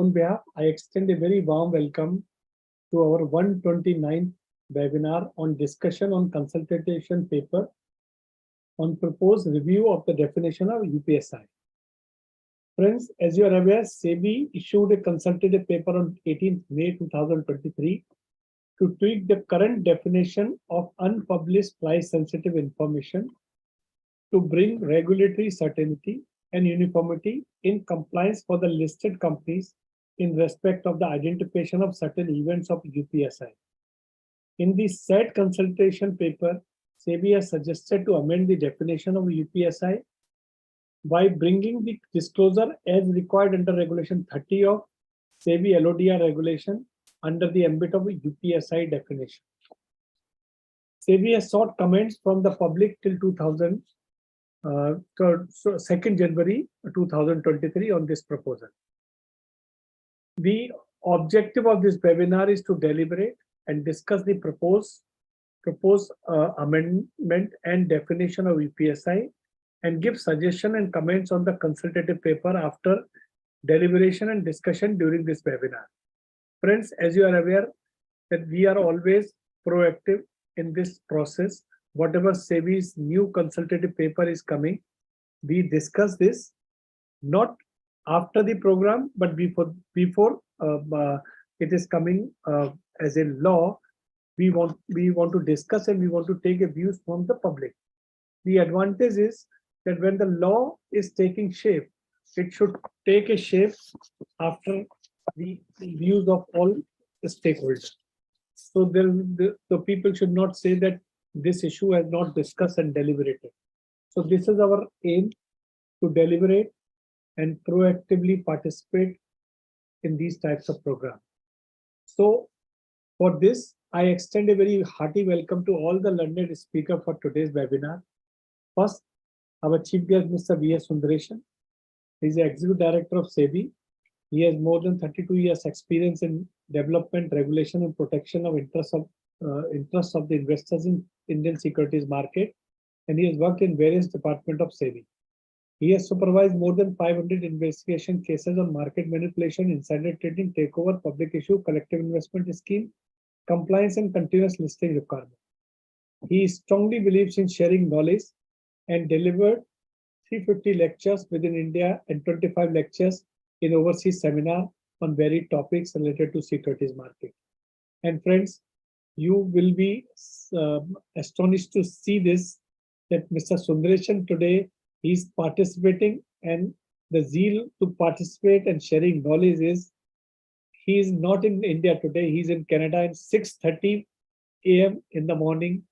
own behalf, I extend a very warm welcome to our 129th webinar on discussion on consultation paper on proposed review of the definition of UPSI. Friends, as you are aware, SEBI issued a consultative paper on 18th May 2023 to tweak the current definition of unpublished price-sensitive information to bring regulatory certainty and uniformity in compliance for the listed companies in respect of the identification of certain events of UPSI. In the said consultation paper, SEBI has suggested to amend the definition of UPSI by bringing the disclosure as required under Regulation 30 of SEBI LODR regulation under the ambit of UPSI definition. SEBI has sought comments from the public till 2nd January 2023 on this proposal. The objective of this webinar is to deliberate and discuss the proposed amendment and definition of UPSI and give suggestion and comments on the consultative paper after deliberation and discussion during this webinar. Friends, as you are aware that we are always proactive in this process. Whatever SEBI's new consultative paper is coming, we discuss this not after the program, but before it is coming as a law. We want to discuss and we want to take a views from the public. The advantage is that when the law is taking shape, it should take a shape after the views of all the stakeholders. So the people should not say that this issue has not discussed and deliberated. So this is our aim, to deliberate and proactively participate in these types of programs. So for this, I extend a very hearty welcome to all the learned speakers for today's webinar. First, our chief guest, Mr. V.S. Sundaresan. He is the Executive Director of SEBI. He has more than 32 years experience in development, regulation, and protection of interests of the investors in Indian securities market, and he has worked in various departments of SEBI. He has supervised more than 500 investigation cases on market manipulation, insider trading, takeover, public issue, collective investment scheme, compliance, and continuous listing requirement. He strongly believes in sharing knowledge and delivered 350 lectures within India and 25 lectures in overseas seminar on varied topics related to securities market. And friends, you will be astonished to see this, that Mr. Sundaresan today is participating, and the zeal to participate and sharing knowledge is, he is not in India today, he's in Canada at 6:30 a.m. in the morning,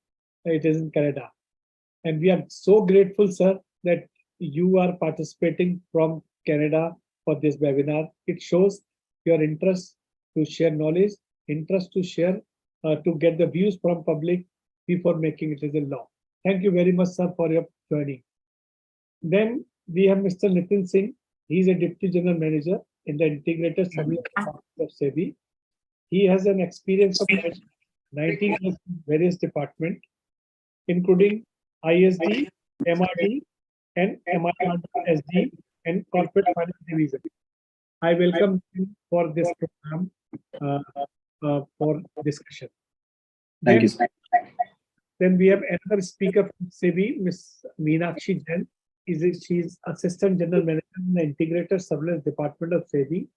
it is in Canada. And we are so grateful, sir, that you are participating from Canada for this webinar. It shows your interest to share knowledge, interest to share, to get the views from public before making it as a law. Thank you very much, sir, for your joining. Then we have Mr. Nitin Singh. He is a Deputy General Manager in the Integrated Service of SEBI. He has an experience of 19 years in various departments, including ISD, MRD, and MIRSD, and Corporate Finance Division. I welcome him for this program for discussion. Thank you, sir. Then we have another speaker from SEBI, Ms. Meenakshi Jain. She is Assistant General Manager in the Integrated Surveillance Department of SEBI.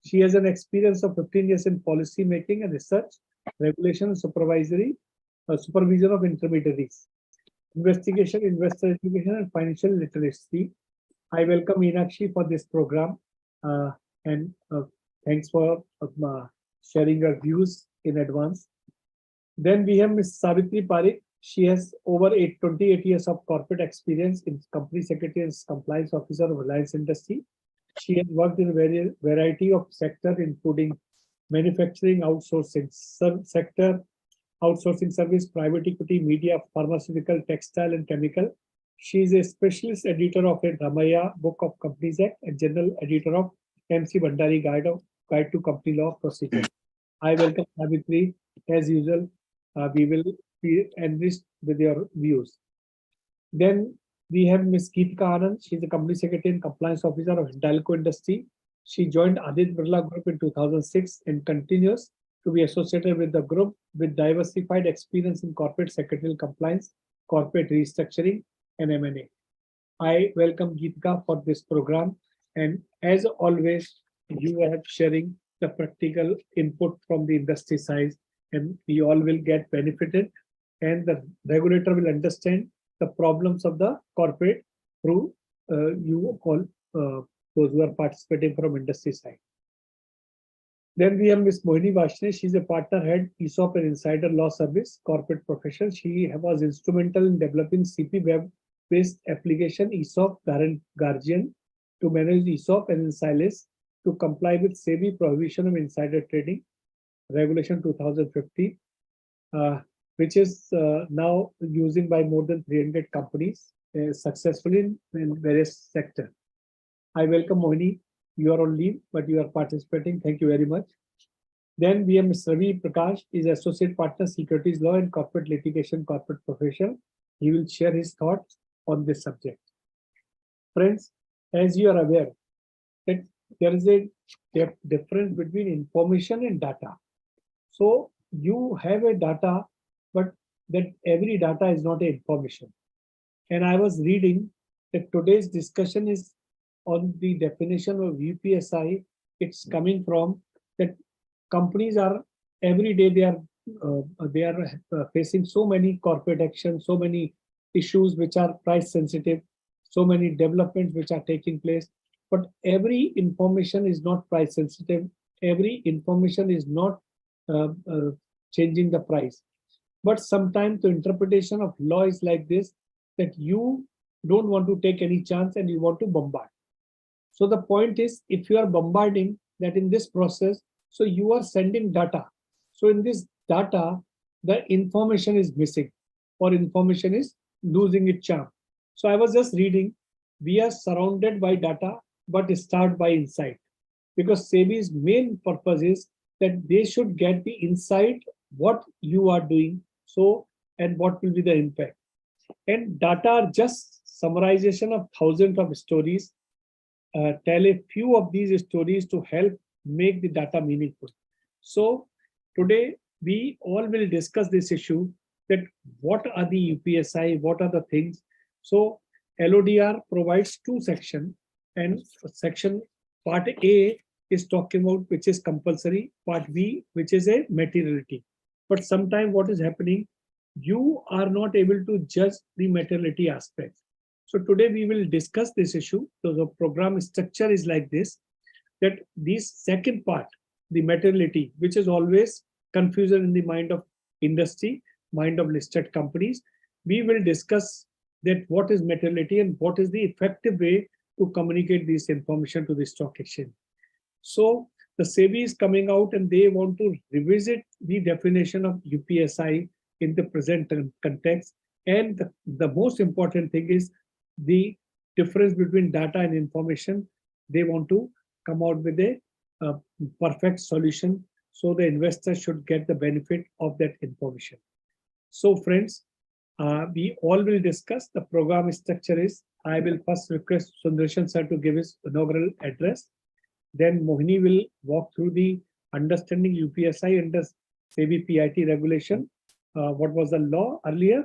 She has an experience of 15 years in policy making and research, regulation, and supervision of intermediaries, investigation, investor education, and financial literacy. I welcome Meenakshi for this program, and thanks for sharing your views in advance. Then we have Ms. Savitri Parikh. She has over 28 years of corporate experience in Company Secretary and Compliance Officer of Reliance Industry. She has worked in a variety of sectors, including manufacturing, outsourcing sector, outsourcing service, private equity, media, pharmaceutical, textile, and chemical. She is a specialist editor of a Ramaya Book of Companies Act and general editor of MC Bhandari Guide to Company Law Procedure. I welcome Savitri. As usual, we will be enriched with your views. Then we have Ms. Geetika Anand. She is the Company Secretary and Compliance Officer of Hindalco Industry. She joined Aditya Birla Group in 2006 and continues to be associated with the group with diversified experience in corporate secretarial compliance, corporate restructuring, and M&A. I welcome Geetika for this program, and as always, you are sharing the practical input from the industry side, and we all will get benefited, and the regulator will understand the problems of the corporate through you all those who are participating from industry side. Then we have Ms. Mohini Vashne. She's a partner head, ESOP and Insider Law Service, corporate profession. She was instrumental in developing CP web-based application ESOP Guardian to manage ESOP and Insilis to comply with SEBI prohibition of insider trading, Regulation 2050, which is now using by more than 300 companies successfully in various sectors. I welcome Mohini. You are on leave, but you are participating. Thank you very much. Then we have Mr. Ravi Prakash, is Associate Partner, Securities Law and Corporate Litigation, Corporate Profession. He will share his thoughts on this subject. Friends, as you are aware, that there is a difference between information and data. So you have a data, but that every data is not a information. And I was reading that today's discussion is on the definition of UPSI. It's coming from that companies are every day they are facing so many corporate actions, so many issues which are price sensitive, so many developments which are taking place. But every information is not price sensitive. Every information is not changing the price. But sometimes the interpretation of law is like this, that you don't want to take any chance and you want to bombard. So the point is, if you are bombarding that in this process, so you are sending data. So in this data, the information is missing or information is losing its charm. So I was just reading, we are surrounded by data, but start by insight. Because SEBI's main purpose is that they should get the insight, what you are doing, so and what will be the impact. And data are just summarization of thousands of stories. Tell a few of these stories to help make the data meaningful. So today we all will discuss this issue, that what are the UPSI, what are the things. So LODR provides two sections, and section part A is talking about which is compulsory, part B which is a materiality. But sometimes what is happening, you are not able to judge the materiality aspects. So today we will discuss this issue. So the program structure is like this, that this second part, the materiality, which is always confusion in the mind of industry, mind of listed companies, we will discuss that what is materiality and what is the effective way to communicate this information to the stock exchange. So the SEBI is coming out and they want to revisit the definition of UPSI in the present context. And the most important thing is the difference between data and information. They want to come out with a perfect solution, so the investor should get the benefit of that information. So friends, we all will discuss. The program structure is, I will first request Sundarshan sir to give his inaugural address. Then Mohini will walk through the understanding UPSI under SEBI PIT regulation, what was the law earlier.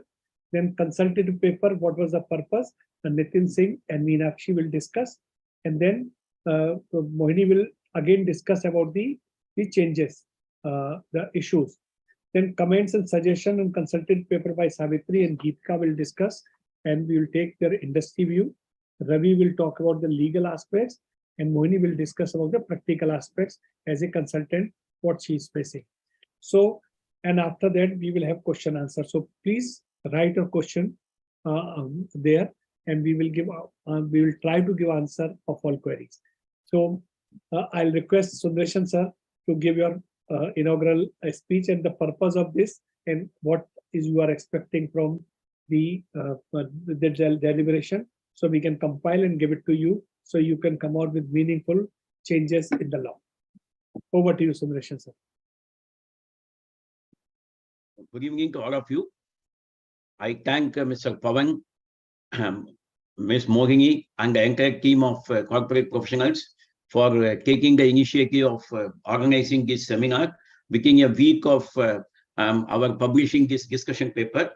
Then consultative paper, what was the purpose, and Nitin Singh and Meenakshi will discuss. And then Mohini will again discuss about the changes, the issues. Then comments and suggestion and consultative paper by Savitri and Geetika will discuss, and we will take their industry view. Ravi will talk about the legal aspects, and Mohini will discuss about the practical aspects as a consultant, what she is facing. So, and after that, we will have question answer. So please write a question there, and we will try to give answer of all queries. So I'll request Sundarshan sir to give your inaugural speech and the purpose of this, and what is you are expecting from the deliberation, so we can compile and give it to you, so you can come out with meaningful changes in the law. Over to you, Sundarshan sir. Good evening to all of you. I thank Mr. Pawan, Ms. Mohini, and the entire team of corporate professionals for taking the initiative of organizing this seminar within a week of our publishing this discussion paper.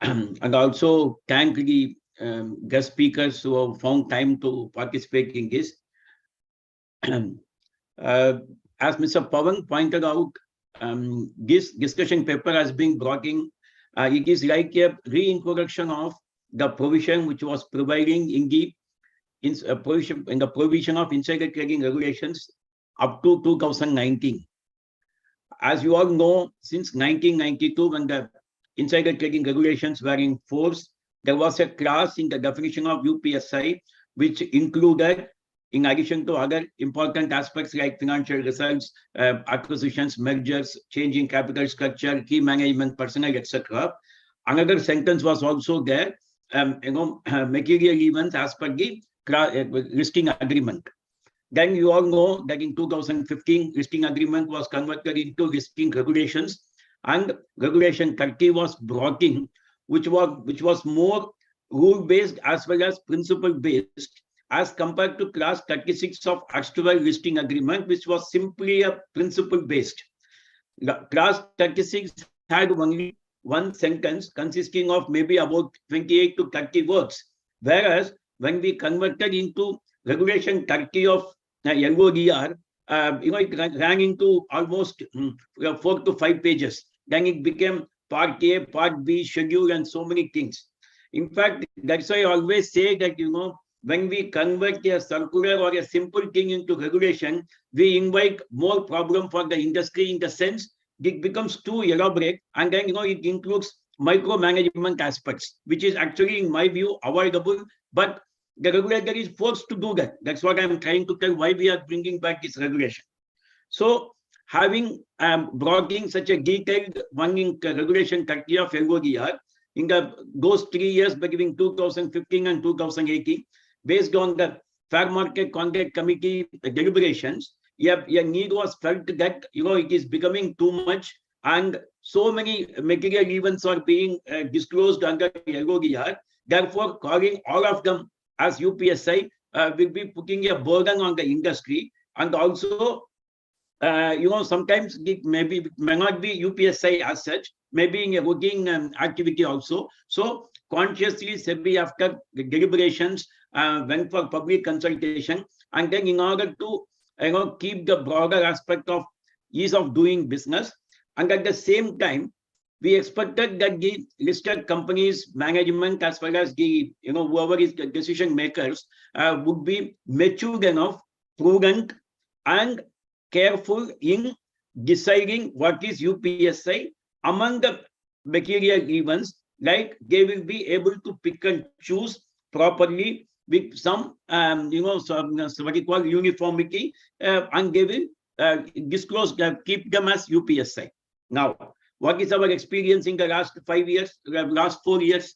And also thank the guest speakers who have found time to participate in this. As Mr. Pawan pointed out, this discussion paper has been brought in. It is like a reintroduction of the provision which was providing in the provision of insider trading regulations up to 2019. As you all know, since 1992, when the insider trading regulations were in force, there was a clause in the definition of UPSI which included, in addition to other important aspects like financial results, acquisitions, mergers, changing capital structure, key management personnel, etc. Another sentence was also there, material events as per the listing agreement. Then you all know that in 2015, listing agreement was converted into listing regulations, and regulation 30 was brought in, which was more rule-based as well as principle-based, as compared to class 36 of actual listing agreement, which was simply a principle-based. Class 36 had only one sentence consisting of maybe about 28 to 30 words, whereas when we converted into regulation 30 of LODR, it ran into almost 4 to 5 pages. Then it became part A, part B, schedule, and so many things. In fact, that's why I always say that, when we convert a circular or a simple thing into regulation, we invite more problem for the industry, in the sense it becomes too elaborate, and then it includes micromanagement aspects, which is actually, in my view, avoidable. But the regulator is forced to do that. That's what I'm trying to tell, why we are bringing back this regulation. So, having brought in such a detailed one in regulation 30 of LODR, in those 3 years between 2015 and 2018, based on the Fair Market Conduct Committee deliberations, a need was felt that it is becoming too much, and so many material events are being disclosed under LODR. Therefore, calling all of them as UPSI will be putting a burden on the industry, and also sometimes it may not be UPSI as such, maybe in a routine activity also. So consciously, SEBI, after the deliberations, went for public consultation, and then in order to keep the broader aspect of ease of doing business, and at the same time, we expected that the listed companies management, as well as the whoever is the decision makers, would be matured enough, prudent, and careful in deciding what is UPSI among the material events. Like, they will be able to pick and choose properly with some what you call uniformity, and they will disclose, keep them as UPSI. Now, what is our experience in the last 5 years, last 4 years?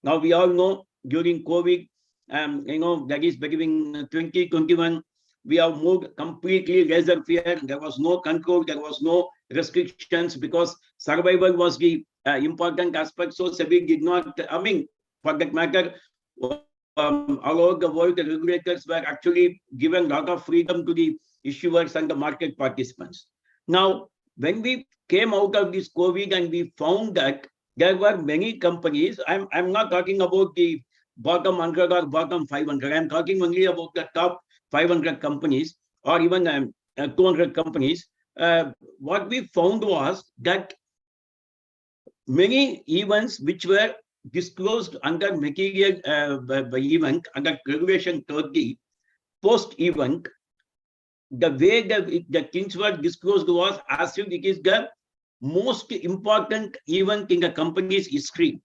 Now, we all know during COVID, that is between 2021, we have moved completely laissez-faire. There was no control, there was no restrictions, because survival was the important aspect. So SEBI did not, for that matter, all over the world, the regulators were actually given a lot of freedom to the issuers and the market participants. Now, when we came out of this COVID and we found that there were many companies, I'm not talking about the bottom 100 or bottom 500, I'm talking only about the top 500 companies or even 200 companies. What we found was that many events which were disclosed under material event, under regulation 30, post-event, the way the things were disclosed was as if it is the most important event in the company's history.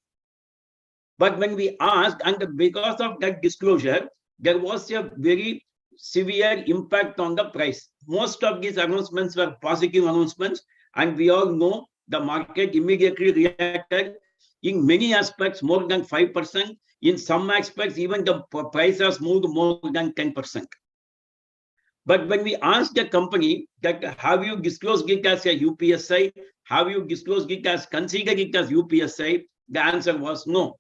But when we asked, and because of that disclosure, there was a very severe impact on the price. Most of these announcements were positive announcements, and we all know the market immediately reacted. In many aspects, more than 5%. In some aspects, even the price has moved more than 10%. But when we asked the company that, have you disclosed it as a UPSI? Have you disclosed it as, considered it as UPSI? The answer was no.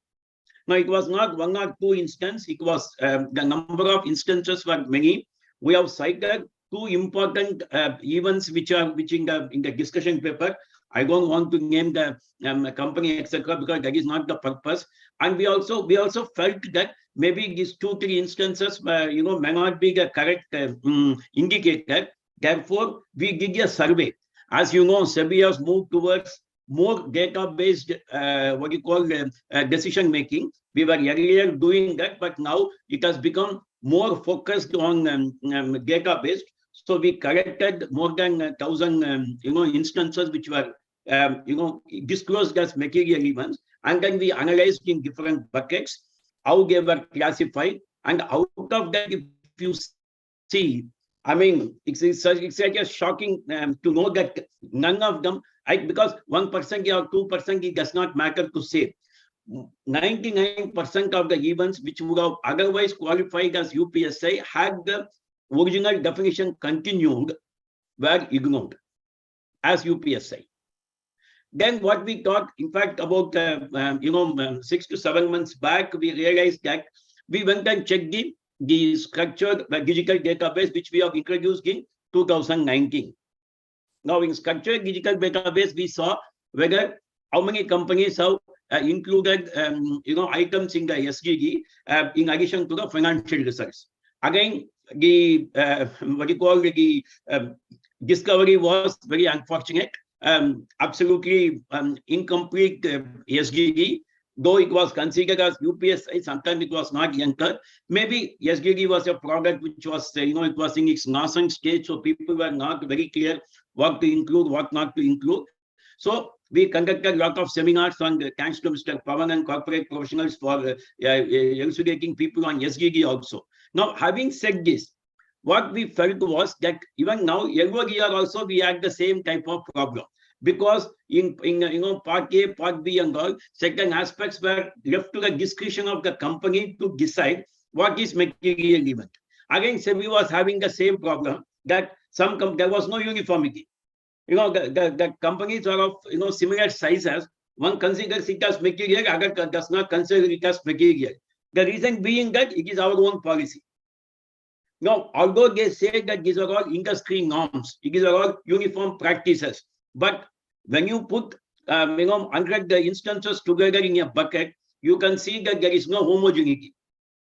Now, it was not one or two instances. It was the number of instances were many we have cited two important events which in the discussion paper. I don't want to name the company, etc., because that is not the purpose. And we also felt that maybe these 2-3 instances, may not be the correct indicator. Therefore, we did a survey. As you know, SEBI has moved towards more data-based, decision making. We were earlier doing that, but now it has become more focused on data-based. So we collected more than 1,000, instances which were, disclosed as material events, and then we analyzed in different buckets how they were classified, and out of that, if you see, I mean, it's like a shocking to know that none of them, because 1% or 2%, it does not matter to say. 99% of the events which would have otherwise qualified as UPSI, had the original definition continued, were ignored as UPSI. Then what we thought, in fact, about 6 to 7 months back, we realized that we went and checked the structured digital database which we have introduced in 2019. Now, in structured digital database, we saw whether how many companies have included items in the SGD in addition to the financial results. Again, the discovery was very unfortunate. Absolutely incomplete SGD, though it was considered as UPSI, sometimes it was not entered. Maybe SGD was a product which was, it was in its nascent stage, so people were not very clear what to include, what not to include. So we conducted a lot of seminars on thanks to Mr. Pavan and corporate professionals for elucidating people on SGD also. Now, having said this, what we felt was that even now, LODR also, we had the same type of problem, because in part A, part B and all, certain aspects were left to the discretion of the company to decide what is material event. Again, SEBI was having the same problem, that there was no uniformity. The companies are of similar sizes. One considers it as material, other does not consider it as material. The reason being that it is our own policy. Now, although they say that these are all industry norms, these are all uniform practices, but when you put 100 instances together in a bucket, you can see that there is no homogeneity.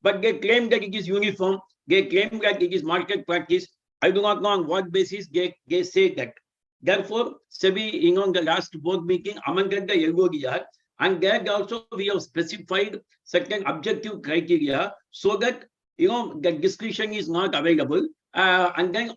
But they claim that it is uniform. They claim that it is market practice. I do not know on what basis they say that. Therefore, SEBI, in the last board meeting, amended the LODR, and there also we have specified certain objective criteria so that the discretion is not available, and then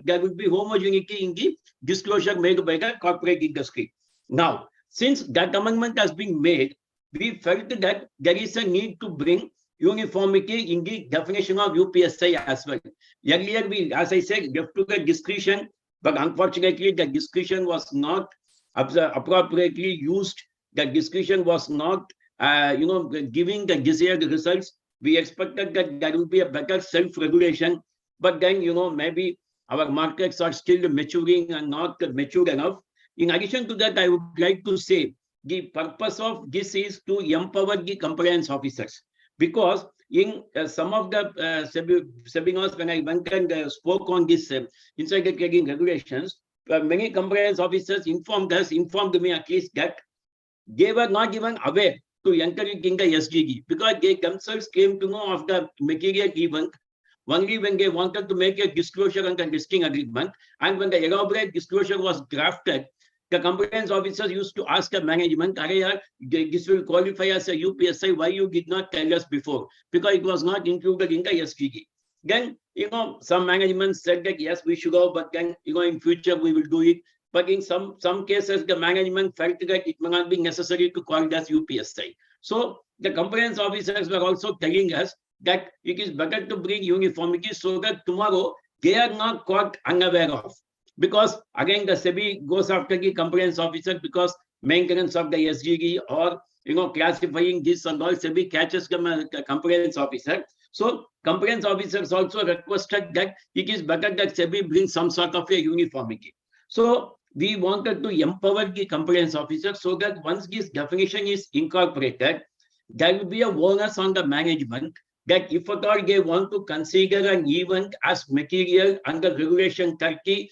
there will be homogeneity in the disclosure made by the corporate industry. Now, since that amendment has been made, we felt that there is a need to bring uniformity in the definition of UPSI as well. Earlier, we, as I said, left to the discretion, but unfortunately, the discretion was not appropriately used. The discretion was not, giving the desired results. We expected that there will be a better self-regulation, but then, maybe our markets are still maturing and not mature enough. In addition to that, I would like to say the purpose of this is to empower the compliance officers, because in some of the seminars, when I went and spoke on this insider trading regulations, many compliance officers informed me at least that they were not even aware to enter it in the SGD, because they themselves came to know of the material event only when they wanted to make a disclosure on the listing agreement. And when the elaborate disclosure was drafted, the compliance officers used to ask the management, this will qualify as a UPSI, why you did not tell us before? Because it was not included in the SGD. Then, some management said that, yes, we should go, but then, in future, we will do it. But in some cases, the management felt that it may not be necessary to call it as UPSI. So the compliance officers were also telling us that it is better to bring uniformity so that tomorrow they are not caught unaware of. Because again, the SEBI goes after the compliance officer because maintenance of the SGD or classifying this and all, SEBI catches the compliance officer. So compliance officers also requested that it is better that SEBI brings some sort of a uniformity. So we wanted to empower the compliance officer so that once this definition is incorporated, there will be a onus on the management that if at all they want to consider an event as material under Regulation 30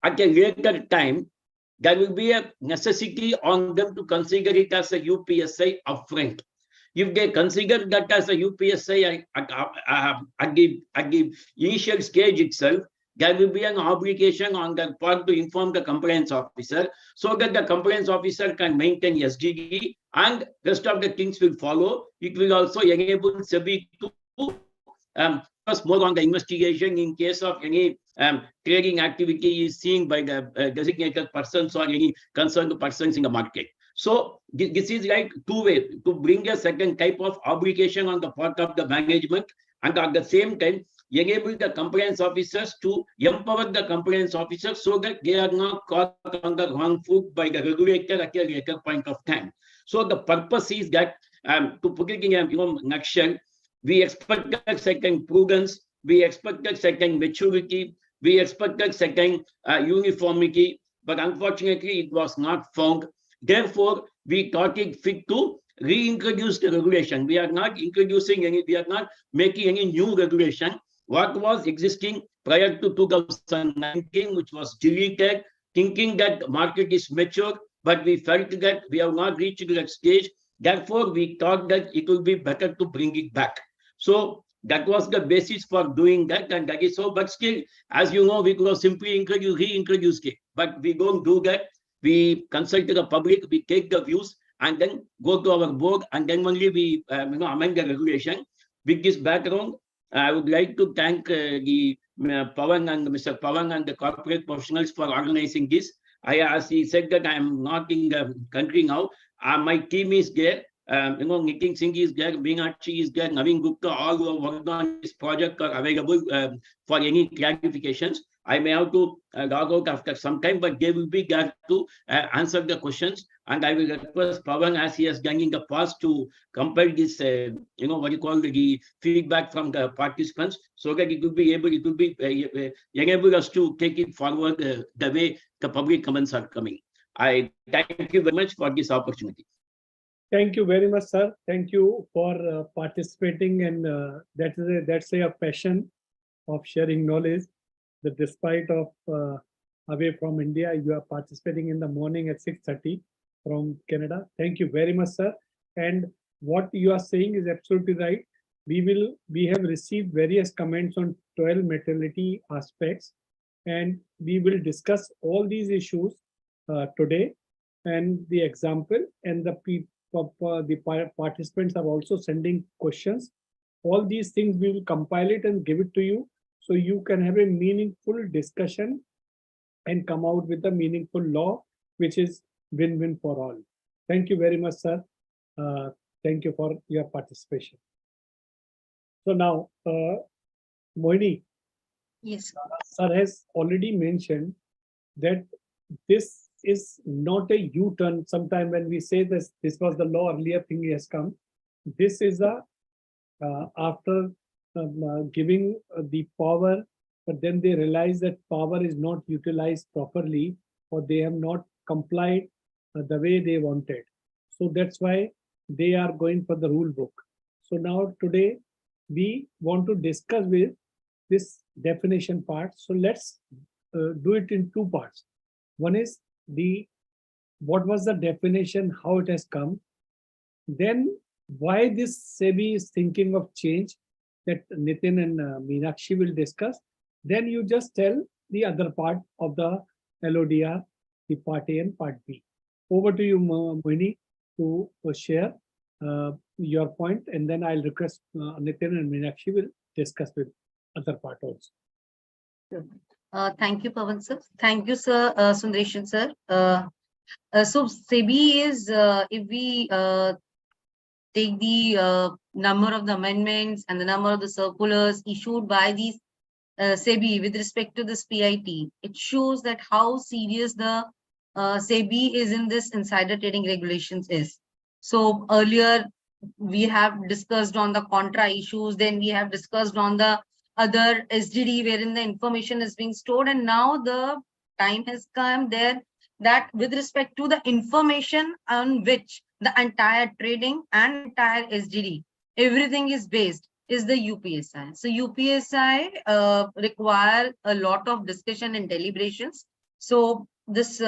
at a later time, there will be a necessity on them to consider it as a UPSI upfront. If they consider that as a UPSI at the initial stage itself, there will be an obligation on their part to inform the compliance officer so that the compliance officer can maintain SGD and rest of the things will follow. It will also enable SEBI to focus more on the investigation in case of any trading activity is seen by the designated persons or any concerned persons in the market. So this is like two ways to bring a second type of obligation on the part of the management, and at the same time enable the compliance officers to empower the compliance officers so that they are not caught on the wrong foot by the regulator at a later point of time. So the purpose is that, to put it in a nutshell, we expected certain prudence, we expected certain maturity, we expected certain uniformity, but unfortunately it was not found. Therefore, we thought it fit to reintroduce the regulation. We are not introducing any, we are not making any new regulation. What was existing prior to 2019, which was deleted, thinking that the market is mature, but we felt that we have not reached that stage. Therefore, we thought that it would be better to bring it back. So that was the basis for doing that, and that is so. But still, as you know, we could have simply reintroduced it, but we don't do that. We consult the public, we take the views, and then go to our board, and then only we amend the regulation. With this background, I would like to thank the Pawan and Mr. Pawan and the corporate professionals for organizing this. As he said that I am not in the country now, my team is there. Nitin Singh is there, Meenakshi is there, Naveen Gupta, all who have worked on this project are available for any clarifications. I may have to log out after some time, but they will be there to answer the questions. And I will request Pawan, as he has done in the past, to compile this, what you call the feedback from the participants, so that it will be able, enable us to take it forward the way the public comments are coming. I thank you very much for this opportunity. Thank you very much, sir. Thank you for participating, and that's a passion of sharing knowledge. That despite of away from India, you are participating in the morning at 6:30 from Canada. Thank you very much, sir. And what you are saying is absolutely right. We have received various comments on 12 materiality aspects, and we will discuss all these issues today. And the example and the participants are also sending questions. All these things we will compile it and give it to you, so you can have a meaningful discussion and come out with a meaningful law, which is win-win for all. Thank you very much, sir. Thank you for your participation. So now, Mohini. Yes. Sir has already mentioned that this is not a U-turn. Sometime when we say this was the law, earlier thing has come. This is a after giving the power, but then they realize that power is not utilized properly, or they have not complied the way they wanted. So that's why they are going for the rule book. So now today we want to discuss with this definition part. So let's do it in two parts. One is what was the definition, how it has come, then why this SEBI is thinking of change, that Nitin and Meenakshi will discuss. Then you just tell the other part of the LODR, the part A and part B. Over to you, Mohini, to share your point, and then I'll request Nitin and Meenakshi will discuss with other part also. Thank you, Pawan sir. Thank you, sir, Sundaresan sir. So SEBI is, if we take the number of the amendments and the number of the circulars issued by these SEBI with respect to this PIT, it shows that how serious the SEBI is in this insider trading regulations is. So earlier we have discussed on the contra issues, then we have discussed on the other SGD wherein the information is being stored, and now the time has come there that with respect to the information on which the entire trading and entire SGD, everything is based. is the UPSI. So UPSI require a lot of discussion and deliberations. So this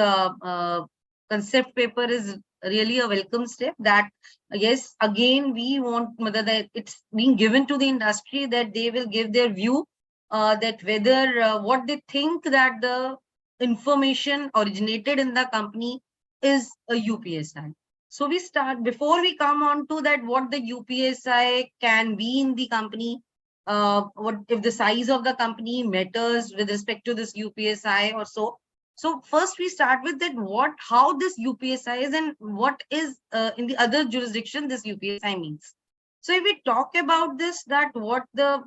concept paper is really a welcome step that, yes, again, we want that it's being given to the industry that they will give their view that whether what they think that the information originated in the company is a UPSI. So we start, before we come on to that, what the UPSI can be in the company, what if the size of the company matters with respect to this UPSI or so. So first we start with that, how this UPSI is and what is in the other jurisdiction this UPSI means. So if we talk about this, that what the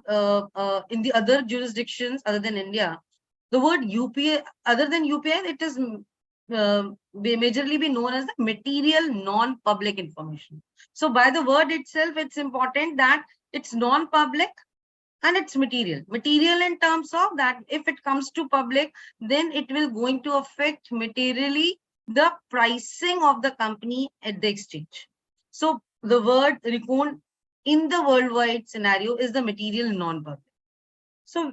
in the other jurisdictions other than India, the word UPI, other than UPI, it is majorly be known as the material non-public information. So by the word itself, it's important that it's non-public and it's material. Material in terms of that if it comes to public, then it will going to affect materially the pricing of the company at the exchange. So the word recon in the worldwide scenario is the material non-public. So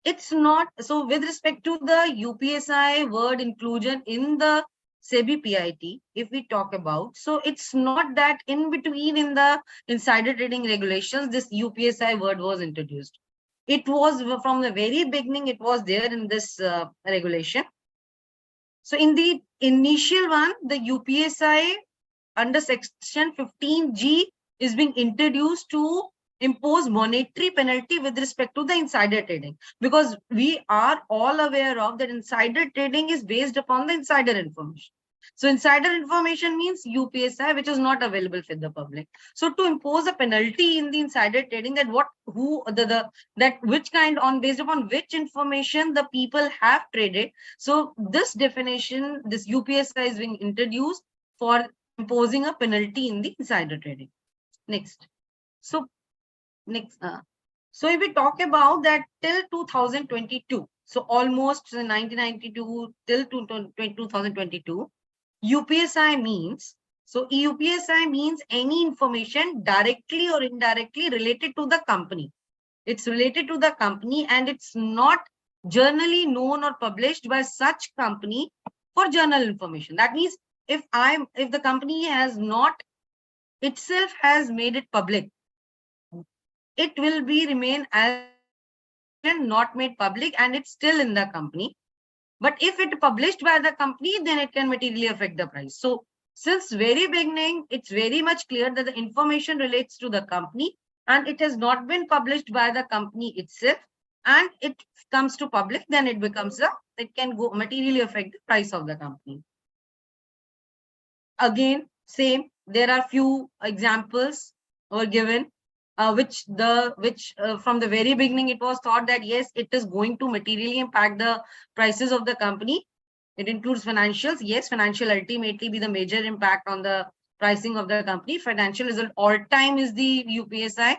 it's not, so with respect to the UPSI word inclusion in the SEBI PIT, if we talk about, so it's not that in between in the insider trading regulations, this UPSI word was introduced. It was from the very beginning, it was there in this regulation. So in the initial one, the UPSI under section 15G is being introduced to impose monetary penalty with respect to the insider trading, because we are all aware of that insider trading is based upon the insider information. So insider information means UPSI, which is not available for the public. So to impose a penalty in the insider trading, that which kind on based upon which information the people have traded. So this definition, this UPSI is being introduced for imposing a penalty in the insider trading. Next. So if we talk about that till 2022, so almost 1992 till 2022, UPSI means, so UPSI means any information directly or indirectly related to the company. It's related to the company and it's not generally known or published by such company for journal information. That means if the company has not itself has made it public, it will be remain as not made public and it's still in the company. But if it published by the company, then it can materially affect the price. So since very beginning, it's very much clear that the information relates to the company and it has not been published by the company itself, and it comes to public, then it becomes it can go materially affect the price of the company. Again, same, there are few examples were given. Which from the very beginning it was thought that yes, it is going to materially impact the prices of the company. It includes financials. Yes, financial ultimately be the major impact on the pricing of the company. Financial result all time is the UPSI.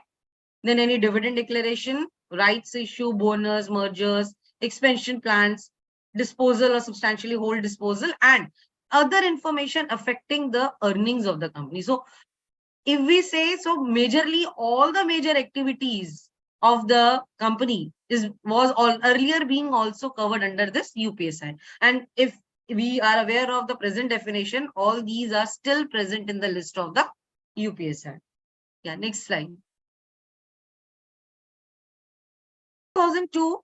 Then any dividend declaration, rights issue, bonus, mergers, expansion plans, disposal or substantially whole disposal, and other information affecting the earnings of the company. So if we say, so majorly all the major activities of the company was all earlier being also covered under this UPSI. And if we are aware of the present definition, all these are still present in the list of the UPSI. Yeah, next slide. 2002,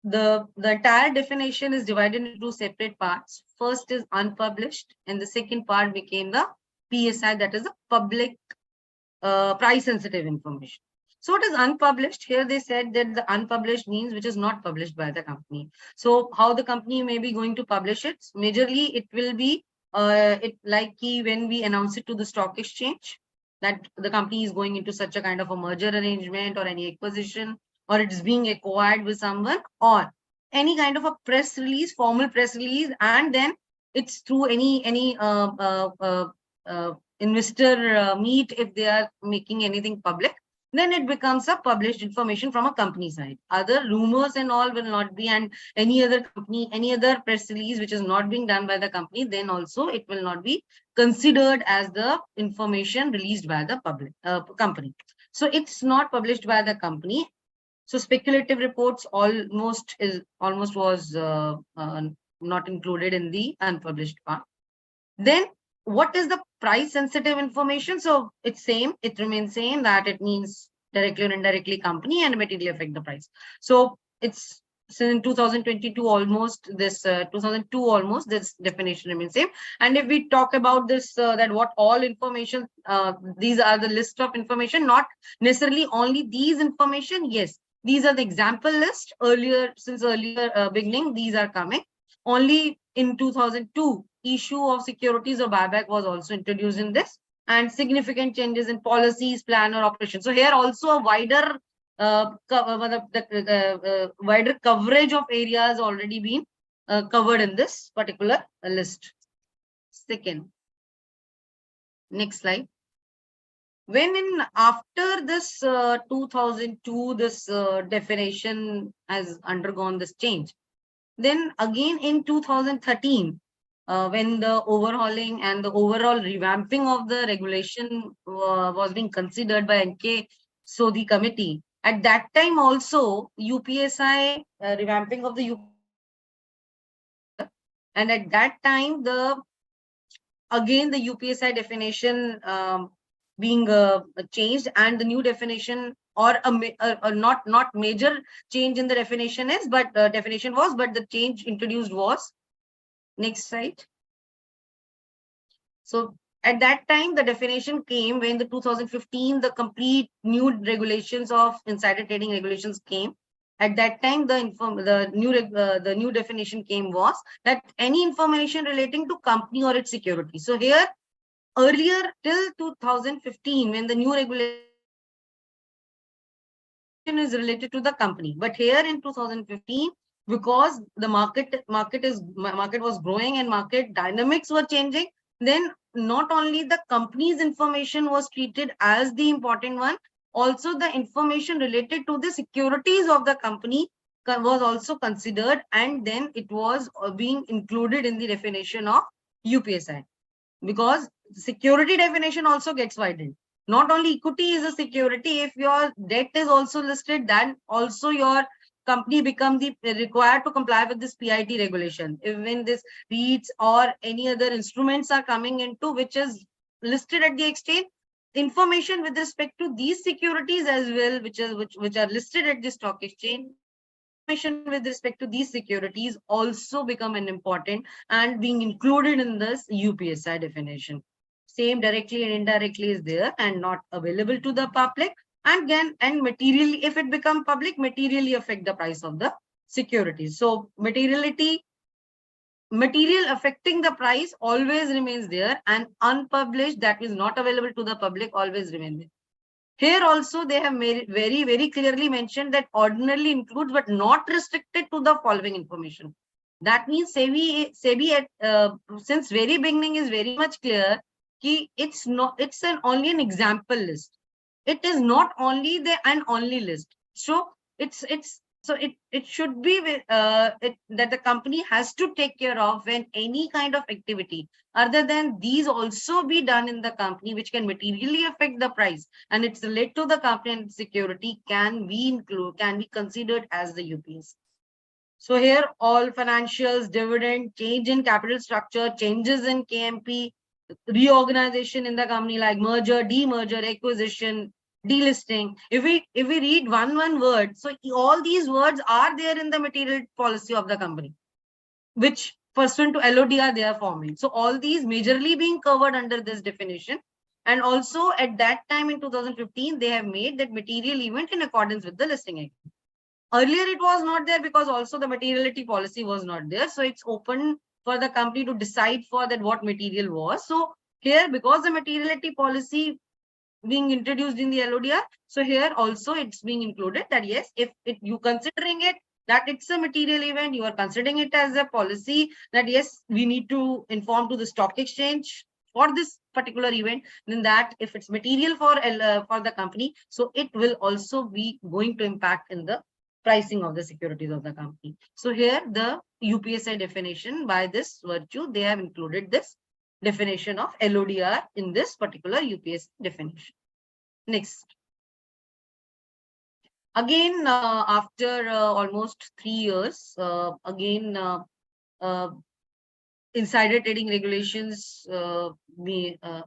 the entire definition is divided into two separate parts. First is unpublished, and the second part became the PSI, that is a public price sensitive information. So what is unpublished? Here they said that the unpublished means which is not published by the company. So how the company may be going to publish it? Majorly it will be when we announce it to the stock exchange that the company is going into such a kind of a merger arrangement or any acquisition, or it is being acquired with someone, or any kind of a press release, formal press release, and then it's through any investor meet if they are making anything public. then it becomes a published information from a company side. Other rumors and all will not be, and any other company, any other press release which is not being done by the company, then also it will not be considered as the information released by the public company. So it's not published by the company. So speculative reports almost was not included in the unpublished part. Then what is the price sensitive information? So it's same, it remains same, that it means directly or indirectly company and materially affect the price. So it's since 2022 almost, this 2002 almost, this definition remains same. And if we talk about this, that what all information, these are the list of information, not necessarily only these information. Yes, these are the example list earlier, since earlier beginning, these are coming. Only in 2002, issue of securities or buyback was also introduced in this, and significant changes in policies, plan or operation. So here also a wider wider coverage of areas already been covered in this particular list. Second, next slide. When in after this 2002, this definition has undergone this change. Then again in 2013, when the overhauling and the overall revamping of the regulation was being considered by NK Sodhi committee, at that time also UPSI revamping of the and at that time the UPSI definition being changed, and the new definition, or not major change in the definition is, but definition was, but the change introduced was. Next slide. So at that time, the definition came when the 2015, the complete new regulations of insider trading regulations came. At that time, the new definition came was that any information relating to company or its security. So here, earlier till 2015, when the new regulation is related to the company, but here in 2015, because the market was growing and market dynamics were changing, then not only the company's information was treated as the important one, also the information related to the securities of the company was also considered, and then it was being included in the definition of UPSI, because security definition also gets widened. Not only equity is a security, if your debt is also listed, then also your company become required to comply with this PIT regulation. When this REITs or any other instruments are coming into which is listed at the exchange, information with respect to these securities as well, which are listed at the stock exchange, information with respect to these securities also become an important and being included in this UPSI definition. Same directly and indirectly is there and not available to the public. And again, and materially, if it become public, materially affect the price of the securities. So material affecting the price always remains there, and unpublished, that is not available to the public, always remain there. Here also they have made very, very clearly mentioned that ordinarily includes but not restricted to the following information. That means SEBI since very beginning is very much clear कि it's only an example list. It is not only an only list. So it should be that the company has to take care of when any kind of activity other than these also be done in the company, which can materially affect the price, and it's related to the company and security, can be considered as the UPS. So here all financials, dividend, change in capital structure, changes in KMP, reorganization in the company like merger, demerger, acquisition, delisting. If we read one word, so all these words are there in the material policy of the company, which pursuant to LODR they are forming. So all these majorly being covered under this definition. And also at that time in 2015, they have made that material event in accordance with the listing act. Earlier it was not there because also the materiality policy was not there. So it's open for the company to decide for that what material was. So here, because the materiality policy being introduced in the LODR, so here also it's being included that yes, if you considering it that it's a material event, you are considering it as a policy that yes, we need to inform to the stock exchange for this particular event, then that if it's material for the company, so it will also be going to impact in the pricing of the securities of the company. So here the UPSI definition, by this virtue, they have included this definition of LODR in this particular UPS definition. Next. Again, after almost 3 years, again, insider trading regulations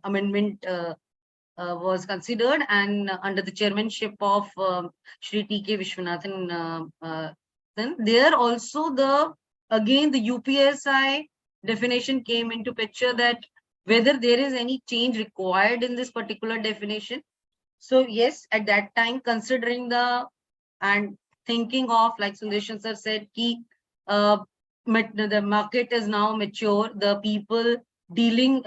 amendment was considered, and under the chairmanship of Shri T.K. Vishwanathan, then there also the UPSI definition came into picture, that whether there is any change required in this particular definition. So yes, at that time, considering the and thinking of, like Sundarshan sir said, the market is now mature. The people dealing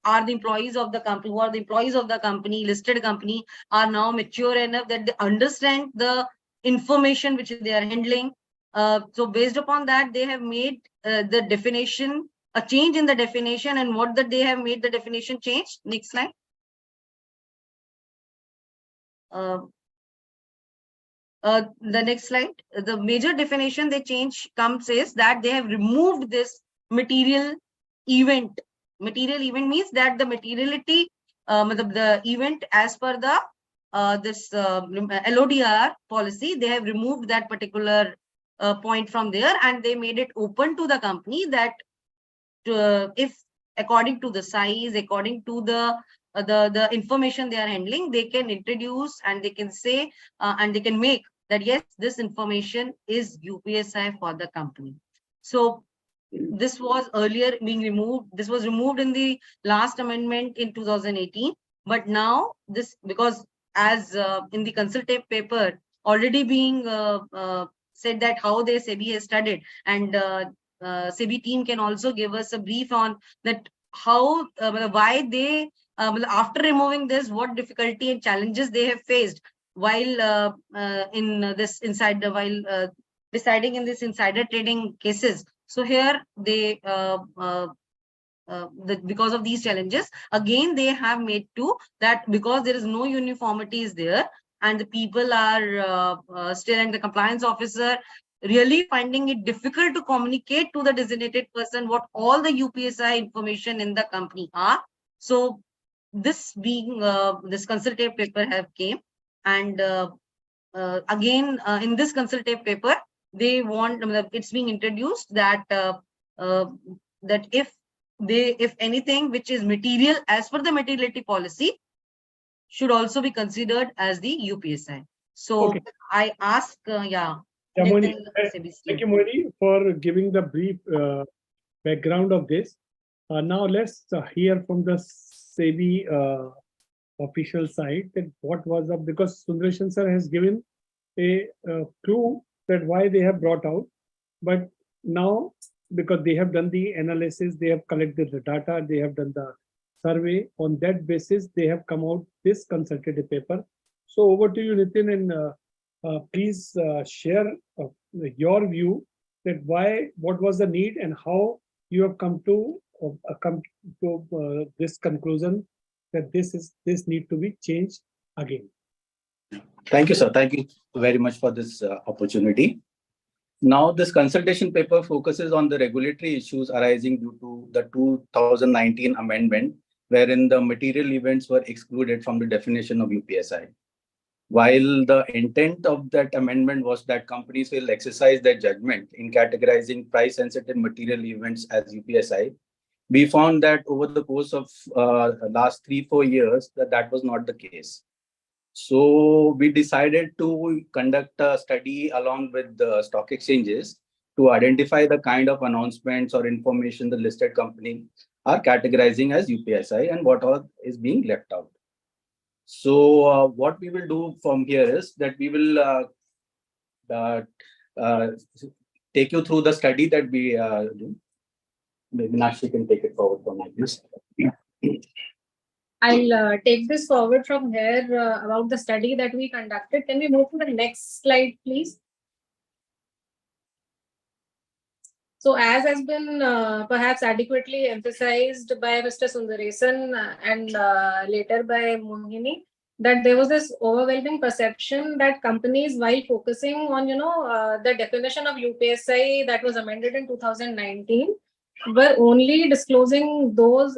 are the employees of the company, who are the employees of the company, listed company, are now mature enough that they understand the information which they are handling. So based upon that, they have made the definition, a change in the definition, and what that they have made the definition change. Next slide. The next slide. The major definition they change comes is that they have removed this material event. Material event means that the materiality, the event as per the this LODR policy, they have removed that particular point from there, and they made it open to the company that if according to the size, according to the information they are handling, they can introduce and they can say and they can make that yes, this information is UPSI for the company. So this was earlier being removed. This was removed in the last amendment in 2018. But now this, because as in the consultative paper already being said that how the SEBI has studied, and SEBI team can also give us a brief on that how why they after removing this, what difficulty and challenges they have faced while in this insider, while deciding in this insider trading cases. So here they because of these challenges, again they have made to that, because there is no uniformity is there, and the people are still, and the compliance officer really finding it difficult to communicate to the designated person what all the UPSI information in the company are. So this being this consultative paper have came, and again in this consultative paper they want, it's being introduced that that if anything which is material as per the materiality policy should also be considered as the UPSI. So Okay. I ask Moni, thank you, Moni, for giving the brief background of this. Now let's hear from the SEBI official side that what was up, because Sundarshan sir has given a clue that why they have brought out, but now because they have done the analysis, they have collected the data, they have done the survey, on that basis they have come out this consultative paper. So over to you, Nitin, and please share your view that why, what was the need, and how you have come to this conclusion that this need to be changed again. Thank you, sir. Thank you very much for this opportunity. Now, this consultation paper focuses on the regulatory issues arising due to the 2019 amendment, wherein the material events were excluded from the definition of UPSI. While the intent of that amendment was that companies will exercise their judgment in categorizing price-sensitive material events as UPSI, we found that over the course of last 3-4 years that was not the case. So we decided to conduct a study along with the stock exchanges to identify the kind of announcements or information the listed company are categorizing as UPSI and what all is being left out. So what we will do from here is that we will take you through the study that we do. Maybe Nakshi can take it forward from this. I'll take this forward from here about the study that we conducted. Can we move to the next slide, please? So as has been perhaps adequately emphasized by Mr. Sundaresan and later by Mohini, that there was this overwhelming perception that companies, while focusing on, the definition of UPSI that was amended in 2019, were only disclosing those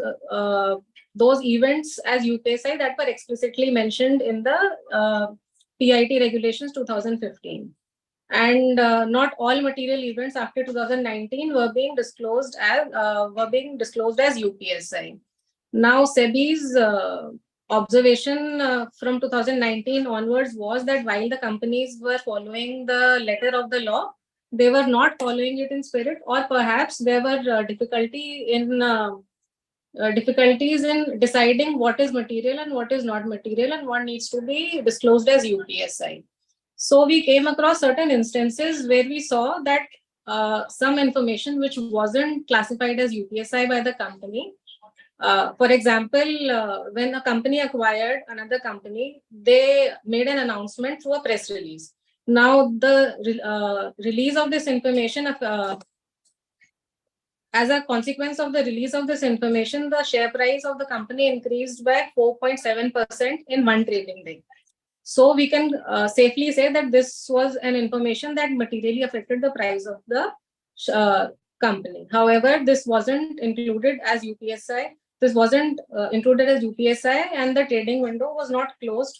events as UPSI that were explicitly mentioned in the PIT regulations 2015. And not all material events after 2019 were being disclosed as UPSI. Now, SEBI's observation from 2019 onwards was that while the companies were following the letter of the law, they were not following it in spirit, or perhaps there were difficulties in deciding what is material and what is not material and what needs to be disclosed as UPSI. So we came across certain instances where we saw that some information which wasn't classified as UPSI by the company. For example, when a company acquired another company, they made an announcement through a press release. Now, the release of this information, as a consequence of the release of this information, the share price of the company increased by 4.7% in one trading day. So we can safely say that this was an information that materially affected the price of the company. However, this wasn't included as UPSI. This wasn't included as UPSI, and the trading window was not closed,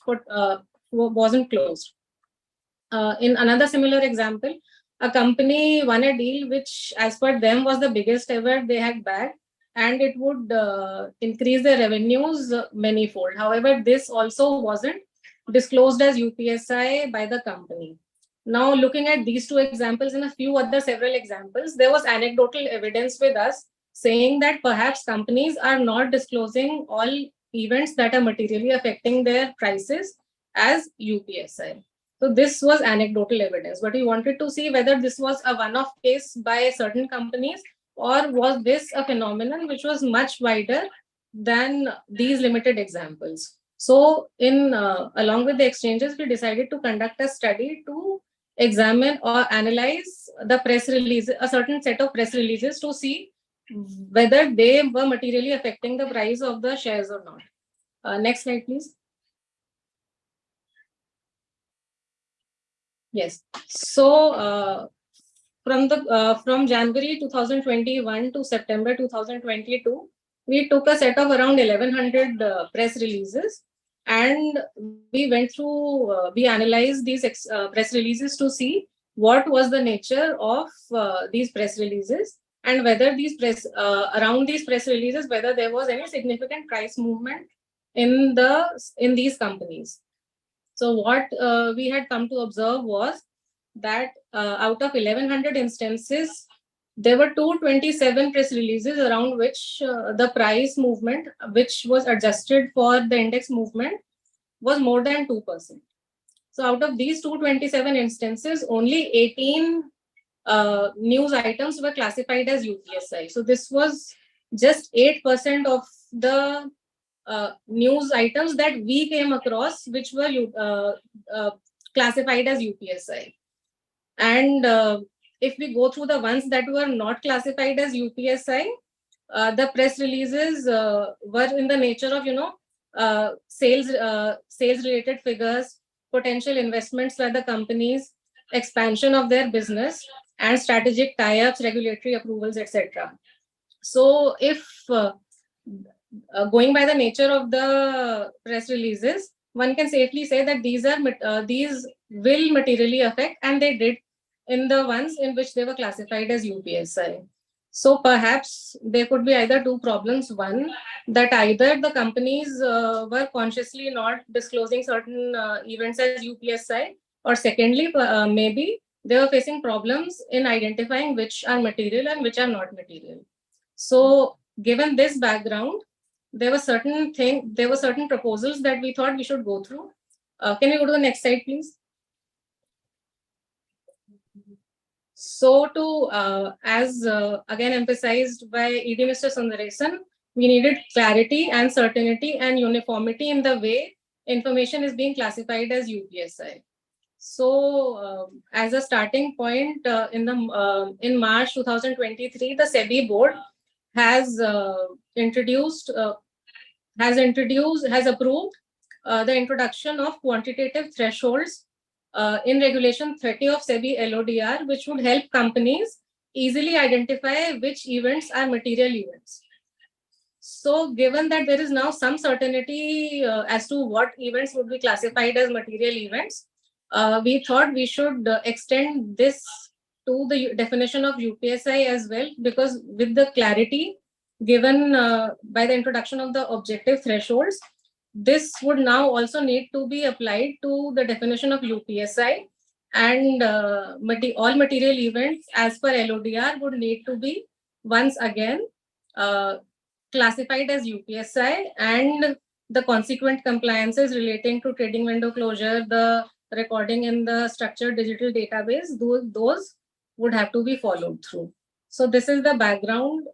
wasn't closed. In another similar example, a company won a deal which, as per them, was the biggest ever they had bagged, and it would increase their revenues manyfold. However, this also wasn't disclosed as UPSI by the company. Now, looking at these two examples and a few other several examples, there was anecdotal evidence with us saying that perhaps companies are not disclosing all events that are materially affecting their prices as UPSI. So this was anecdotal evidence, but we wanted to see whether this was a one-off case by certain companies, or was this a phenomenon which was much wider than these limited examples. So along with the exchanges, we decided to conduct a study to examine or analyze the press release, a certain set of press releases, to see whether they were materially affecting the price of the shares or not. Next slide, please. Yes. So from January 2021 to September 2022, we took a set of around 1100 press releases, and we went through, we analyzed these press releases to see what was the nature of these press releases, and whether around these press releases, whether there was any significant price movement in these companies. So what we had come to observe was that out of 1100 instances, there were 227 press releases around which the price movement, which was adjusted for the index movement, was more than 2%. So out of these 227 instances, only 18 news items were classified as UPSI. So this was just 8% of the news items that we came across, which were classified as UPSI. And if we go through the ones that were not classified as UPSI, the press releases were in the nature of, sales related figures, potential investments by the companies, expansion of their business, and strategic tie-ups, regulatory approvals, etc. So if going by the nature of the press releases, one can safely say that these will materially affect, and they did, in the ones in which they were classified as UPSI. So perhaps there could be either two problems. One, that either the companies were consciously not disclosing certain events as UPSI, or secondly, maybe they were facing problems in identifying which are material and which are not material. So given this background, there were certain proposals that we thought we should go through. Can we go to the next slide, please? So to, as again emphasized by ED Mr. Sundaresan, we needed clarity and certainty and uniformity in the way information is being classified as UPSI. So as a starting point, in March 2023, the SEBI board has approved the introduction of quantitative thresholds in Regulation 30 of SEBI LODR, which would help companies easily identify which events are material events. So given that there is now some certainty as to what events would be classified as material events, we thought we should extend this to the definition of UPSI as well, because with the clarity given by the introduction of the objective thresholds, this would now also need to be applied to the definition of UPSI, and all material events as per LODR would need to be once again classified as UPSI, and the consequent compliances relating to trading window closure, the recording in the structured digital database, those would have to be followed through. So this is the background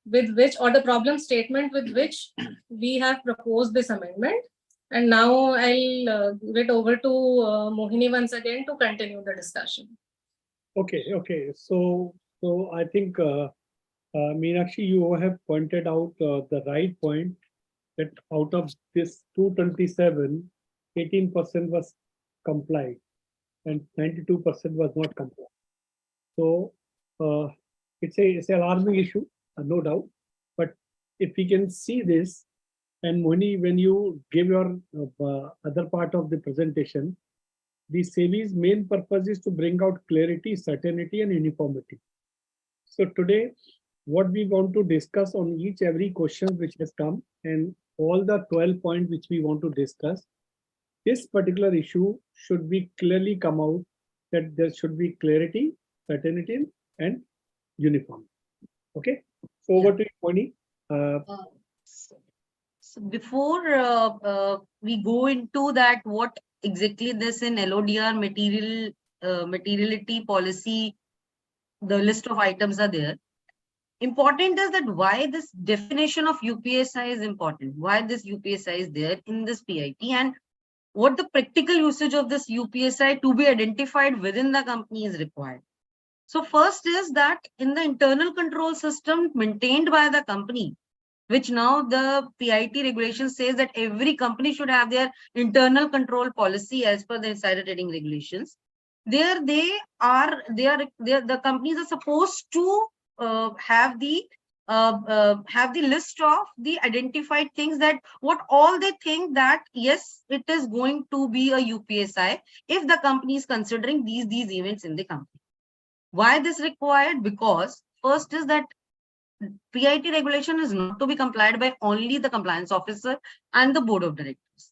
with which, or the problem statement with which we have proposed this amendment. And now I'll give it over to Mohini once again to continue the discussion. Okay. So I think Meenakshi, you have pointed out the right point, that out of this 227, 18% was complied and 92% was not complied. So it's an alarming issue, no doubt. But if we can see this, and Mohini, when you give your other part of the presentation, the SEBI's main purpose is to bring out clarity, certainty, and uniformity. So today, what we want to discuss on every question which has come, and all the 12 points which we want to discuss, this particular issue should be clearly come out, that there should be clarity, certainty, and uniformity. Okay, so over to you, Mohini. So before we go into that, what exactly this in LODR materiality policy, the list of items are there. Important is that why this definition of UPSI is important, why this UPSI is there in this PIT, and what the practical usage of this UPSI to be identified within the company is required. So first is that in the internal control system maintained by the company, which now the PIT regulation says that every company should have their internal control policy as per the insider trading regulations. There the companies are supposed to have the list of the identified things, that what all they think that yes, it is going to be a UPSI if the company is considering these events in the company. Why this required? Because first is that PIT regulation is not to be complied by only the compliance officer and the board of directors.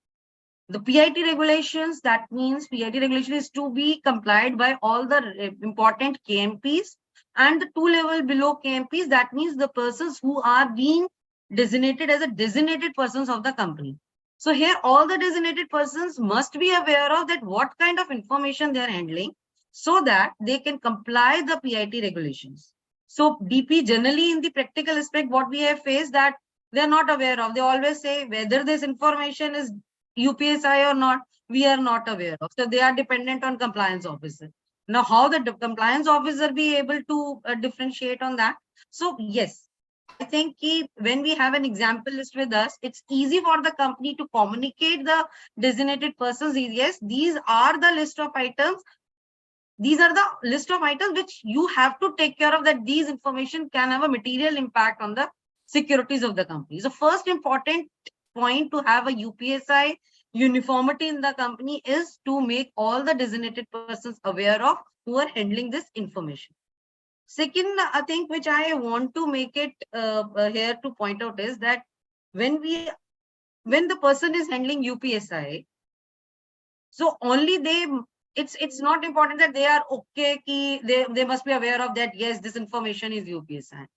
The PIT regulations, that means PIT regulation is to be complied by all the important KMPs and the 2 level below KMPs. That means the persons who are being designated as a designated persons of the company. So here all the designated persons must be aware of that what kind of information they are handling, so that they can comply the PIT regulations. So DP generally in the practical aspect, what we have faced that they are not aware of. They always say whether this information is UPSI or not, we are not aware of. So they are dependent on compliance officer. Now, how the compliance officer be able to differentiate on that? So yes, I think when we have an example list with us, it's easy for the company to communicate the designated persons. Yes, these are the list of items. These are the list of items which you have to take care of, that these information can have a material impact on the securities of the company. So first important point to have a UPSI uniformity in the company is to make all the designated persons aware of who are handling this information. Second, I think which I want to make it here to point out is that when the person is handling UPSI, so only it's not important that they are okay, they must be aware of that, yes, this information is UPSI.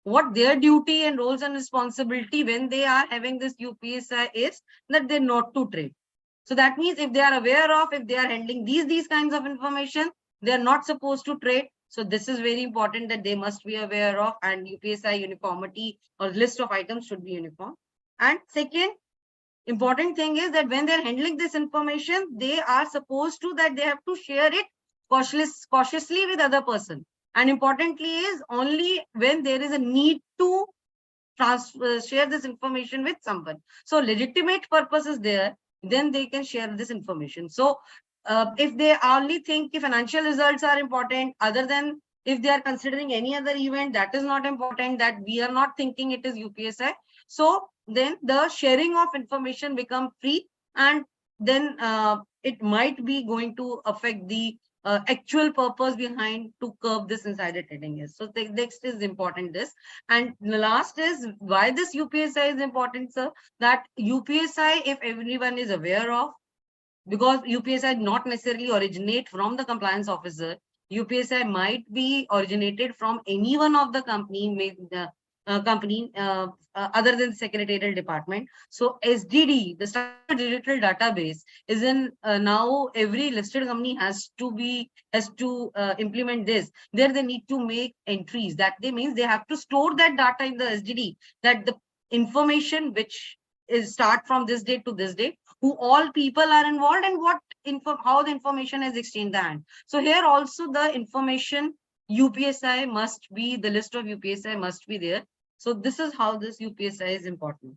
What their duty and roles and responsibility when they are having this UPSI is that they're not to trade. So that means if they are aware of, if they are handling these kinds of information, they are not supposed to trade. So this is very important that they must be aware of, and UPSI uniformity or list of items should be uniform. And second, important thing is that when they're handling this information, they are supposed to that they have to share it cautiously with other person. And importantly is only when there is a need to share this information with someone. So legitimate purpose is there, then they can share this information. So if they only think if financial results are important, other than if they are considering any other event that is not important, that we are not thinking it is UPSI. So then the sharing of information become free, and then it might be going to affect the actual purpose behind to curb this insider trading is. So the next is important this. And the last is why this UPSI is important, sir. That UPSI, if everyone is aware of, because UPSI not necessarily originate from the compliance officer, UPSI might be originated from any one of the company, other than the secretarial department. So SDD, the Standard Digital Database, is in now every listed company has to implement this. There they need to make entries. That they means they have to store that data in the SDD. That the information which is start from this date to this date, who all people are involved and what how the information is exchanged the hand. So here also the information UPSI must be, the list of UPSI must be there. So this is how this UPSI is important.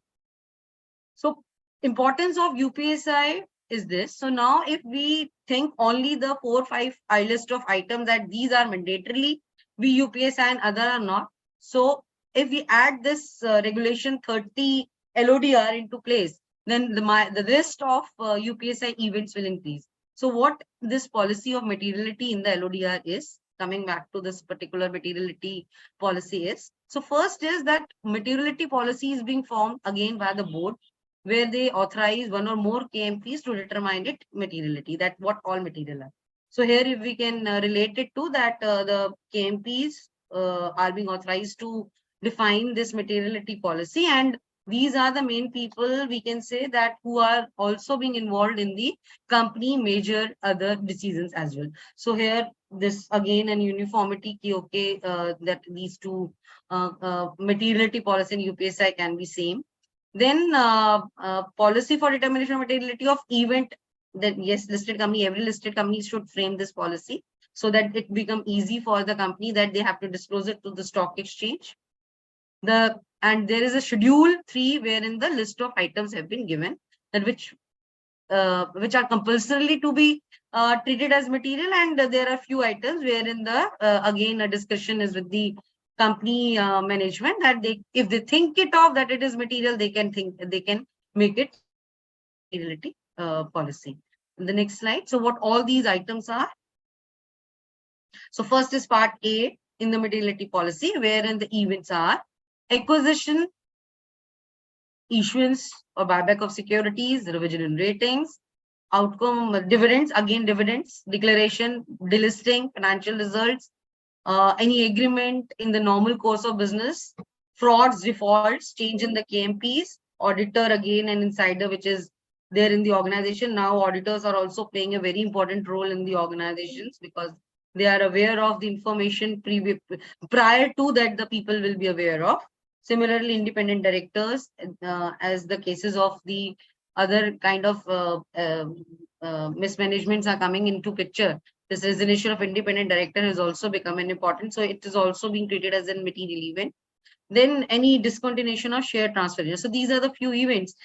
So importance of UPSI is this. So now if we think only the 4-5 list of items that these are mandatorily be UPSI and other are not. So if we add this regulation 30 LODR into place, then the list of UPSI events will increase. So what this policy of materiality in the LODR is, coming back to this particular materiality policy is, so first is that materiality policy is being formed again by the board, where they authorize one or more KMPs to determine it materiality, that what all material are. So here if we can relate it to that the KMPs are being authorized to define this materiality policy, and these are the main people we can say that who are also being involved in the company major other decisions as well. So here this again an uniformity that these two materiality policy and UPSI can be same. Then policy for determination of materiality of event, that yes, listed company, every listed company should frame this policy so that it become easy for the company that they have to disclose it to the stock exchange. And there is a schedule 3 wherein the list of items have been given, that which are compulsorily to be treated as material, and there are few items wherein the again a discussion is with the company management that they, if they think it of that it is material, they can make it materiality policy. In the next slide. So what all these items are. So first is part A in the materiality policy, wherein the events are acquisition, issuance or buyback of securities, revision in ratings, outcome dividends, again dividends, declaration, delisting, financial results, any agreement in the normal course of business, frauds, defaults, change in the KMPs, auditor again an insider which is there in the organization. Now auditors are also playing a very important role in the organizations because they are aware of the information prior to that the people will be aware of. Similarly, independent directors, as the cases of the other kind of mismanagements are coming into picture, this resignation of independent director has also become an important. So it is also being treated as a material event. Then any discontinuation of share transfer. So these are the few events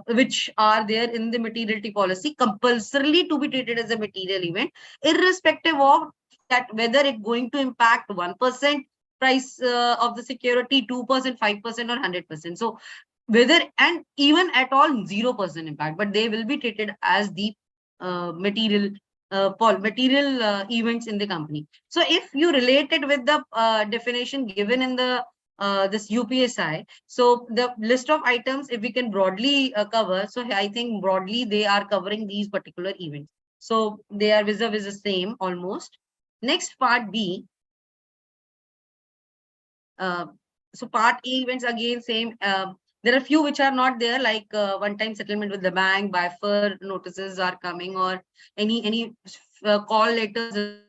which are there in the materiality policy, compulsorily to be treated as a material event, irrespective of that whether it's going to impact 1% price of the security, 2%, 5%, or 100%. So whether, and even at all 0% impact, but they will be treated as the material events in the company. So if you relate it with the definition given in the this UPSI, so the list of items, if we can broadly cover, so I think broadly they are covering these particular events. So they are vis-a-vis the same almost. Next, part B. So part A events again same. There are few which are not there, like one-time settlement with the bank, BIFER notices are coming, or any call letters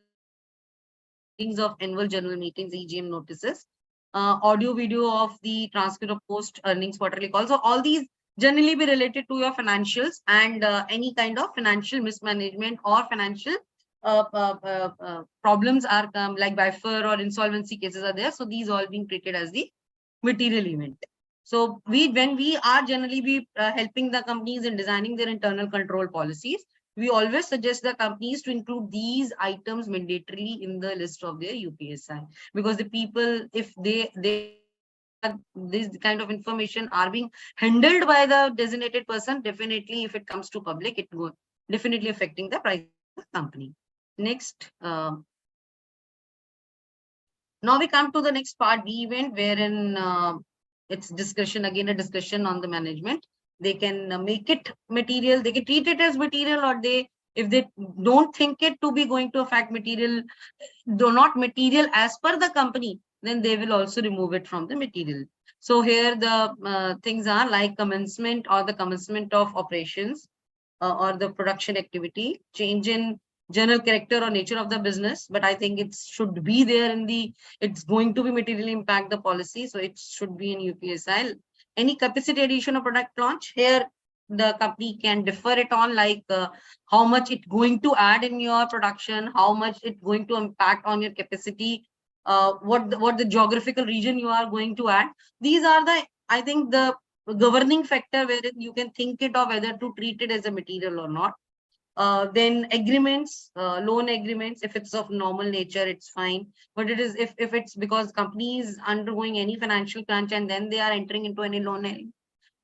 of annual general meetings, EGM notices, audio video of the transcript of post earnings quarterly calls. So all these generally be related to your financials and any kind of financial mismanagement or financial problems are like BIFER or insolvency cases are there. So these all being treated as the material event. So when we are generally be helping the companies in designing their internal control policies, we always suggest the companies to include these items mandatorily in the list of their UPSI, because the people, if this kind of information are being handled by the designated person, definitely if it comes to public, it will definitely affecting the price of the company. Next, now we come to the next part B event, wherein it's discussion, again a discussion on the management. They can make it material, they can treat it as material, or if they don't think it to be going to affect material, though not material as per the company, then they will also remove it from the material. So here the things are like commencement or the commencement of operations or the production activity, change in general character or nature of the business. But I think it should be there in the, it's going to be materially impact the policy. So it should be in UPSI. Any capacity addition or product launch, here the company can defer it on, like how much it going to add in your production, how much it going to impact on your capacity, what the geographical region you are going to add. These are the, I think, the governing factor wherein you can think it of whether to treat it as a material or not. Then agreements, loan agreements, if it's of normal nature, it's fine. But it is if it's because company is undergoing any financial crunch and then they are entering into any loan,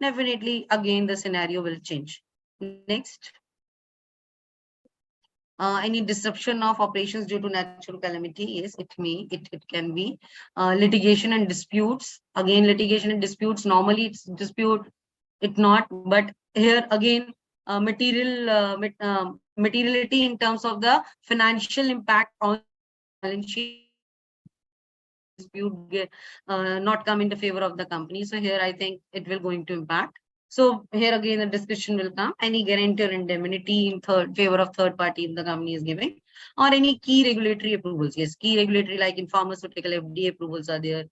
definitely again the scenario will change. Next. Any disruption of operations due to natural calamity, yes, it can be. Litigation and disputes, again litigation and disputes, normally it's dispute, it not, but here again materiality in terms of the financial impact on balance sheet, dispute not come in the favor of the company. So here I think it will going to impact. So here again the discussion will come. Any guarantee or indemnity in favor of third party the company is giving, or any key regulatory approvals. Yes, key regulatory like in pharmaceutical FDA approvals are there.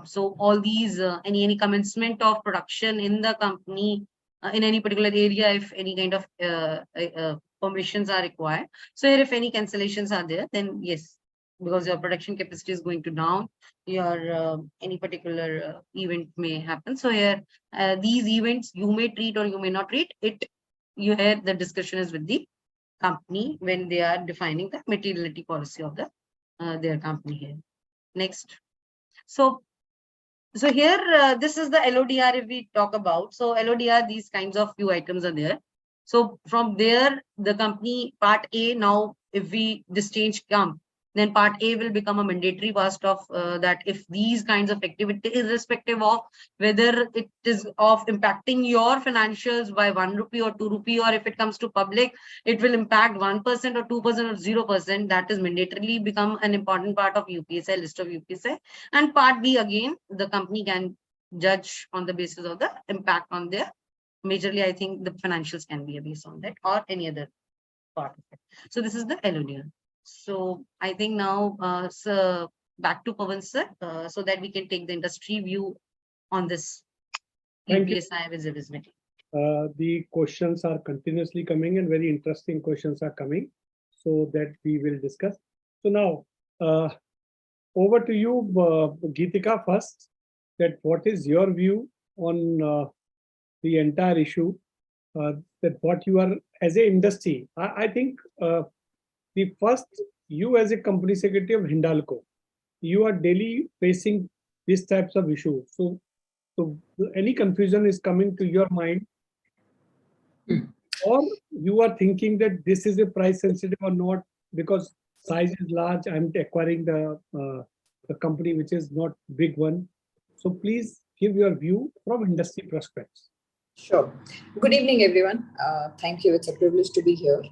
So all these any commencement of production in the company in any particular area, if any kind of permissions are required. So here if any cancellations are there, then yes, because your production capacity is going to down, your any particular event may happen. So here these events you may treat or you may not treat it. You hear the discussion is with the company when they are defining the materiality policy of the their company here. Next. So here this is the LODR if we talk about. So LODR, these kinds of few items are there. So from there the company part A, now if this change come, then part A will become a mandatory part of that if these kinds of activity, irrespective of whether it is of impacting your financials by 1 rupee or 2 rupee, or if it comes to public, it will impact 1% or 2% or 0%. That is mandatorily become an important part of UPSI, list of UPSI. And part B, again, the company can judge on the basis of the impact on their, majorly, I think the financials can be based on that or any other part of it. So this is the LODR. So I think now, sir, back to Pawan sir, so that we can take the industry view on this UPSI visibility. The questions are continuously coming and very interesting questions are coming, so that we will discuss. So now, over to you, Geetika, first, that what is your view on the entire issue, that what you are as an industry. I think the first, you as a company secretary of Hindalco, you are daily facing these types of issues. So any confusion is coming to your mind, or you are thinking that this is a price sensitive or not, because size is large, I'm acquiring the company which is not big one. So please give your view from industry perspectives. Sure. Good evening, everyone. Thank you. It's a privilege to be here.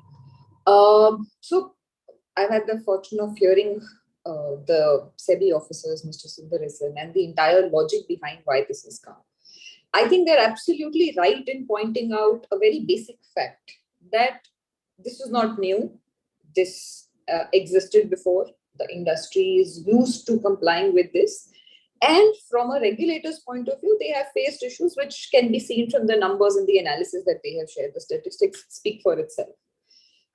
So I've had the fortune of hearing the SEBI officers, Mr. Sundaresan, and the entire logic behind why this has come. I think they're absolutely right in pointing out a very basic fact that this is not new. This existed before. The industry is used to complying with this. And from a regulator's point of view, they have faced issues which can be seen from the numbers and the analysis that they have shared. The statistics speak for itself.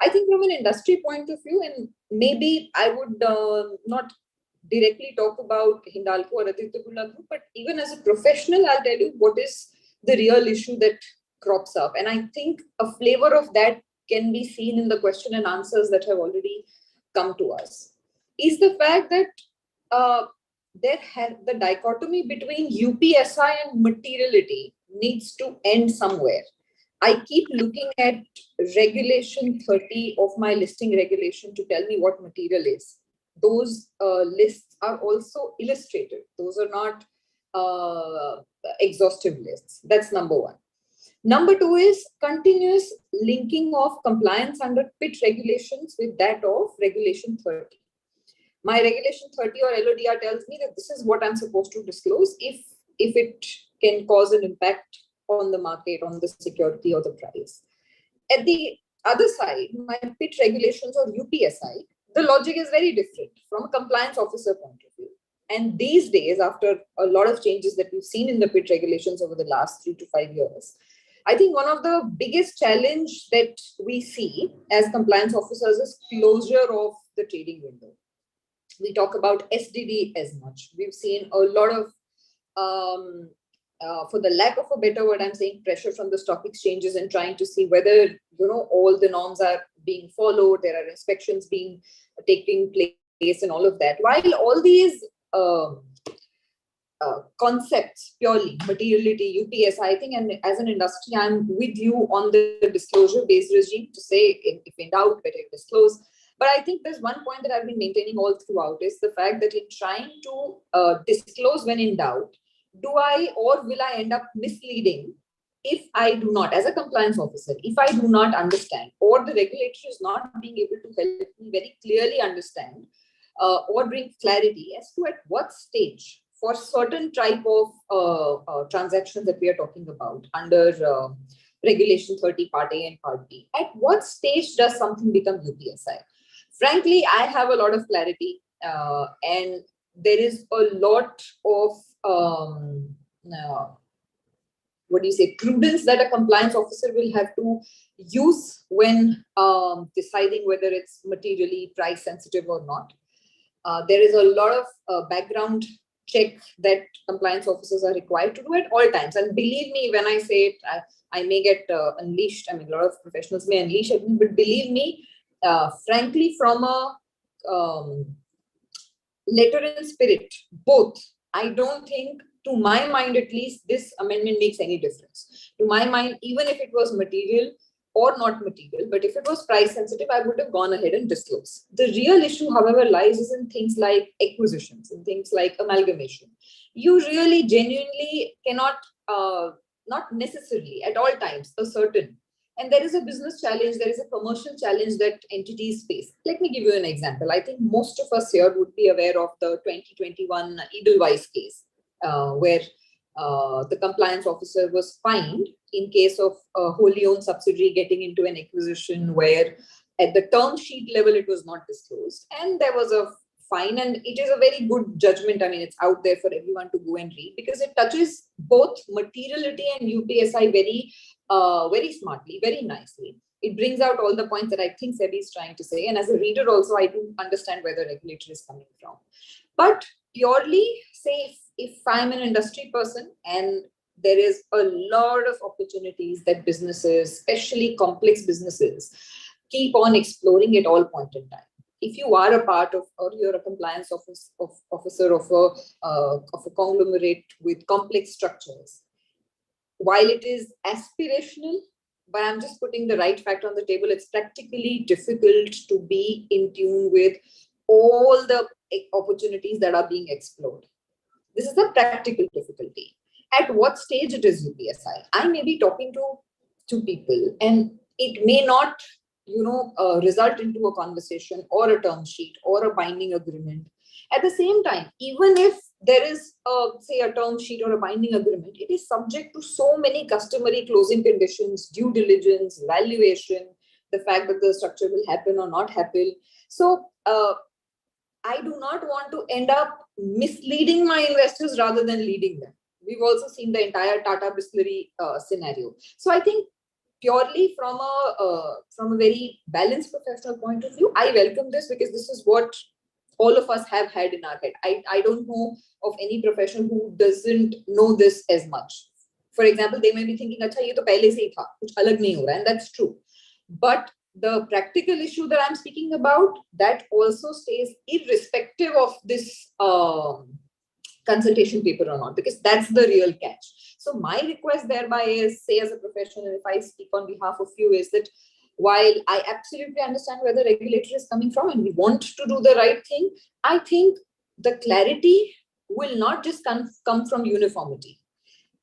I think from an industry point of view, and maybe I would not directly talk about Hindalco or Aditya Birla Group, but even as a professional, I'll tell you what is the real issue that crops up. And I think a flavor of that can be seen in the question and answers that have already come to us, is the fact that the dichotomy between UPSI and materiality needs to end somewhere. I keep looking at regulation 30 of my listing regulation to tell me what material is. Those lists are also illustrated. Those are not exhaustive lists. That's number one. Number two is continuous linking of compliance under PIT regulations with that of regulation 30. My regulation 30 or LODR tells me that this is what I'm supposed to disclose if it can cause an impact on the market, on the security or the price. At the other side, my PIT regulations or UPSI, the logic is very different from a compliance officer point of view. And these days, after a lot of changes that we've seen in the PIT regulations over the last 3 to 5 years, I think one of the biggest challenge that we see as compliance officers is closure of the trading window. We talk about SDD as much. We've seen a lot of, for the lack of a better word, I'm saying pressure from the stock exchanges and trying to see whether, all the norms are being followed, there are inspections taking place and all of that. While all these concepts, purely materiality, UPS, I think, and as an industry, I'm with you on the disclosure-based regime to say, if in doubt, better disclose. But I think there's one point that I've been maintaining all throughout is the fact that in trying to disclose when in doubt, do I or will I end up misleading if I do not, as a compliance officer, if I do not understand, or the regulator is not being able to help me very clearly understand or bring clarity as to at what stage for certain type of transactions that we are talking about under Regulation 30 Part A and Part B, at what stage does something become UPSI? Frankly, I have a lot of clarity and there is a lot of prudence that a compliance officer will have to use when deciding whether it's materially price sensitive or not. There is a lot of background check that compliance officers are required to do at all times. And believe me, when I say it, I may get unleashed. I mean, a lot of professionals may unleash at me, but believe me, frankly, from a letter and spirit, both, I don't think, to my mind at least, this amendment makes any difference. To my mind, even if it was material or not material, but if it was price sensitive, I would have gone ahead and disclosed. The real issue, however, lies is in things like acquisitions and things like amalgamation. You really genuinely cannot, not necessarily at all times, ascertain. And there is a business challenge, there is a commercial challenge that entities face. Let me give you an example. I think most of us here would be aware of the 2021 Edelweiss case, where the compliance officer was fined in case of a wholly owned subsidiary getting into an acquisition where at the term sheet level it was not disclosed. And there was a fine, and it is a very good judgment. I mean, it's out there for everyone to go and read because it touches both materiality and UPSI very smartly, very nicely. It brings out all the points that I think SEBI is trying to say. And as a reader also, I do understand where the regulator is coming from. But purely, say, if I'm an industry person and there is a lot of opportunities that businesses, especially complex businesses, keep on exploring at all point in time. If you are a part of, or you're a compliance officer of a conglomerate with complex structures, while it is aspirational, but I'm just putting the right fact on the table, it's practically difficult to be in tune with all the opportunities that are being explored. This is a practical difficulty. At what stage it is UPSI? I may be talking to people and it may not, result into a conversation or a term sheet or a binding agreement. At the same time, even if there is, say, a term sheet or a binding agreement, it is subject to so many customary closing conditions, due diligence, valuation, the fact that the structure will happen or not happen. So I do not want to end up misleading my investors rather than leading them. We've also seen the entire Tata Bisleri scenario. So I think purely from a very balanced professional point of view, I welcome this because this is what all of us have had in our head. I don't know of any professional who doesn't know this as much. For example, they may be thinking, "Acha, ye to pehle se hi tha, kuch alag nahi ho raha," and that's true. But the practical issue that I'm speaking about, that also stays irrespective of this consultation paper or not, because that's the real catch. So my request thereby is, say as a professional, if I speak on behalf of you, is that while I absolutely understand where the regulator is coming from and we want to do the right thing, I think the clarity will not just come from uniformity.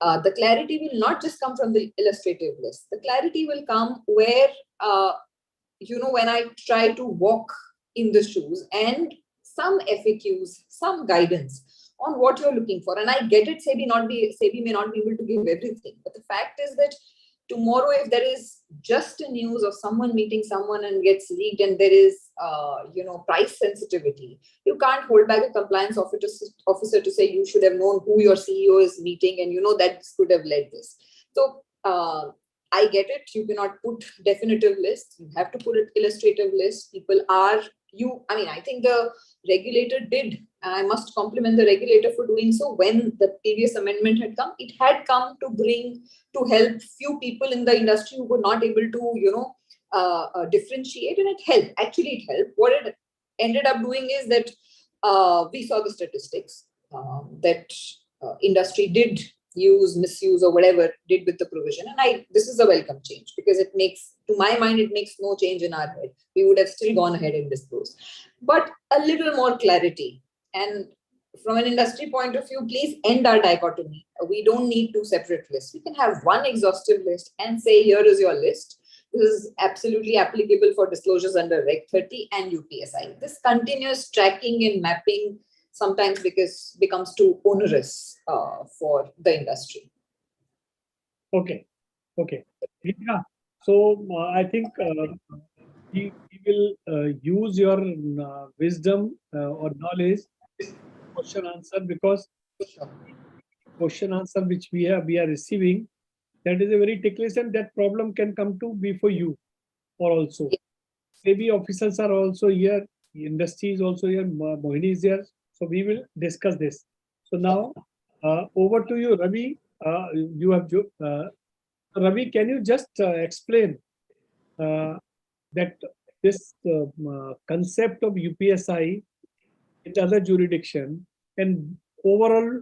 The clarity will not just come from the illustrative list. The clarity will come where, when I try to walk in the shoes, and some FAQs, some guidance on what you're looking for. And I get it, SEBI may not be able to give everything. But the fact is that tomorrow, if there is just a news of someone meeting someone and gets leaked, and there is, price sensitivity, you can't hold back a compliance officer to say you should have known who your CEO is meeting, and that this could have led this. So I get it. You cannot put definitive lists. You have to put an illustrative list. I think the regulator did. I must compliment the regulator for doing so. When the previous amendment had come, it had come to help few people in the industry who were not able to, differentiate, and it helped. Actually, it helped. What it ended up doing is that we saw the statistics that industry did misuse, or whatever did with the provision. And this is a welcome change, because to my mind, it makes no change in our head. We would have still gone ahead and disclosed. But a little more clarity. And from an industry point of view, please end our dichotomy. We don't need two separate lists. We can have one exhaustive list and say, here is your list. This is absolutely applicable for disclosures under Reg 30 and UPSI. This continuous tracking and mapping sometimes becomes too onerous for the industry. Okay. Yeah. So I think we will use your wisdom or knowledge, question answer, because question answer which we are receiving, that is a very ticklish, and that problem can come to be for you or also. SEBI officers are also here, industry is also here, Mohini is here. So we will discuss this. So now over to you, Ravi. Ravi, can you just explain that this concept of UPSI in other jurisdiction, and overall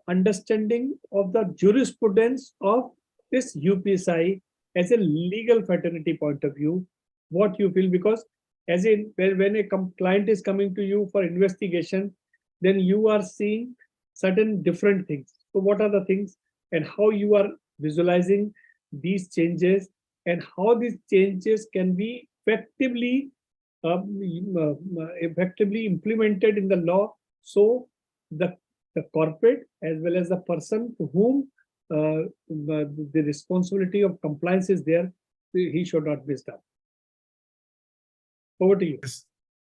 understanding of the jurisprudence of this UPSI as a legal fraternity point of view, what you feel? Because when a client is coming to you for investigation, then you are seeing certain different things. So what are the things, and how you are visualizing these changes, and how these changes can be effectively implemented in the law, so the corporate as well as the person to whom the responsibility of compliance is there, he should not miss that. Over to you.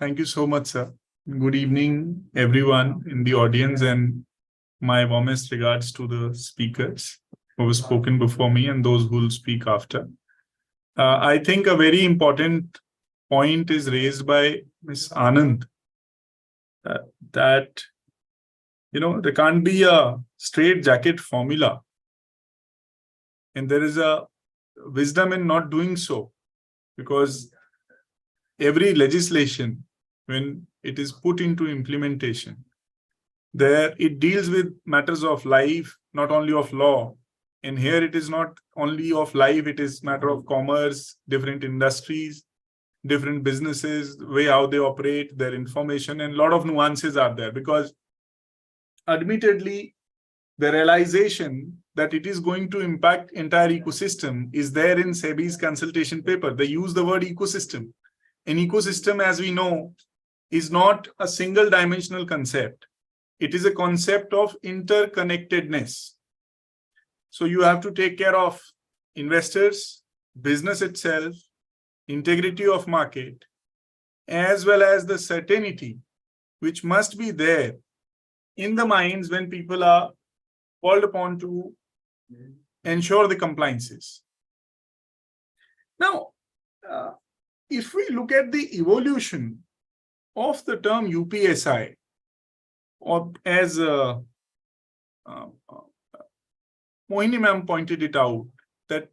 Thank you so much, sir. Good evening, everyone in the audience, and my warmest regards to the speakers who have spoken before me and those who will speak after. I think a very important point is raised by Ms. Anand, that there can't be a straight jacket formula, and there is a wisdom in not doing so, because every legislation, when it is put into implementation, it deals with matters of life, not only of law. And here it is not only of life, it is matter of commerce, different industries, different businesses, the way how they operate, their information, and a lot of nuances are there, because admittedly, the realization that it is going to impact entire ecosystem is there in SEBI's consultation paper. They use the word ecosystem. An ecosystem, as we know, is not a single dimensional concept. It is a concept of interconnectedness. So you have to take care of investors, business itself, integrity of market, as well as the certainty which must be there in the minds when people are called upon to ensure the compliances. Now, if we look at the evolution of the term UPSI, or as Mohini ma'am pointed it out, that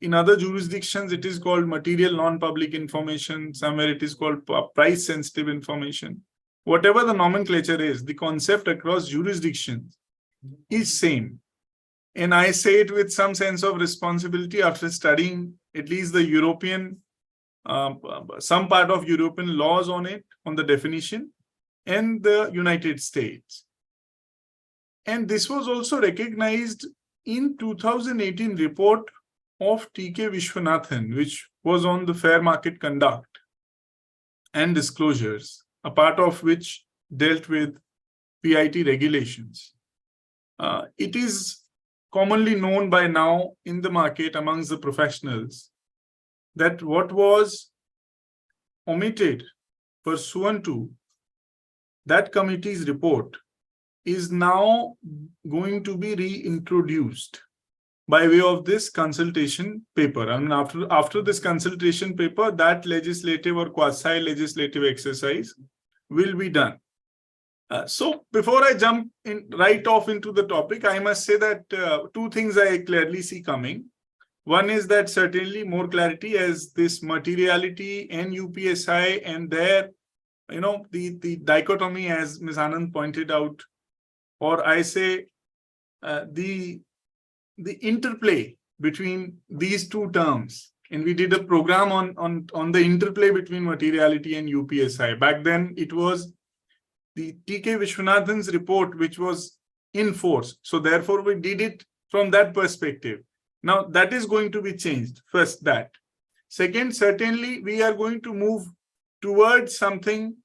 in other jurisdictions, it is called material non-public information. Somewhere it is called price-sensitive information. Whatever the nomenclature is, the concept across jurisdictions is same. And I say it with some sense of responsibility after studying at least the European, some part of European laws on it, on the definition, and the United States. And this was also recognized in 2018 report of T.K. Vishwanathan, which was on the fair market conduct and disclosures, a part of which dealt with PIT regulations. It is commonly known by now in the market amongst the professionals that what was omitted pursuant to that committee's report is now going to be reintroduced by way of this consultation paper. I mean, after this consultation paper, that legislative or quasi-legislative exercise will be done. So before I jump in right off into the topic, I must say that two things I clearly see coming. One is that certainly more clarity as this materiality and UPSI and their, the dichotomy, as Ms. Anand pointed out, or I say the interplay between these two terms. And we did a program on the interplay between materiality and UPSI. Back then, it was the T.K. Vishwanathan's report, which was in force. So therefore, we did it from that perspective. Now, that is going to be changed. First, that. Second, certainly, we are going to move towards something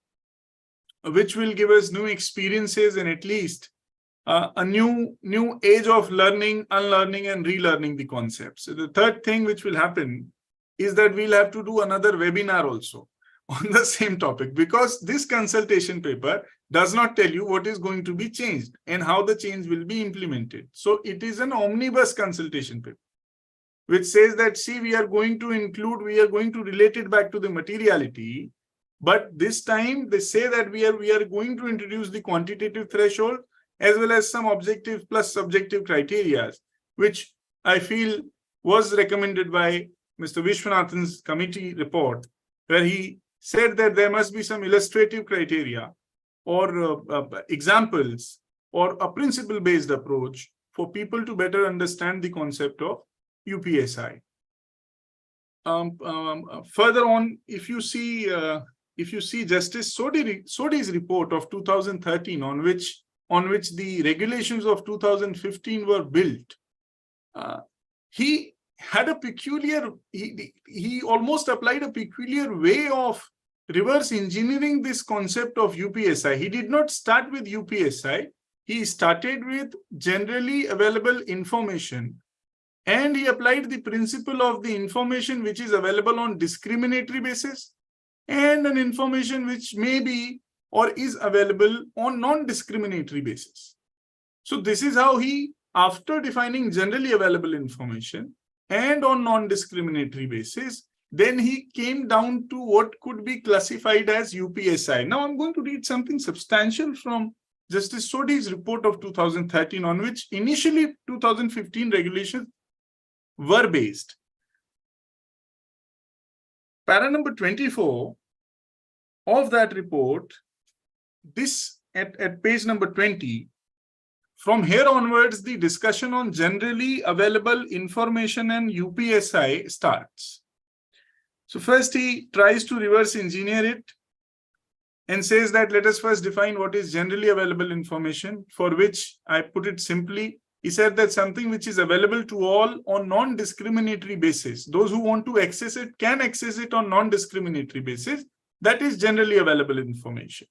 which will give us new experiences and at least a new age of learning, unlearning, and relearning the concepts. So the third thing which will happen is that we'll have to do another webinar also on the same topic, because this consultation paper does not tell you what is going to be changed and how the change will be implemented. So it is an omnibus consultation paper, which says that, see, we are going to relate it back to the materiality, but this time they say that we are going to introduce the quantitative threshold as well as some objective plus subjective criteria, which I feel was recommended by Mr. Vishwanathan's committee report, where he said that there must be some illustrative criteria or examples or a principle-based approach for people to better understand the concept of UPSI. Further on, if you see Justice Sodhi's report of 2013, on which the regulations of 2015 were built, he had a peculiar, he almost applied a peculiar way of reverse engineering this concept of UPSI. He did not start with UPSI. He started with generally available information, and he applied the principle of the information which is available on discriminatory basis and an information which may be or is available on non-discriminatory basis. So this is how he, after defining generally available information and on non-discriminatory basis, then he came down to what could be classified as UPSI. Now I'm going to read something substantial from Justice Sodhi's report of 2013, on which initially 2015 regulations were based. Para number 24 of that report, this at page number 20, from here onwards, the discussion on generally available information and UPSI starts. So first he tries to reverse engineer it and says that let us first define what is generally available information, for which I put it simply. He said that something which is available to all on non-discriminatory basis. Those who want to access it can access it on non-discriminatory basis. That is generally available information.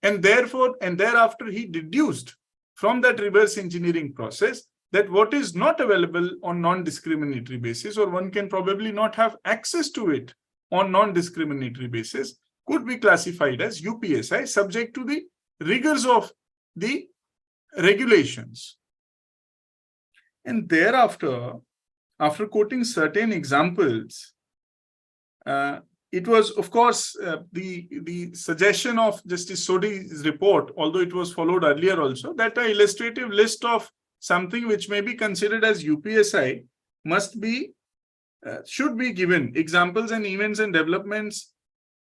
And therefore, and thereafter he deduced from that reverse engineering process that what is not available on non-discriminatory basis, or one can probably not have access to it on non-discriminatory basis, could be classified as UPSI subject to the rigors of the regulations. And thereafter, after quoting certain examples, it was, of course, the suggestion of Justice Sodhi's report, although it was followed earlier also, that an illustrative list of something which may be considered as UPSI should be given, examples and events and developments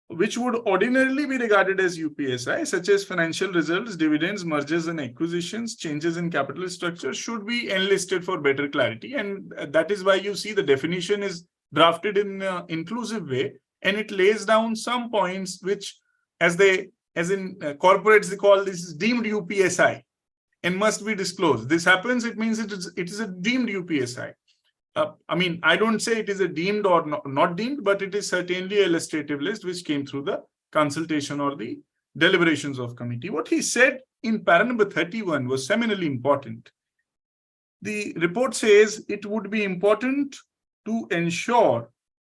which would ordinarily be regarded as UPSI, such as financial results, dividends, mergers and acquisitions, changes in capital structure, should be enlisted for better clarity. And that is why you see the definition is drafted in an inclusive way, and it lays down some points which, as in corporates, they call this deemed UPSI and must be disclosed. This happens, it means it is a deemed UPSI. I mean, I don't say it is a deemed or not deemed, but it is certainly an illustrative list which came through the consultation or the deliberations of committee. What he said in para number 31 was seminally important. The report says it would be important to ensure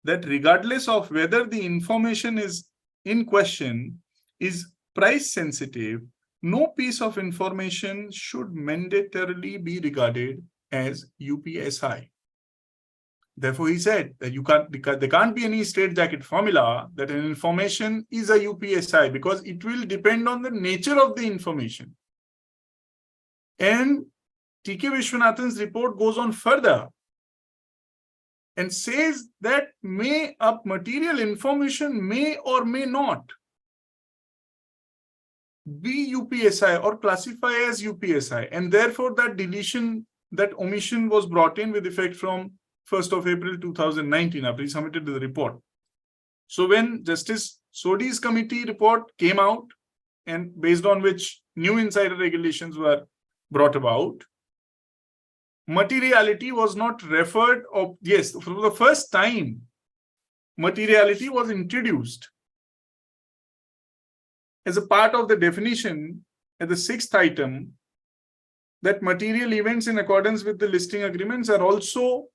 that regardless of whether the information is in question is price sensitive, no piece of information should mandatorily be regarded as UPSI. Therefore, he said that there can't be any straitjacket formula that an information is a UPSI, because it will depend on the nature of the information. And T.K. Vishwanathan's report goes on further and says that material information may or may not be UPSI or classify as UPSI, and therefore that omission was brought in with effect from 1st of April 2019 after he submitted the report. So when Justice Sodhi's committee report came out, and based on which new insider regulations were brought about, materiality was not referred of, yes, for the first time, materiality was introduced as a part of the definition at the 6th item, that material events in accordance with the listing agreements are also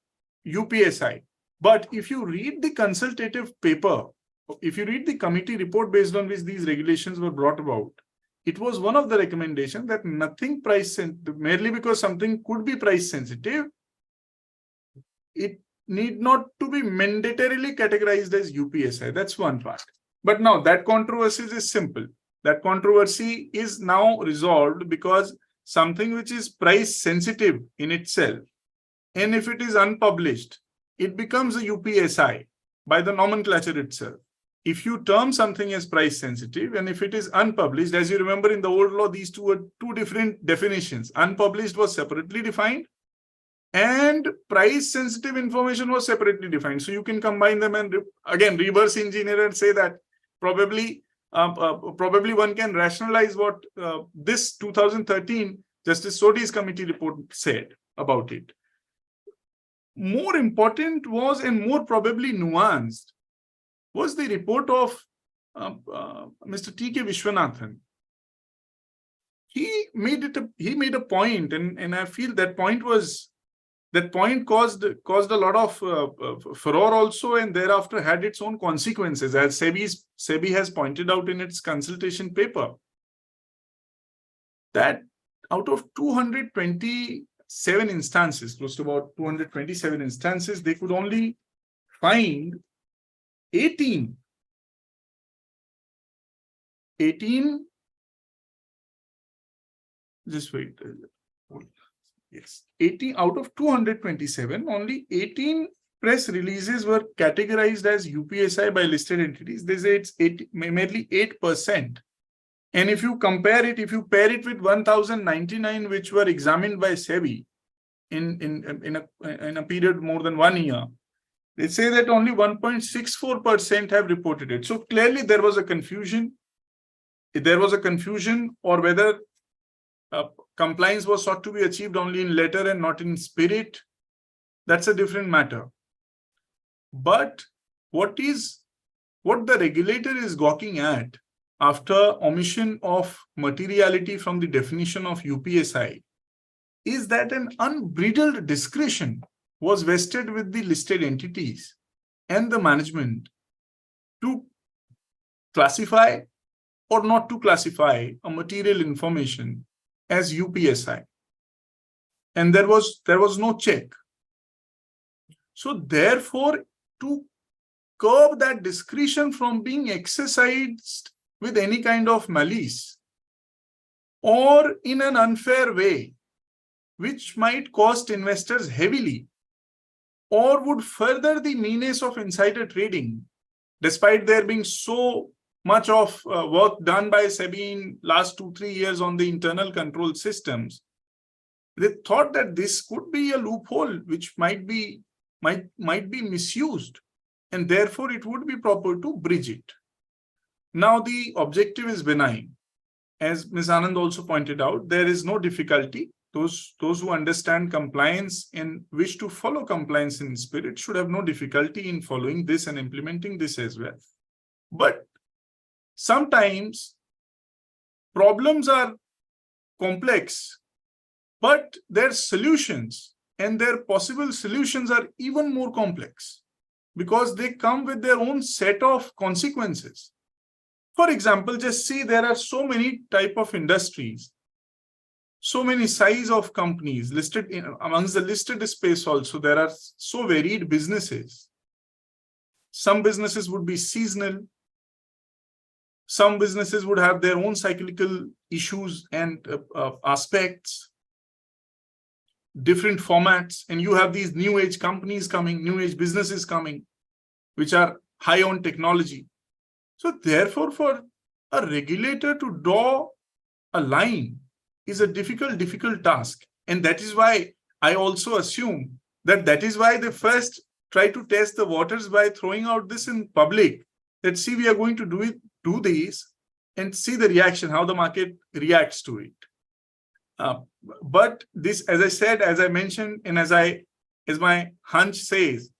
UPSI. But if you read the consultative paper, if you read the committee report based on which these regulations were brought about, it was one of the recommendations that nothing price sensitive, merely because something could be price sensitive, it need not to be mandatorily categorized as UPSI. That's one part. But now that controversy is simple. That controversy is now resolved because something which is price sensitive in itself, and if it is unpublished, it becomes a UPSI by the nomenclature itself. If you term something as price sensitive, and if it is unpublished, as you remember in the old law, these two were two different definitions. Unpublished was separately defined, and price sensitive information was separately defined. So you can combine them and again reverse engineer and say that probably one can rationalize what this 2013 Justice Sodhi's committee report said about it. More important was, and more probably nuanced, was the report of Mr. T.K. Vishwanathan. He made a point, and I feel that point caused a lot of furore also, and thereafter had its own consequences, as SEBI has pointed out in its consultation paper, that out of 227 instances, close to about 227 instances, they could only find 18, just wait, yes, 18 out of 227, only 18 press releases were categorized as UPSI by listed entities. They say it's merely 8%. And if you compare it, if you pair it with 1,099 which were examined by SEBI in a period more than 1 year, they say that only 1.64% have reported it. So clearly there was a confusion. There was a confusion, or whether compliance was sought to be achieved only in letter and not in spirit, that's a different matter. But what the regulator is gawking at after omission of materiality from the definition of UPSI is that an unbridled discretion was vested with the listed entities and the management to classify or not to classify a material information as UPSI. And there was no check. So therefore, to curb that discretion from being exercised with any kind of malice or in an unfair way, which might cost investors heavily or would further the menace of insider trading, despite there being so much of work done by SEBI in last 2-3 years on the internal control systems, they thought that this could be a loophole which might be misused, and therefore it would be proper to bridge it. Now the objective is benign. As Ms. Anand also pointed out, there is no difficulty. Those who understand compliance and wish to follow compliance in spirit should have no difficulty in following this and implementing this as well. But sometimes problems are complex, but their solutions and their possible solutions are even more complex because they come with their own set of consequences. For example, just see there are so many type of industries, so many size of companies listed amongst the listed space also. There are so varied businesses. Some businesses would be seasonal. Some businesses would have their own cyclical issues and aspects, different formats. And you have these new age companies coming, new age businesses coming, which are high on technology. So therefore, for a regulator to draw a line is a difficult task. And that is why I also assume that is why they first try to test the waters by throwing out this in public. Let's see, we are going to do these and see the reaction, how the market reacts to it. But this, as I said, as I mentioned, and as my hunch says,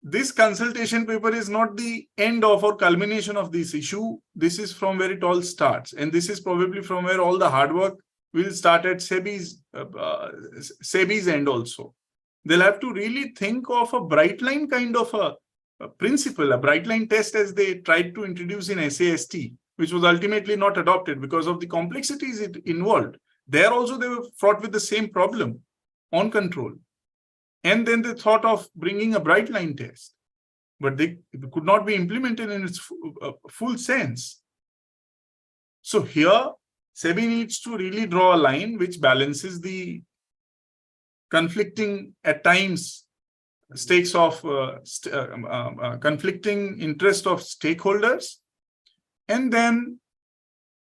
this consultation paper is not the end of or culmination of this issue. This is from where it all starts. And this is probably from where all the hard work will start at SEBI's end also. They'll have to really think of a bright line kind of a principle, a bright line test as they tried to introduce in SAST, which was ultimately not adopted because of the complexities it involved. There also they were fraught with the same problem on control. And then they thought of bringing a bright line test, but they could not be implemented in its full sense. So here, SEBI needs to really draw a line which balances the conflicting, at times, stakes of conflicting interest of stakeholders. And then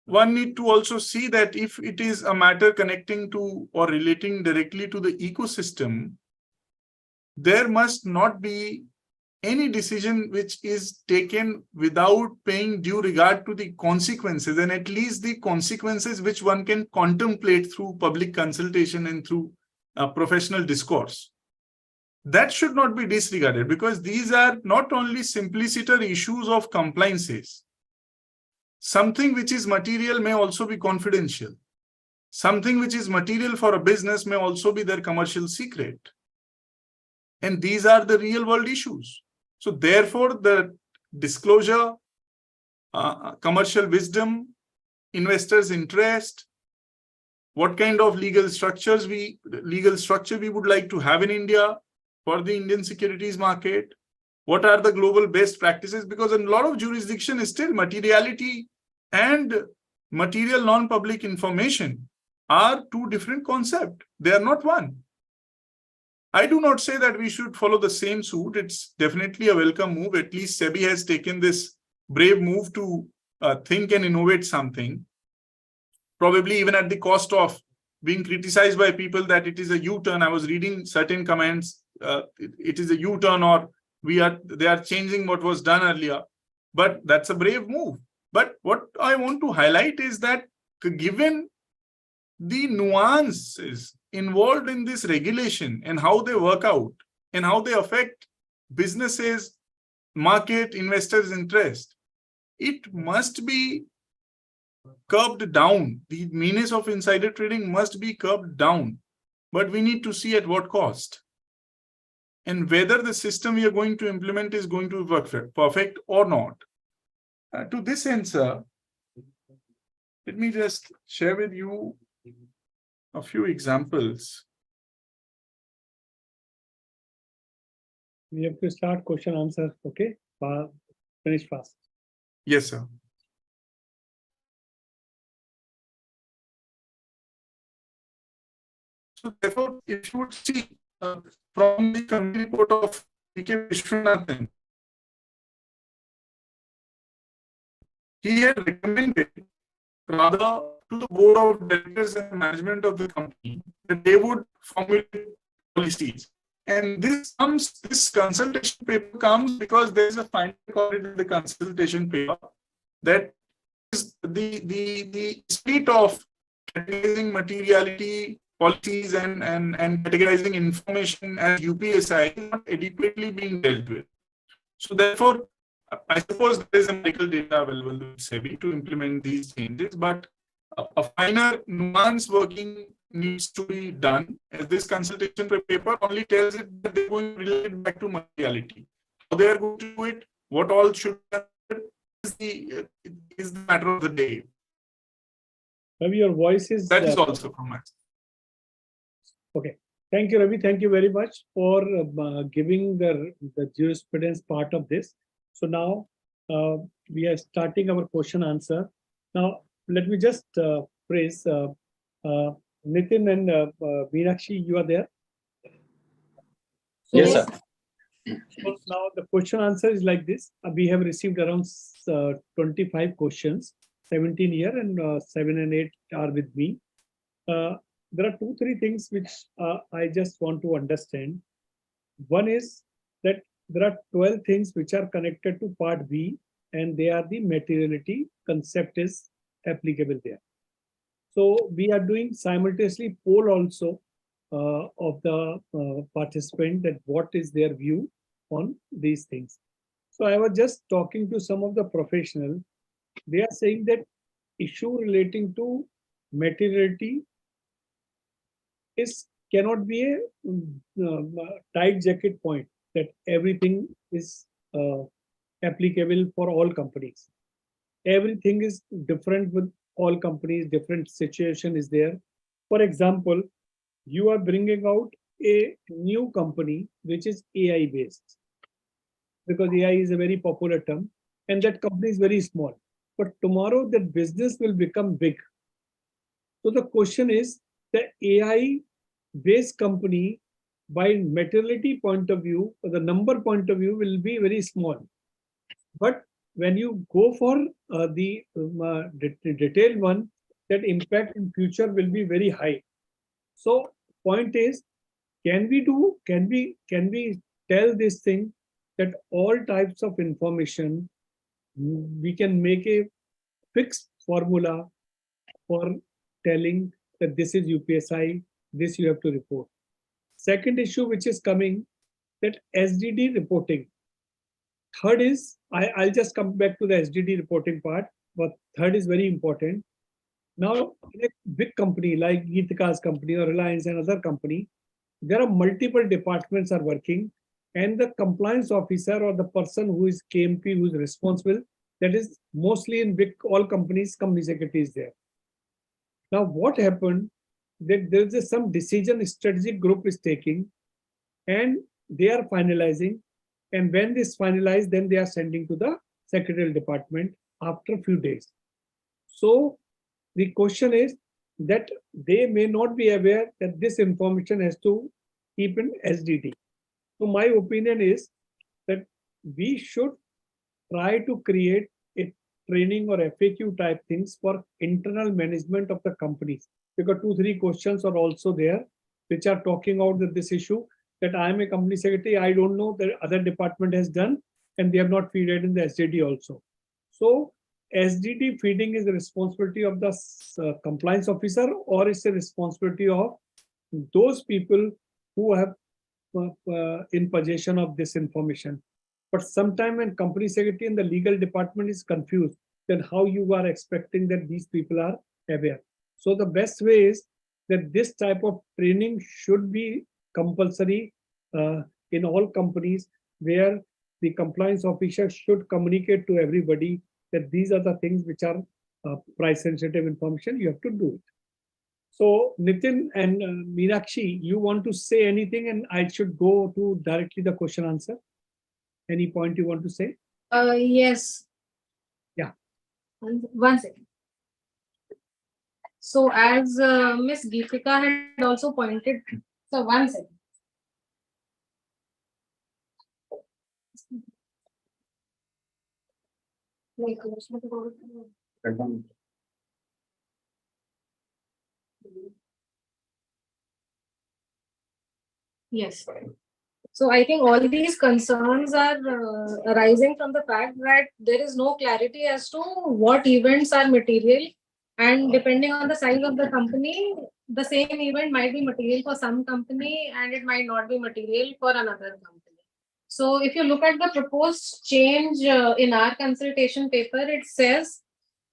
one need to also see that if it is a matter connecting to or relating directly to the ecosystem, there must not be any decision which is taken without paying due regard to the consequences, and at least the consequences which one can contemplate through public consultation and through professional discourse. That should not be disregarded because these are not only simpliciter issues of compliances. Something which is material may also be confidential. Something which is material for a business may also be their commercial secret. And these are the real world issues. So therefore, the disclosure, commercial wisdom, investors' interest, what kind of legal structure we would like to have in India for the Indian securities market, what are the global best practices, because in a lot of jurisdiction is still materiality and material non-public information are two different concepts. They are not one. I do not say that we should follow the same suit. It's definitely a welcome move. At least SEBI has taken this brave move to think and innovate something, probably even at the cost of being criticized by people that it is a U-turn. I was reading certain comments. It is a U-turn, or they are changing what was done earlier. But that's a brave move. But what I want to highlight is that given the nuances involved in this regulation and how they work out and how they affect businesses, market, investors' interest, it must be curbed down. The menace of insider trading must be curbed down, but we need to see at what cost and whether the system we are going to implement is going to be perfect or not. To this end, sir, let me just share with you a few examples. We have to start question answer. Okay, finish fast. Yes, sir. So therefore, if you would see from the committee report of P.K. Vishwanathan, he had recommended rather to the board of directors and management of the company that they would formulate policies. And this consultation paper comes because there is a final called in the consultation paper that is the spirit of categorizing materiality policies and categorizing information as UPSI is not adequately being dealt with. So therefore, I suppose there is a medical data available with SEBI to implement these changes, but a finer nuance working needs to be done, as this consultation paper only tells it that they're going to relate it back to materiality. How they are going to do it, what all should be done is the matter of the day. Ravi, your voice is. That is also from my side. Okay. Thank you, Ravi. Thank you very much for giving the jurisprudence part of this. So now we are starting our question answer. Now, let me just praise Nitin and Meenakshi, you are there? So, Yes, sir. so now the question answer is like this. We have received around 25 questions, 17 here and 7 and 8 are with me. There are 2-3 things which I just want to understand. One is that there are 12 things which are connected to part B, and they are the materiality concept is applicable there. So we are doing simultaneously poll also of the participant that what is their view on these things. So I was just talking to some of the professionals. They are saying that issue relating to materiality cannot be a tight jacket point that everything is applicable for all companies. Everything is different with all companies, different situation is there. For example, you are bringing out a new company which is AI based, because AI is a very popular term and that company is very small. But tomorrow that business will become big. So the question is, the AI based company by materiality point of view, or the number point of view, will be very small. But when you go for the detailed one, that impact in future will be very high. So point is, can we tell this thing that all types of information, we can make a fixed formula for telling that this is UPSI, this you have to report. Second issue which is coming, that SDD reporting. Third is, I'll just come back to the SDD reporting part, but third is very important. Now, in a big company like Geetika's company or Reliance and other company, there are multiple departments are working, and the compliance officer or the person who is KMP, who is responsible, that is mostly in big all companies, company secretary is there. Now, what happened, that there is some decision strategic group is taking, and they are finalizing. And when this finalized, then they are sending to the secretarial department after a few days. So the question is that they may not be aware that this information has to keep in SDD. So my opinion is that we should try to create a training or FAQ type things for internal management of the companies, because 2-3 questions are also there which are talking about this issue, that I am a company secretary, I don't know that other department has done, and they have not feed it in the SDD also. So SDD feeding is the responsibility of the compliance officer, or it's the responsibility of those people who have in possession of this information. But sometime when company secretary and the legal department is confused, then how you are expecting that these people are aware. So the best way is that this type of training should be compulsory in all companies, where the compliance officer should communicate to everybody that these are the things which are price sensitive information, you have to do it. So Nitin and Meenakshi, you want to say anything, and I should go to directly the question answer. Any point you want to say? Yes. Yeah. One second. So as Miss Geetika had also pointed, so one second. Yes. So I think all these concerns are arising from the fact that there is no clarity as to what events are material, and depending on the size of the company, the same event might be material for some company and it might not be material for another company. So if you look at the proposed change in our consultation paper, it says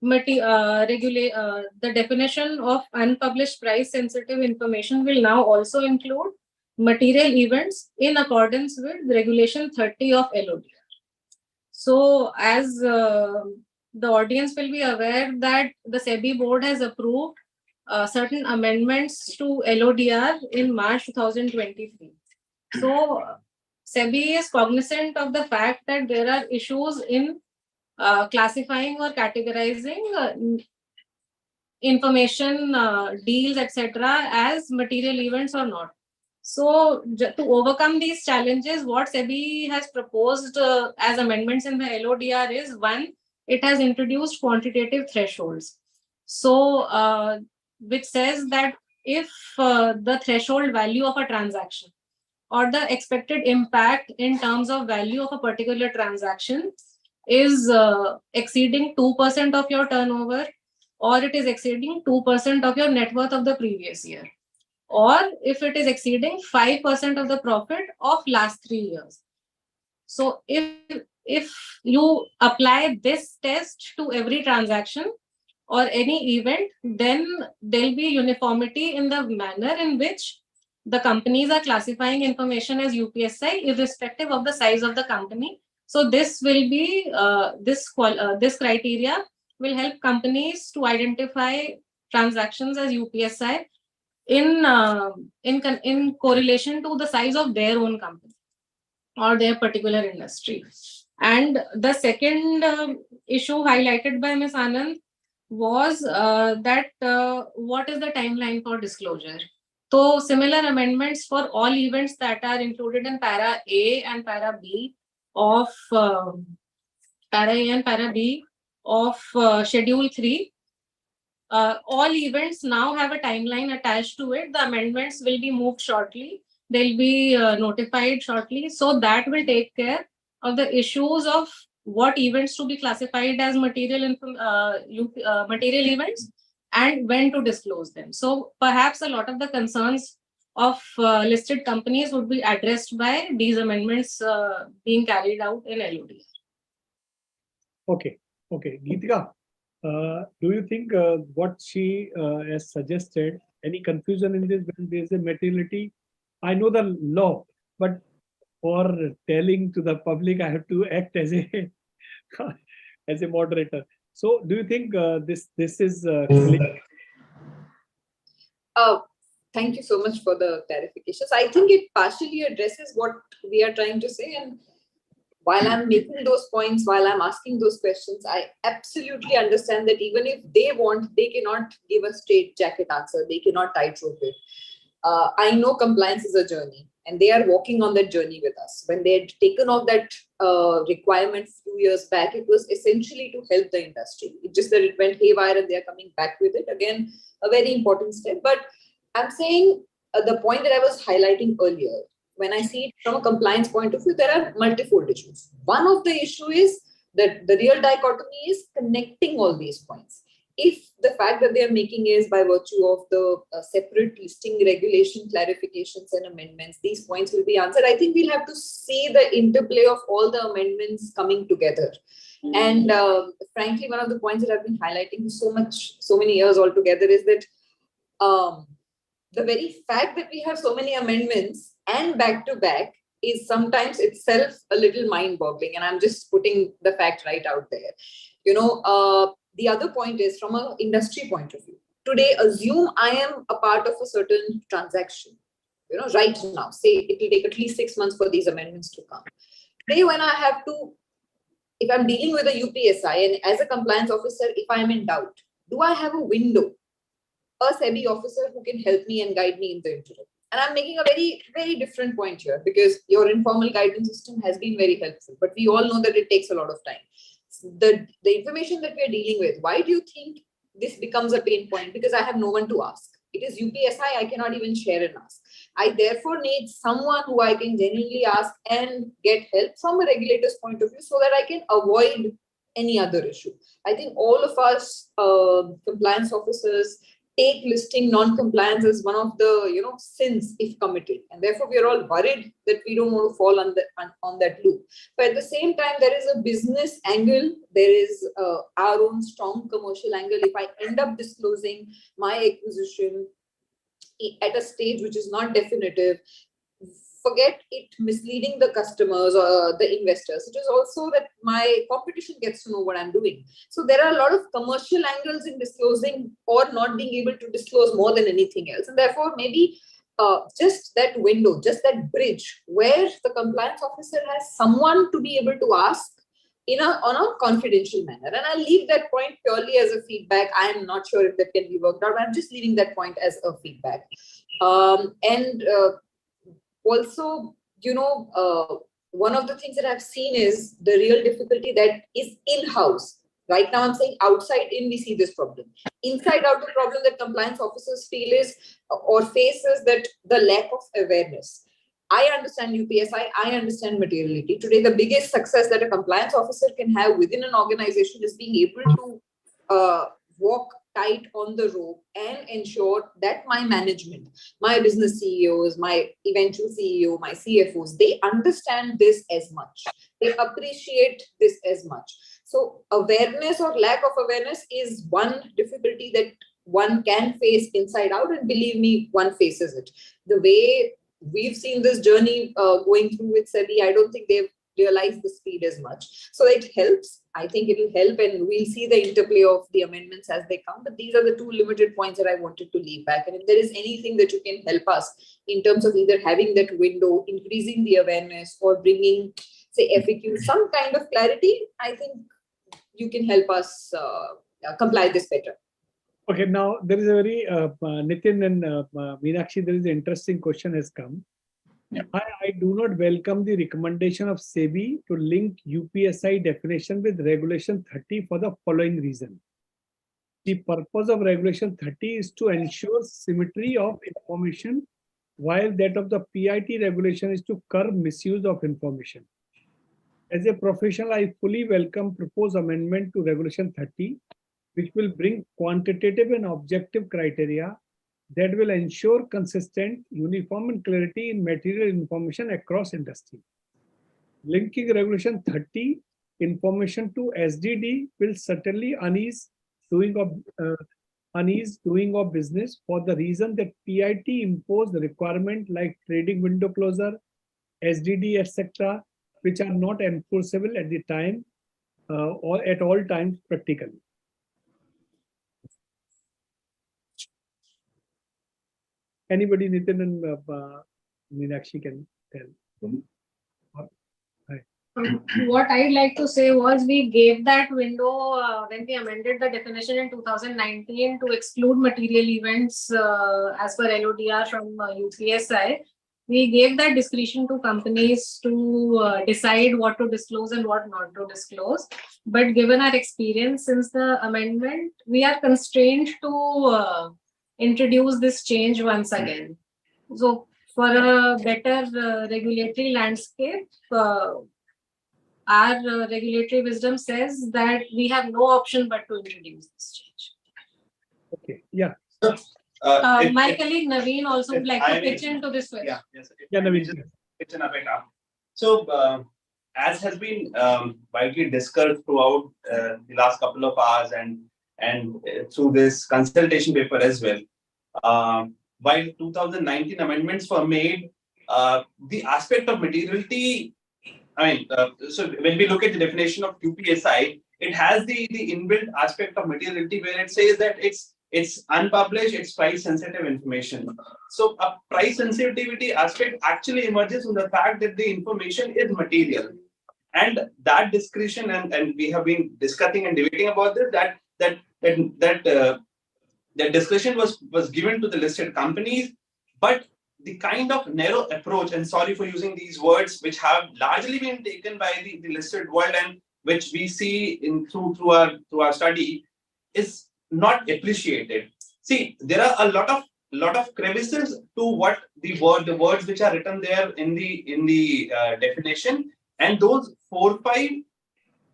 the definition of unpublished price sensitive information will now also include material events in accordance with regulation 30 of LODR. So as the audience will be aware that the SEBI board has approved certain amendments to LODR in March 2023. So SEBI is cognizant of the fact that there are issues in classifying or categorizing information deals, etc., as material events or not. So to overcome these challenges, what SEBI has proposed as amendments in the LODR is, one, it has introduced quantitative thresholds. So which says that if the threshold value of a transaction or the expected impact in terms of value of a particular transaction is exceeding 2% of your turnover, or it is exceeding 2% of your net worth of the previous year, or if it is exceeding 5% of the profit of last 3 years. So if you apply this test to every transaction or any event, then there'll be uniformity in the manner in which the companies are classifying information as UPSI, irrespective of the size of the company. So this will be this criteria will help companies to identify transactions as UPSI in correlation to the size of their own company or their particular industry. And the second issue highlighted by Ms. Anand was that what is the timeline for disclosure? So similar amendments for all events that are included in para A and para B of para A and para B of schedule 3. All events now have a timeline attached to it. The amendments will be moved shortly. They'll be notified shortly. So that will take care of the issues of what events to be classified as material events and when to disclose them. So perhaps a lot of the concerns of listed companies would be addressed by these amendments being carried out in LODR. Okay. Geetika, do you think what she has suggested, any confusion in this when there is a materiality? I know the law, but for telling to the public, I have to act as a as a moderator. So do you think this is clear? Thank you so much for the clarifications. I think it partially addresses what we are trying to say. And while I'm making those points, while I'm asking those questions, I absolutely understand that even if they want, they cannot give a straight jacket answer. They cannot tightrope it. I know compliance is a journey, and they are walking on that journey with us. When they had taken off that requirement a few years back, it was essentially to help the industry. It's just that it went haywire and they are coming back with it. Again, a very important step. But I'm saying the point that I was highlighting earlier, when I see it from a compliance point of view, there are multifold issues. One of the issue is that the real dichotomy is connecting all these points. If the fact that they are making is by virtue of the separate listing regulation clarifications and amendments, these points will be answered. I think we'll have to see the interplay of all the amendments coming together. And frankly, one of the points that I've been highlighting so many years altogether is that the very fact that we have so many amendments and back to back is sometimes itself a little mind boggling. And I'm just putting the fact right out there. The other point is from an industry point of view. Today, assume I am a part of a certain transaction. Right now, say it will take at least 6 months for these amendments to come. Today, when I have to, if I'm dealing with a UPSI and as a compliance officer, if I'm in doubt, do I have a window, a SEBI officer who can help me and guide me in the interim? And I'm making a very, very different point here because your informal guidance system has been very helpful, but we all know that it takes a lot of time. The information that we're dealing with, why do you think this becomes a pain point? Because I have no one to ask. It is UPSI, I cannot even share and ask. I therefore need someone who I can genuinely ask and get help from a regulator's point of view so that I can avoid any other issue. I think all of us compliance officers take listing non-compliance as one of the sins if committed, and therefore we are all worried that we don't want to fall on that loop. But at the same time, there is a business angle, there is our own strong commercial angle. If I end up disclosing my acquisition at a stage which is not definitive, forget it misleading the customers or the investors. It is also that my competition gets to know what I'm doing. So there are a lot of commercial angles in disclosing or not being able to disclose more than anything else. And therefore, maybe just that window, just that bridge where the compliance officer has someone to be able to ask on a confidential manner. And I'll leave that point purely as a feedback. I'm not sure if that can be worked out. I'm just leaving that point as a feedback. Also, one of the things that I've seen is the real difficulty that is in-house. Right now, I'm saying outside in, we see this problem. Inside out, the problem that compliance officers feel is or face is that the lack of awareness. I understand UPSI, I understand materiality. Today, the biggest success that a compliance officer can have within an organization is being able to walk tight on the rope and ensure that my management, my business CEOs, my eventual CEO, my CFOs, they understand this as much. They appreciate this as much. So awareness or lack of awareness is one difficulty that one can face inside out, and believe me, one faces it. The way we've seen this journey going through with SEBI, I don't think they've realized the speed as much. So it helps. I think it will help, and we'll see the interplay of the amendments as they come. But these are the two limited points that I wanted to leave back. And if there is anything that you can help us in terms of either having that window, increasing the awareness, or bringing, say, FAQ, some kind of clarity, I think you can help us comply this better. Okay, now there is a very, Nitin and Meenakshi, there is an interesting question has come. Yeah. I do not welcome the recommendation of SEBI to link UPSI definition with Regulation 30 for the following reason. The purpose of Regulation 30 is to ensure symmetry of information, while that of the PIT regulation is to curb misuse of information. As a professional, I fully welcome proposed amendment to Regulation 30, which will bring quantitative and objective criteria that will ensure consistent, uniform, and clarity in material information across industry. Linking Regulation 30 information to SDD will certainly unease doing of business, for the reason that PIT imposed requirement like trading window closure, SDD, etc., which are not enforceable at the time or at all times practically. Anybody, Nitin and Meenakshi, can tell. What I'd like to say was we gave that window when we amended the definition in 2019 to exclude material events as per LODR from UPSI. We gave that discretion to companies to decide what to disclose and what not to disclose. But given our experience since the amendment, we are constrained to introduce this change once again. So for a better regulatory landscape, our regulatory wisdom says that we have no option but to introduce this change. Okay, yeah. My colleague Naveen also would like to pitch into this question. Yeah, yes. Yeah, Naveen. Pitch in a bit. So, as has been widely discussed throughout the last couple of hours and through this consultation paper as well, while 2019 amendments were made, the aspect of materiality, I mean, so when we look at the definition of UPSI, it has the inbuilt aspect of materiality where it says that it's unpublished, it's price sensitive information. So a price sensitivity aspect actually emerges from the fact that the information is material. And that discretion, and we have been discussing and debating about this, that discretion was given to the listed companies, but the kind of narrow approach, and sorry for using these words, which have largely been taken by the listed world and which we see through our study, is not appreciated. See, there are a lot of crevices to what the words which are written there in the definition, and those four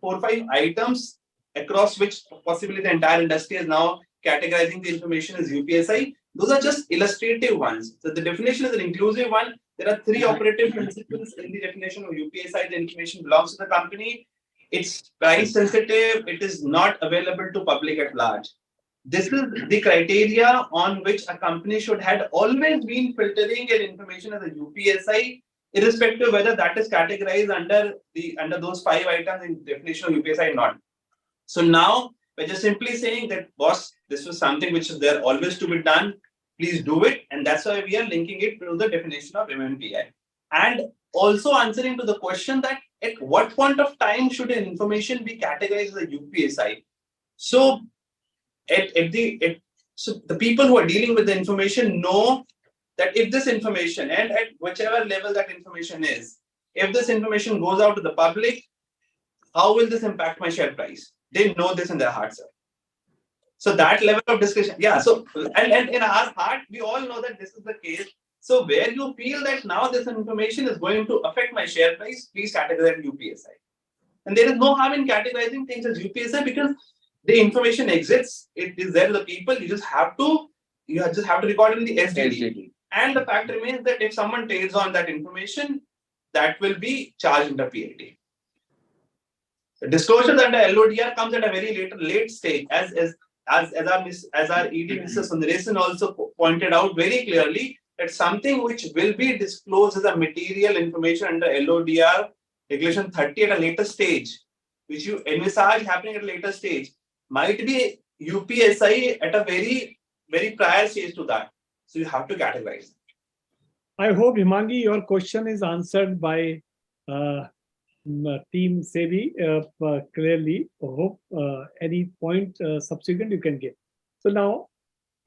or five items across which possibly the entire industry is now categorizing the information as UPSI. Those are just illustrative ones. So the definition is an inclusive one. There are three operative principles in the definition of UPSI. The information belongs to the company. It's price sensitive. It is not available to public at large. This is the criteria on which a company should have always been filtering their information as a UPSI, irrespective whether that is categorized under those five items in definition of UPSI or not. So now we're just simply saying that, boss, this was something which is there always to be done. Please do it. And that's why we are linking it to the definition of MMPI. And also answering to the question that at what point of time should an information be categorized as a UPSI? So so the people who are dealing with the information know that if this information, and at whichever level that information is, if this information goes out to the public, how will this impact my share price? They know this in their hearts. So that level of discussion, yeah. So and in our heart, we all know that this is the case. So where you feel that now this information is going to affect my share price, please categorize UPSI. And there is no harm in categorizing things as UPSI because the information exists. It is there to the people. You just have to record it in the SDD. And the fact remains that if someone trades on that information, that will be charged under PAT. The disclosure under LODR comes at a very late stage, as our ED Mr. Sundaresan also pointed out very clearly that something which will be disclosed as a material information under LODR Regulation 30 at a later stage, which you envisage happening at a later stage, might be UPSI at a very, very prior stage to that. So you have to categorize. I hope, Himangi, your question is answered by team SEBI clearly. I hope any point subsequent you can give. So now,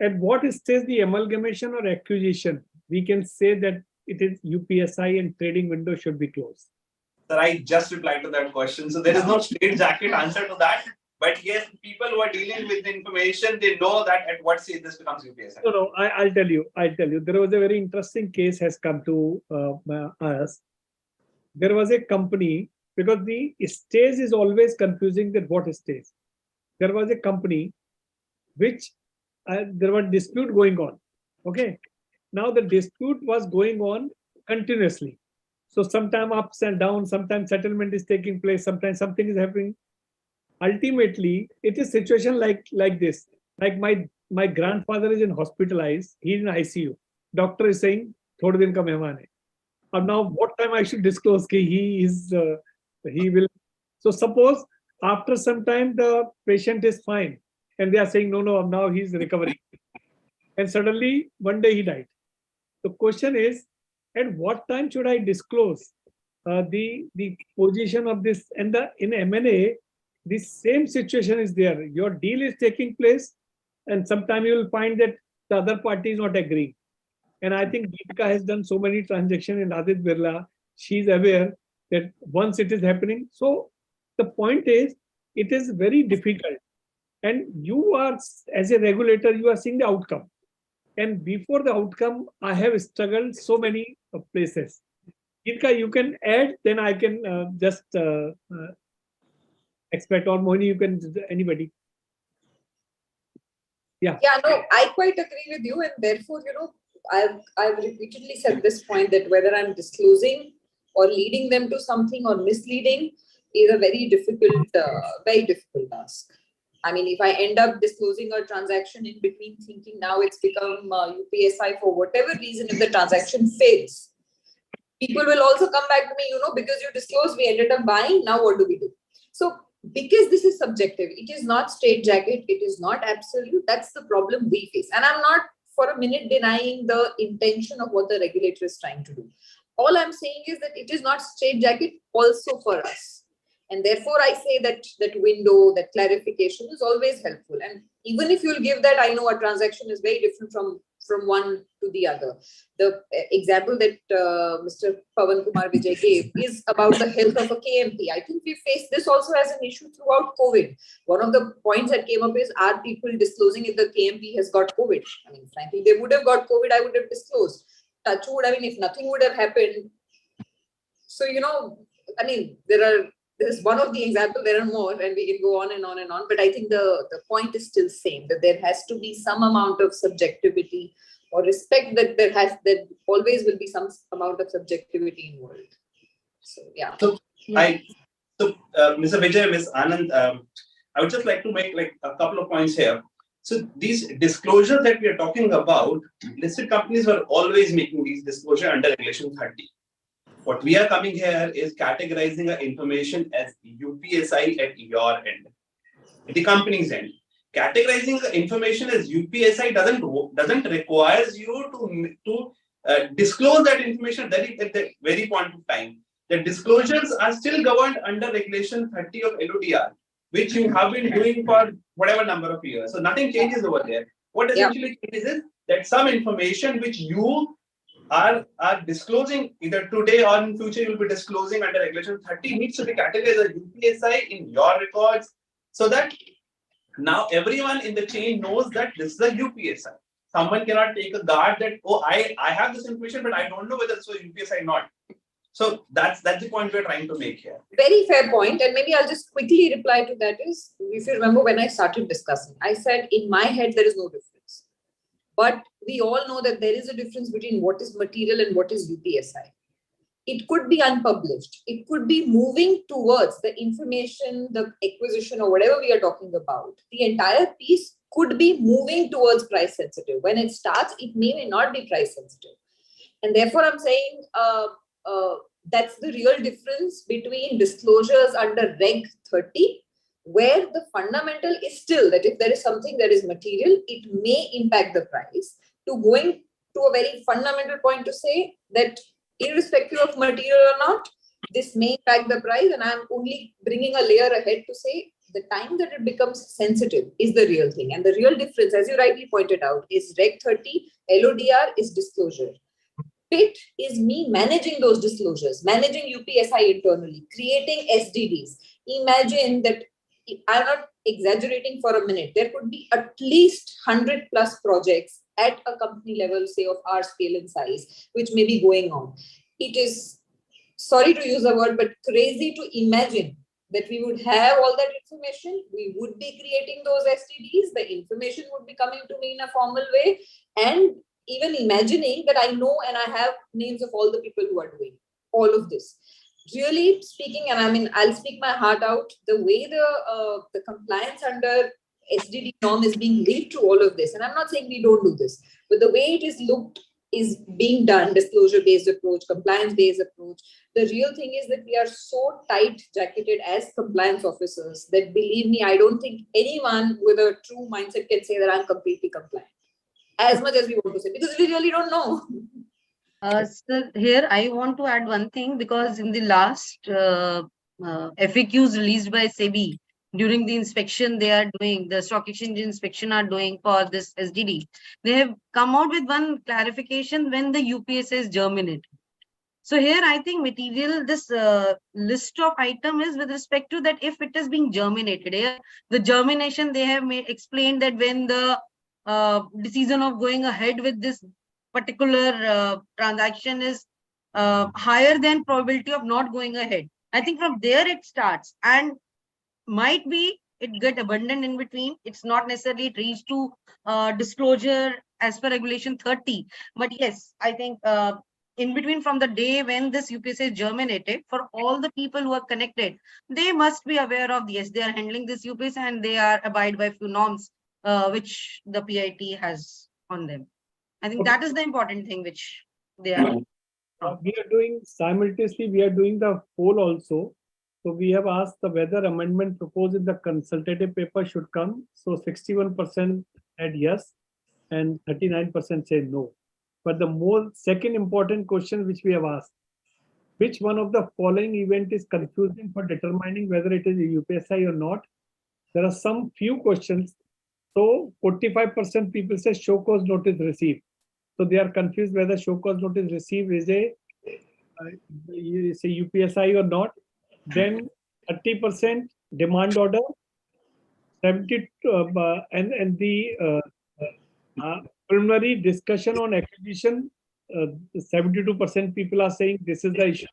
at what stage the amalgamation or acquisition, we can say that it is UPSI and trading window should be closed? Sir, I just replied to that question. So there is no straitjacket answer to that. But yes, people who are dealing with the information, they know that at what stage this becomes UPSI. No, I'll tell you. There was a very interesting case has come to us. There was a company, because the stage is always confusing that what stage. There was a company which there was dispute going on. Okay. Now the dispute was going on continuously. So sometimes ups and downs, sometimes settlement is taking place, sometimes something is happening. Ultimately, it is situation like this. Like my grandfather is hospitalized. He's in ICU. Doctor is saying, "Thode din ka mehman hai." And now, what time I should disclose that he will? So suppose after some time the patient is fine, and they are saying, "No, now he's recovering," and suddenly one day he died. The question is, at what time should I disclose the position of this? And in M&A, the same situation is there. Your deal is taking place, and sometime you will find that the other party is not agreeing. And I think Geetika has done so many transactions in Adit Birla. She's aware that once it is happening. So the point is, it is very difficult. And you are, as a regulator, you are seeing the outcome. And before the outcome, I have struggled so many places. Geetika, you can add, then I can just expect, or Mohini, you can, anybody. Yeah. Yeah, no, I quite agree with you. And therefore, I've repeatedly said this point that whether I'm disclosing or leading them to something or misleading is a very difficult task. I mean, if I end up disclosing a transaction in between thinking now it's become UPSI for whatever reason, if the transaction fails, people will also come back to me, because you disclosed, we ended up buying, now what do we do? So because this is subjective, it is not straitjacket, it is not absolute. That's the problem we face. And I'm not for a minute denying the intention of what the regulator is trying to do. All I'm saying is that it is not straitjacket also for us. And therefore, I say that that window, that clarification is always helpful. And even if you'll give that, I know a transaction is very different from one to the other. The example that Mr. Pawan Kumar Vijay gave is about the health of a KMP. I think we faced this also as an issue throughout COVID. One of the points that came up is, are people disclosing if the KMP has got COVID? I mean, frankly, they would have got COVID, I would have disclosed. Touch wood, I mean, if nothing would have happened. So, I mean, this is one of the examples, there are more, and we can go on and on and on. But I think the point is still same, that there has to be some amount of subjectivity or respect that there always will be some amount of subjectivity involved. So, yeah. So, Mr. Vijay, Ms. Anand, I would just like to make like a couple of points here. So these disclosures that we are talking about, listed companies were always making these disclosures under Regulation 30. What we are coming here is categorizing the information as UPSI at your end, at the company's end. Categorizing the information as UPSI doesn't requires you to disclose that information at the very point of time. The disclosures are still governed under Regulation 30 of LODR, which you have been doing for whatever number of years. So nothing changes over there. What essentially changes is that some information which you are disclosing either today or in future you will be disclosing under Regulation 30 needs to be categorized as UPSI in your records, so that now everyone in the chain knows that this is a UPSI. Someone cannot take a guard that, oh, I have this information, but I don't know whether it's a UPSI or not. So that's the point we're trying to make here. Very fair point, and maybe I'll just quickly reply to that is, if you remember when I started discussing, I said in my head there is no difference. But we all know that there is a difference between what is material and what is UPSI. It could be unpublished. It could be moving towards the information, the acquisition or whatever we are talking about. The entire piece could be moving towards price sensitive. When it starts, it may not be price sensitive. And therefore, I'm saying that's the real difference between disclosures under Reg 30, where the fundamental is still that if there is something that is material, it may impact the price, to going to a very fundamental point to say that irrespective of material or not, this may impact the price. And I'm only bringing a layer ahead to say the time that it becomes sensitive is the real thing. And the real difference, as you rightly pointed out, is Reg 30, LODR is disclosure. PIT is me managing those disclosures, managing UPSI internally, creating SDDs. Imagine that, I'm not exaggerating for a minute, there could be at least 100 plus projects at a company level, say of our scale and size, which may be going on. It is, sorry to use the word, but crazy to imagine that we would have all that information, we would be creating those STDs, the information would be coming to me in a formal way, and even imagining that I know and I have names of all the people who are doing all of this. Really speaking, and I mean, I'll speak my heart out, the way the compliance under SDD norm is being linked to all of this, and I'm not saying we don't do this, but the way it is looked is being done, disclosure-based approach, compliance-based approach. The real thing is that we are so tight-jacketed as compliance officers that, believe me, I don't think anyone with a true mindset can say that I'm completely compliant, as much as we want to say, because we really don't know. Sir, here I want to add one thing, because in the last FAQs released by SEBI during the inspection they are doing, the stock exchange inspection are doing for this SDD, they have come out with one clarification when the UPSI is germinated. So here I think material, this list of item is with respect to that if it is being germinated. Here the germination they have explained that when the decision of going ahead with this particular transaction is higher than probability of not going ahead. I think from there it starts, and might be it get abundant in between. It's not necessarily it reach to disclosure as per Regulation 30. But yes, I think in between, from the day when this UPSI is germinated, for all the people who are connected, they must be aware of yes, they are handling this UPSI and they are abide by few norms which the PIT has on them. I think that is the important thing which they are. We are doing simultaneously, we are doing the poll also. So we have asked whether amendment proposed in the consultative paper should come. So 61% said yes and 39% said no. But the second important question which we have asked, which one of the following event is confusing for determining whether it is a UPSI or not? There are some few questions. So 45% people say show cause notice received. So they are confused whether show cause notice received is a UPSI or not. Then 30% demand order, 70 and the preliminary discussion on acquisition. 72% people are saying this is the issue.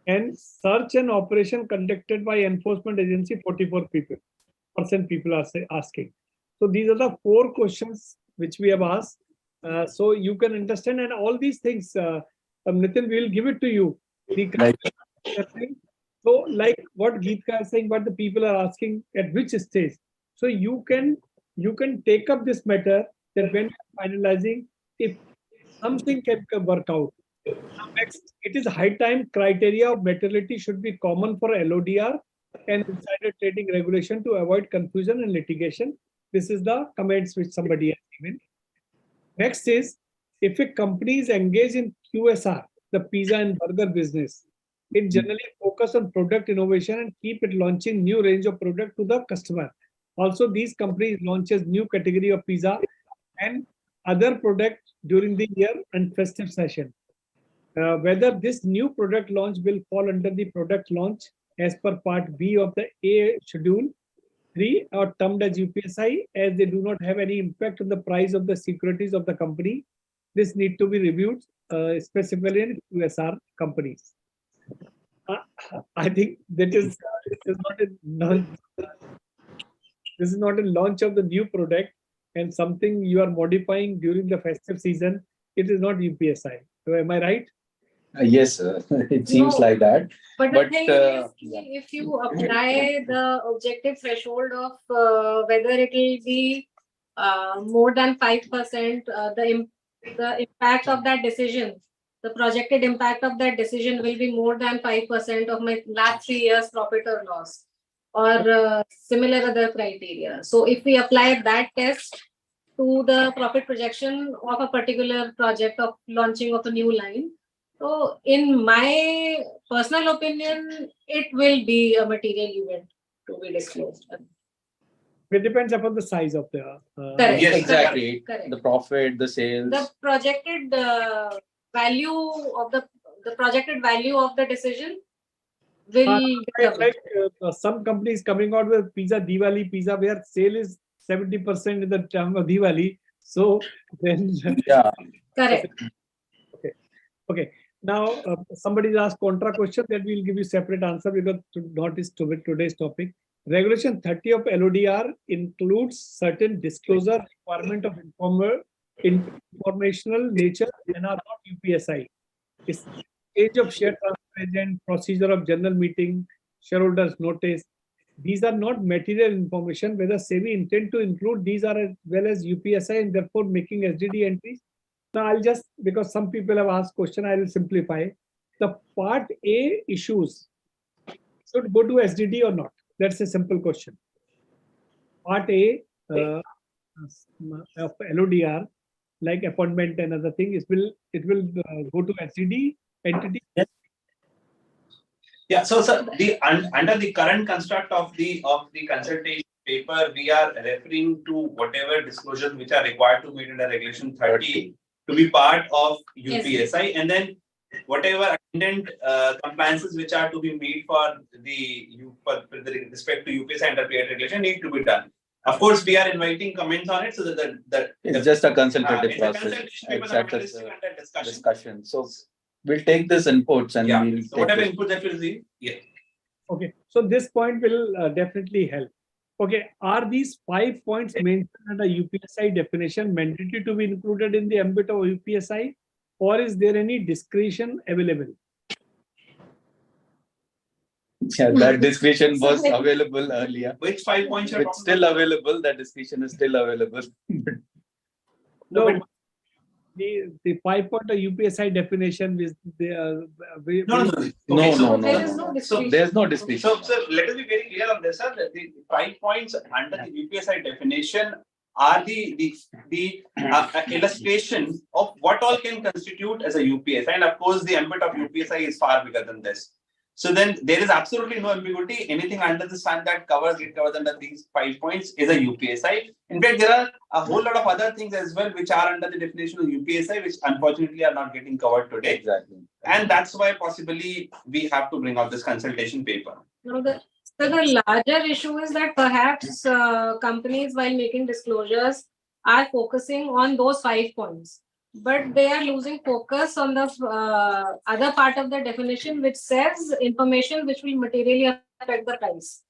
And search and operation conducted by enforcement agency, 44% people are asking. So these are the 4 questions which we have asked. So you can understand, and all these things, Nitin, we will give it to you. So like what Geetka is saying, what the people are asking at which stage. So you can take up this matter that when finalizing, if something can work out. Next, it is high time criteria of materiality should be common for LODR and insider trading regulation to avoid confusion and litigation. This is the comments which somebody has given. Next is, if a company is engaged in QSR, the pizza and burger business, it generally focus on product innovation and keep it launching new range of product to the customer. Also, these companies launches new category of pizza and other products during the year and festive session. Whether this new product launch will fall under the product launch as per part B of the A schedule 3 are termed as UPSI, as they do not have any impact on the price of the securities of the company. This need to be reviewed specifically in QSR companies. I think that is this is not a launch of the new product and something you are modifying during the festive season. It is not UPSI. So am I right? Yes, sir. It seems No. like that. But the But, thing is, if you apply the objective threshold of whether it will be more than 5%, the impact of that decision, the projected impact of that decision will be more than 5% of my last 3 years profit or loss, or similar other criteria. So if we apply that test to the profit projection of a particular project of launching of a new line, so in my personal opinion, it will be a material event to be disclosed. It depends upon the size of the. Correct. yes, exactly. Correct. The profit, the sales. The projected value of the projected value of the decision will Like some companies coming out with pizza Diwali pizza where sale is 70% in the term of Diwali. So then Yeah. correct. Okay. Now somebody asked contra question that we'll give you separate answer because not is today's topic. Regulation 30 of LODR includes certain disclosure requirement of informational nature and are not UPSI. It's age of share transfer agent, procedure of general meeting, shareholders notice. These are not material information. Whether SEBI intend to include these are as well as UPSI and therefore making SDD entries. Now I'll just, because some people have asked question, I will simplify. The part A issues should go to SDD or not? That's a simple question. Part A of LODR, like appointment and other thing, it will go to SDD entity. Yeah, so under the current construct of the consultation paper, we are referring to whatever disclosures which are required to meet under Regulation 30 to be part of UPSI, and then whatever attendant compliances which are to be made for with respect to UPSI under PA regulation need to be done. Of course, we are inviting comments on it, so that It's just a consultative it's a process. consultation paper It's that just is a under discussion. discussion. So we'll take this inputs and Yeah. we'll So take whatever this. input that we receive, yeah. Okay, so this point will definitely help. Okay, are these 5 points mentioned under UPSI definition mandatory to be included in the ambit of UPSI, or is there any discretion available? Yeah, that discretion was available earlier. Which 5 points are It's still available. That discretion is still available. No, The 5-point UPSI definition is the No. No, So no, there no, is no. no So discretion. there's no distinction. So let us be very clear on this, sir. That the 5 points under the UPSI definition are the illustration of what all can constitute as a UPSI. And of course, the ambit of UPSI is far bigger than this. So then there is absolutely no ambiguity. Anything under the sun that covers under these 5 points is a UPSI. In fact, there are a whole lot of other things as well which are under the definition of UPSI, which unfortunately are not getting covered today. Exactly. And that's why possibly we have to bring out this consultation paper. No, the larger issue is that perhaps companies, while making disclosures, are focusing on those 5 points, but they are losing focus on the other part of the definition, which says information which will materially affect the price.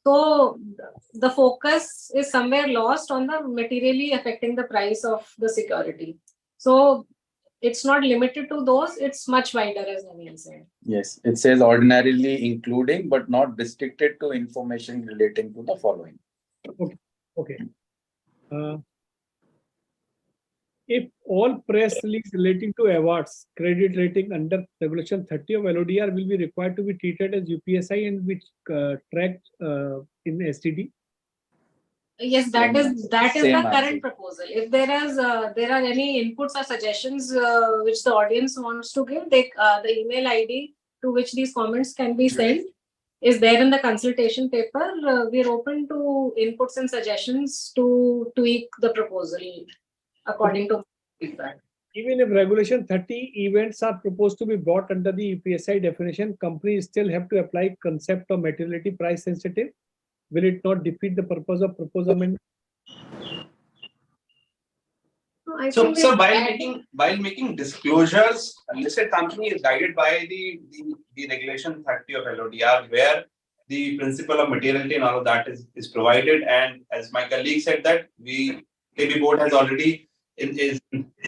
So the focus is somewhere lost on the materially affecting the price of the security. So it's not limited to those, it's much wider, as Naveen said. Yes, it says ordinarily including, but not restricted to information relating to the following. Okay. If all press release relating to awards, credit rating under Regulation 30 of LODR will be required to be treated as UPSI and which tracked in STD. Yes, that is the Same current answer. proposal. If there are any inputs or suggestions which the audience wants to give, the email ID to which these comments can be sent is there in the consultation paper. We are open to inputs and suggestions to tweak the proposal according to feedback. Even if Regulation 30 events are proposed to be brought under the UPSI definition, companies still have to apply concept of materiality price sensitive. Will it not defeat the purpose of proposed amendment? So while making disclosures, a listed company is guided by the Regulation 30 of LODR, where the principle of materiality and all of that is provided. And as my colleague said, that SEBI board has already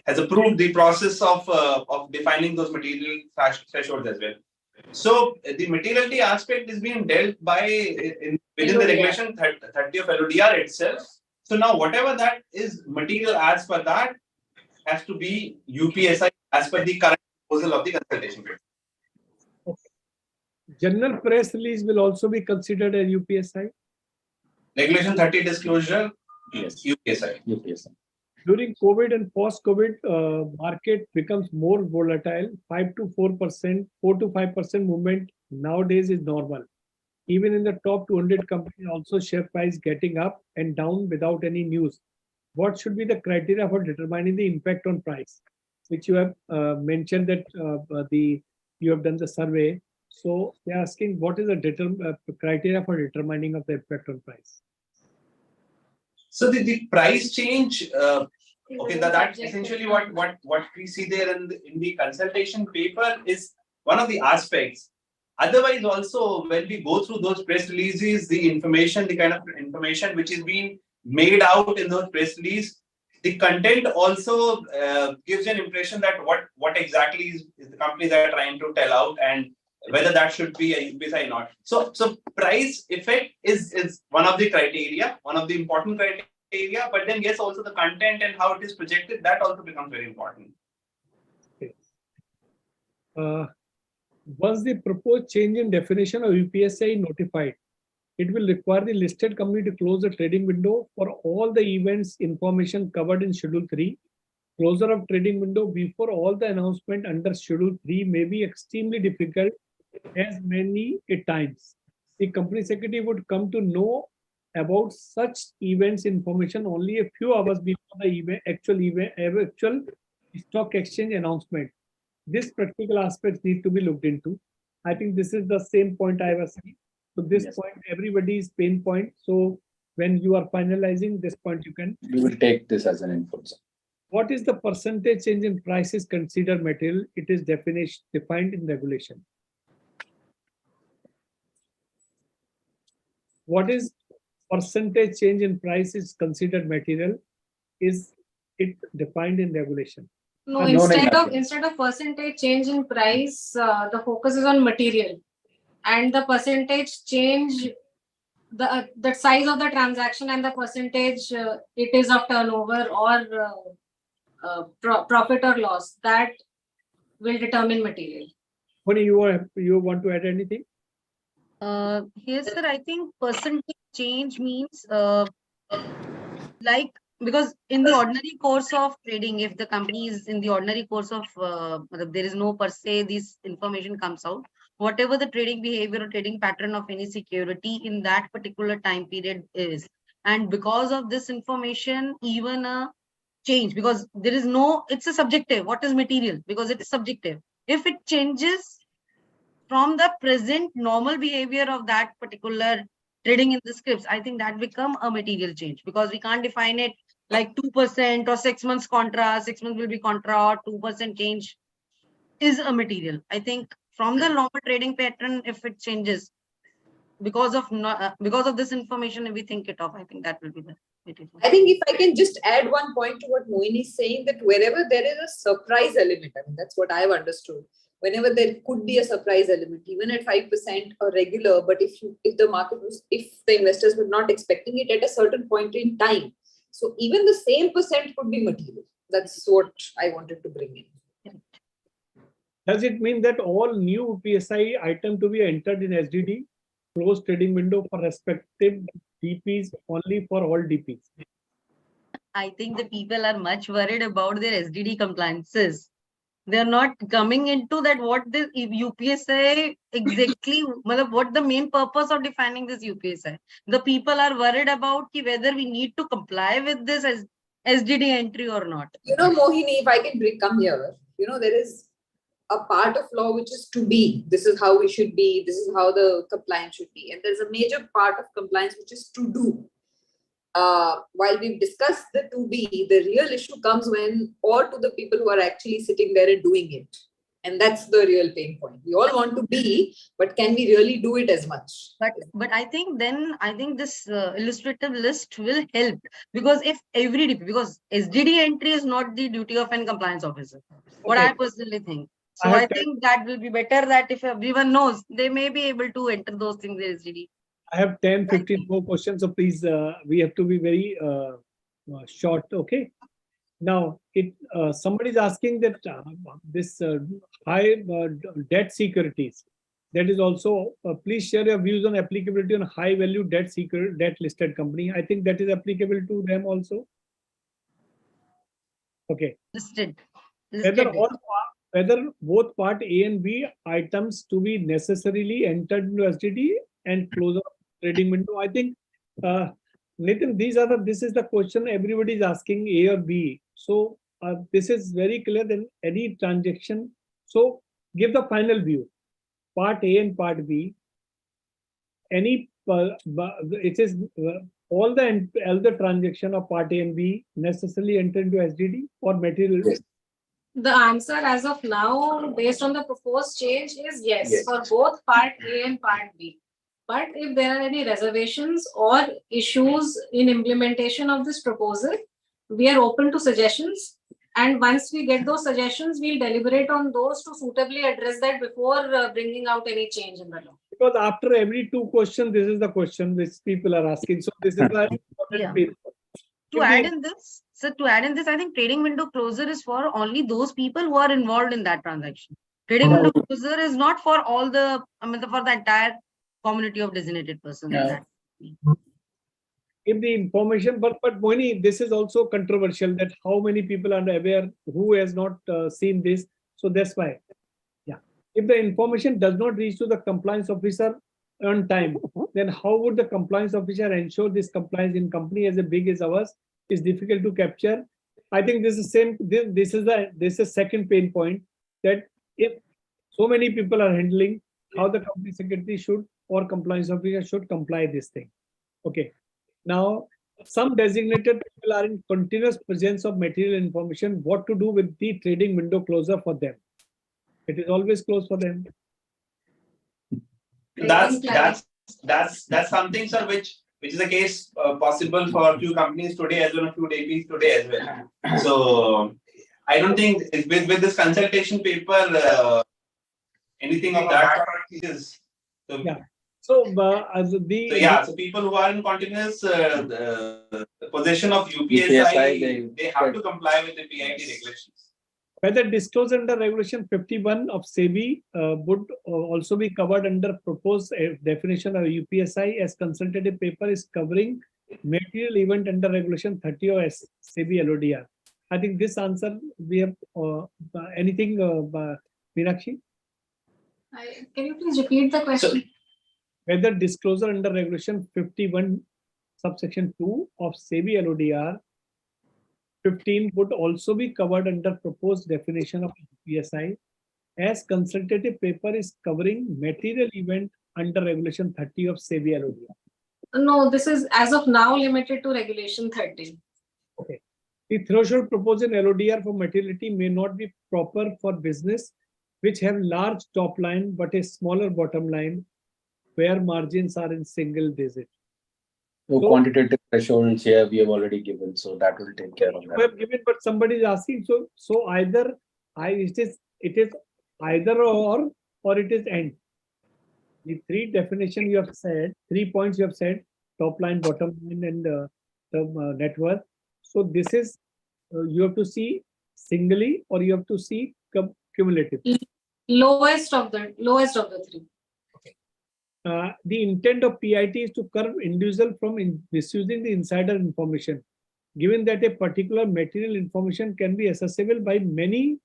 has approved the process of defining those material thresholds as well. So the materiality aspect is being dealt by within the Regulation 30 of LODR itself. So now whatever that is material as per that has to be UPSI as per the current proposal of the consultation paper. Okay. General press release will also be considered as UPSI. Regulation 30 disclosure, Yes. UPSI. UPSI. During COVID and post-COVID, market becomes more volatile. 4 to 5% movement nowadays is normal. Even in the top 200 companies, also share price getting up and down without any news. What should be the criteria for determining the impact on price? Which you have mentioned that you have done the survey. So they are asking what is the criteria for determining of the impact on price? So the price change, okay, that's essentially what we see there in the consultation paper is one of the aspects. Otherwise, also when we go through those press releases, the information, the kind of information which is being made out in those press releases, the content also gives an impression that what exactly is the companies are trying to tell out and whether that should be a UPSI or not. So price effect is one of the criteria, one of the important criteria, but then yes, also the content and how it is projected, that also becomes very important. Okay. Once the proposed change in definition of UPSI is notified, it will require the listed company to close the trading window for all the events information covered in Schedule 3. Closure of trading window before all the announcement under Schedule 3 may be extremely difficult as many times. The company secretary would come to know about such events information only a few hours before the actual stock exchange announcement. This practical aspects need to be looked into. I think this is the same point I was saying. So this Yes. point, everybody's pain point. So when you are finalizing this point, We will take this as an input. what is the percentage change in prices considered material? It is defined in regulation. What is percentage change in price is considered material? Is it defined in regulation? No, No, instead of percentage change in price, the focus is on material, and the percentage change, the size of the transaction and the percentage it is of turnover or profit or loss, that will determine material. Moni, you want to add anything? Yes, sir. I think percentage change means like, because in the ordinary course of trading, if the company is in the ordinary course of there is no per se this information comes out, whatever the trading behavior or trading pattern of any security in that particular time period is, and because of this information, even a change, because there is no, it's a subjective, what is material, because it is subjective. If it changes from the present normal behavior of that particular trading in the scripts, I think that become a material change, because we can't define it like 2% or 6 months contra, 6 months will be contra, or 2% change is a material. I think from the normal trading pattern, if it changes because of this information, if we think it off, I think that will be the material. I think if I can just add one point to what Moini is saying, that wherever there is a surprise element, I mean, that's what I've understood. Whenever there could be a surprise element, even at 5% or regular, but if the investors were not expecting it at a certain point in time, so even the same percent could be material. That's what I wanted to bring in. Does it mean that all new UPSI item to be entered in SDD, closed trading window for respective DPs, only for all DPs? I think the people are much worried about their SDD compliances. They're not coming into that what this UPSI exactly, what the main purpose of defining this UPSI. The people are worried about whether we need to comply with this as SDD entry or not. Mohini, if I can come here, there is a part of law which is to be. This is how we should be. This is how the compliance should be. And there's a major part of compliance which is to do. While we've discussed the to be, the real issue comes when, or to the people who are actually sitting there and doing it. And that's the real pain point. We all want to be, but can we really do it as much? But I think this illustrative list will help, because if because SDD entry is not the duty of an compliance officer. What I personally think. So I think that will be better, that if everyone knows, they may be able to enter those things in SDD. I have 10, 15 more questions, so please, we have to be very short, okay? Now, somebody is asking that this high debt securities, that is also, please share your views on applicability on high value debt listed company. I think that is applicable to them also. Okay. Listed. Whether both part A and B items to be necessarily entered into SDD and closure of trading window. I think, Nitin, this is the question everybody is asking, A or B. So this is very clear than any transaction. So give the final view. Part A and part B. It is all the transaction of part A and B necessarily enter into SDD or material? Yes. The answer as of now, based on the proposed change, is yes. For both part A and part B. But if there are any reservations or issues in implementation of this proposal, we are open to suggestions. And once we get those suggestions, we'll deliberate on those to suitably address that before bringing out any change in the law. Because after every 2 questions, this is the question which people are asking. So this is the important To add in this, I think trading window closure is for only those people who are involved in that transaction. Trading window closure is not for all the, for the entire community of designated persons. Yeah. If the information, but Moini, this is also controversial, that how many people are aware, who has not seen this. So that's why. Yeah. If the information does not reach to the compliance officer on time, then how would the compliance officer ensure this compliance in company as big as ours is difficult to capture? I think this is this is second pain point, that if so many people are handling, how the company secretary should or compliance officer should comply this thing. Okay. Now, some designated people are in continuous presence of material information. What to do with the trading window closer for them? It is always closed for them. That's something, sir, which is a case possible for a few companies today as well as a few DPs today as well. So I don't think with this consultation paper, anything of that sort is. So yeah. So, So people who are in continuous possession of UPSI, they have to comply with the PIT regulations. whether disclosed under Regulation 51 of SEBI would also be covered under proposed definition of UPSI as consultative paper is covering material event under Regulation 30 of SEBI LODR. I think this answer we have anything, Meenakshi? Can you please repeat the question? Whether disclosure under Regulation 51 subsection 2 of SEBI LODR 15 would also be covered under proposed definition of UPSI as consultative paper is covering material event under Regulation 30 of SEBI LODR. No, this is as of now limited to Regulation 30. Okay. The threshold proposed in LODR for materiality may not be proper for business which have large top line but a smaller bottom line where margins are in single digit. So quantitative thresholds here we have already given, so that will take care of We that. have given, but somebody is asking. So either it is either or it is and. The three definition you have said, 3 points you have said: top line, bottom line, and the net worth. So this is you have to see singly or you have to see cumulatively. Lowest of the three. The intent of PIT is to curb individual from misusing the insider information. Given that a particular material information can be accessible by many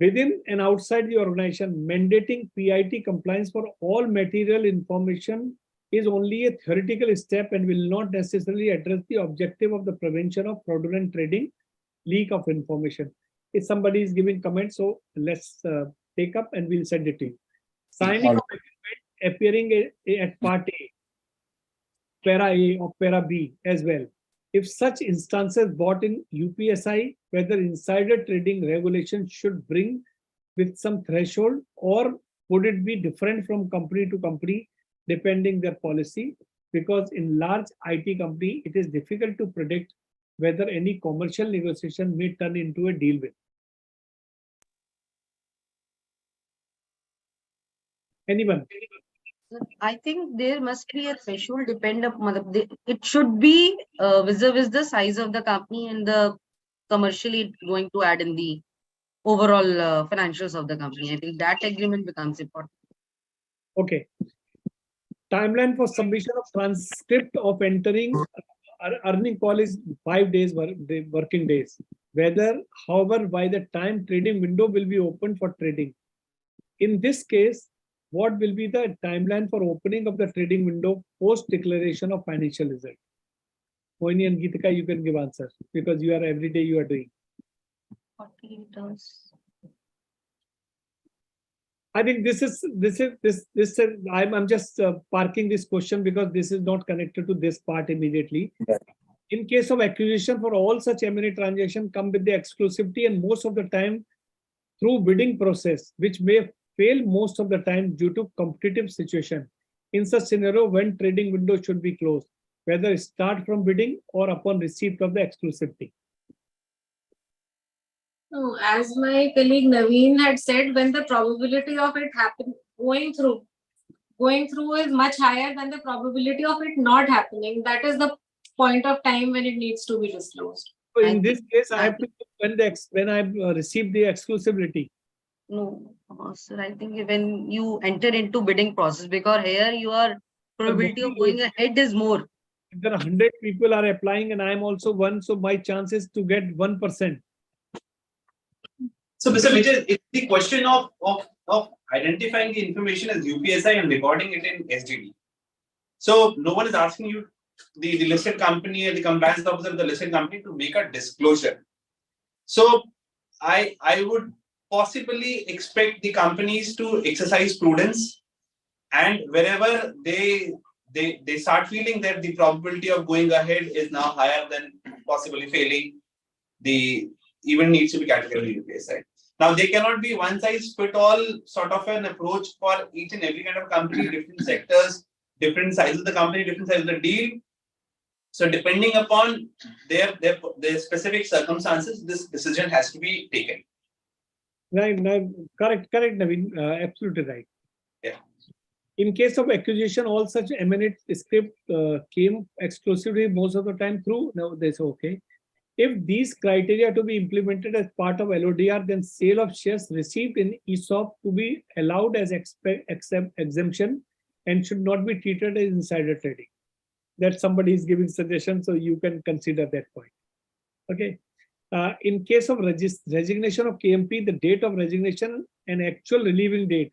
within and outside the organization, mandating PIT compliance for all material information is only a theoretical step and will not necessarily address the objective of the prevention of fraudulent trading, leak of information. If somebody is giving comments, so let's take up and we'll send it to you. Signing of agreement appearing at part A, para A or para B as well. If such instances brought in UPSI, whether insider trading regulations should bring with some threshold or would it be different from company to company depending their policy? Because in large IT company, it is difficult to predict whether any commercial negotiation may turn into a deal with. Anyone? I think there must be a threshold it should be vis-a-vis the size of the company and the commercially going to add in the overall financials of the company. I think that agreement becomes important. Okay. Timeline for submission of transcript of entering earning call is 5 days working days. However, by the time trading window will be open for trading. In this case, what will be the timeline for opening of the trading window post declaration of financial result? Moini and Geetika, you can give answer because you are every day you are doing. 48 hours. I think I'm just parking this question because this is not connected to this part immediately. Yeah. In case of acquisition for all such M&A transaction come with the exclusivity and most of the time through bidding process, which may fail most of the time due to competitive situation. In such scenario, when trading window should be closed, whether start from bidding or upon receipt of the exclusivity. No, as my colleague Naveen had said, when the probability of it going through is much higher than the probability of it not happening. That is the point of time when it needs to be disclosed. So in this case, I have to when I receive the exclusivity. No, sir, I think when you enter into bidding process, because here your probability of going ahead is more. If there are 100 people are applying and I am also one, so my chances to get 1%. So, Mr. Mitchell, it's the question of identifying the information as UPSI and recording it in SGD. So, no one is asking you, the listed company or the compliance officer of the listed company, to make a disclosure. So, I would possibly expect the companies to exercise prudence, and wherever they start feeling that the probability of going ahead is now higher than possibly failing, the event needs to be categorized UPSI. Now, they cannot be one size fit all sort of an approach for each and every kind of company, different sectors, different sizes of the company, different sizes of the deal. So, depending upon their specific circumstances, this decision has to be taken. Right, correct, Naveen, absolutely right. Yeah. In case of acquisition, all such eminent script came exclusively most of the time through. Now they say, okay, if these criteria to be implemented as part of LODR, then sale of shares received in ESOP to be allowed as exemption and should not be treated as insider trading. That somebody is giving suggestion, so you can consider that point. Okay. In case of resignation of KMP, the date of resignation and actual relieving date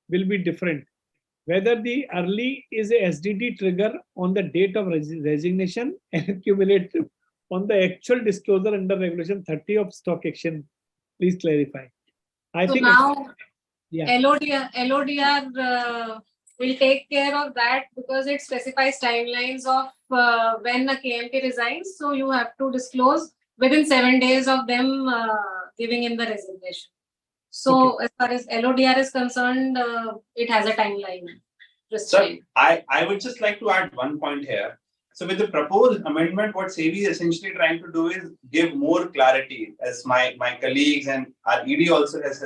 will be different. Whether the early is a SDD trigger on the date of resignation and cumulative on the actual disclosure under Regulation 30 of Stock Exchange, please clarify. I So think now yeah. LODR will take care of that because it specifies timelines of when a KMP resigns. So you have to disclose within 7 days of them giving in the resignation. So as far as LODR is concerned, it has a timeline. So I would just like to add one point here. So with the proposed amendment, what SEBI is essentially trying to do is give more clarity, as my colleagues and our ED also has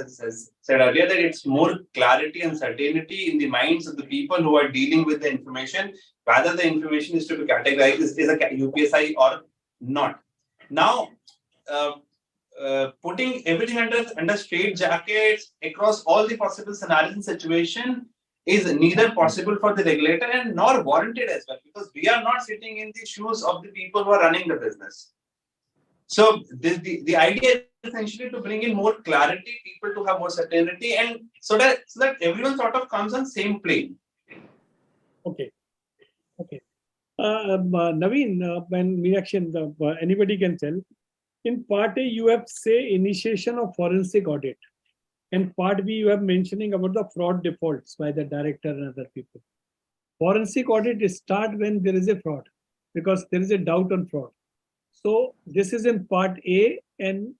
said earlier, that it's more clarity and certainty in the minds of the people who are dealing with the information, whether the information is to be categorized as a UPSI or not. Now, putting everything under straight jackets across all the possible scenarios and situation is neither possible for the regulator and nor warranted as well, because we are not sitting in the shoes of the people who are running the business. So the idea is essentially to bring in more clarity, people to have more certainty, and so that everyone sort of comes on same plane. Okay. Naveen and Meenakshi, anybody can tell. In part A, you have say initiation of forensic audit. And part B, you have mentioning about the fraud defaults by the director and other people. Forensic audit is start when there is a fraud, because there is a doubt on fraud. So this is in part A and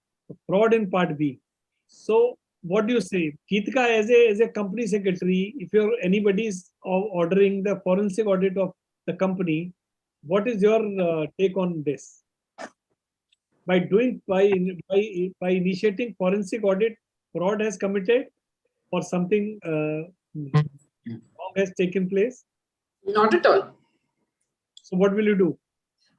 fraud in part B. So what do you say? Geetika, as a company secretary, if anybody is ordering the forensic audit of the company, what is your take on this? By initiating forensic audit, fraud has committed or something wrong has taken place? Not at all. So what will you do?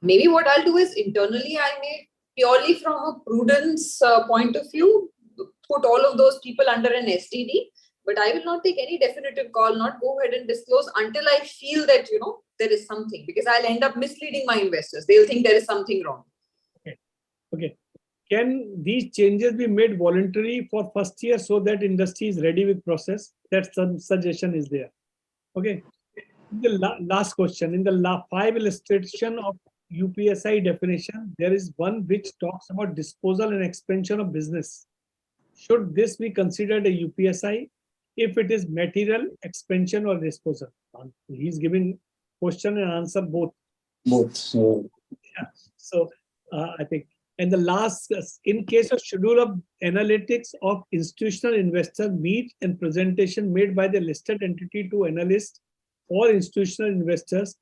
Maybe what I'll do is internally, I may purely from a prudence point of view, put all of those people under an STD, but I will not take any definitive call, not go ahead and disclose until I feel that, there is something, because I'll end up misleading my investors. They'll think there is something wrong. Okay. Can these changes be made voluntary for first year so that industry is ready with process? That some suggestion is there. Okay. The last question. In the 5 illustration of UPSI definition, there is one which talks about disposal and expansion of business. Should this be considered a UPSI if it is material, expansion or disposal? He's giving question and answer both. So, yeah. So I think. And the last, in case of schedule of analytics of institutional investor meet and presentation made by the listed entity to analysts or institutional investors,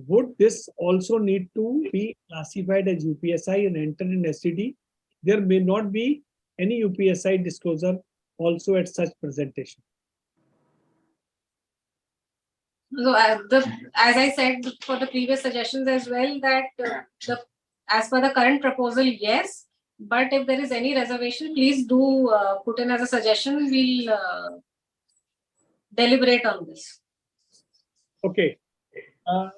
would this also need to be classified as UPSI and enter in STD? There may not be any UPSI disclosure also at such presentation. So as I said for the previous suggestions as well, that as per the current proposal, yes. But if there is any reservation, please do put in as a suggestion. We'll deliberate on this. Okay. I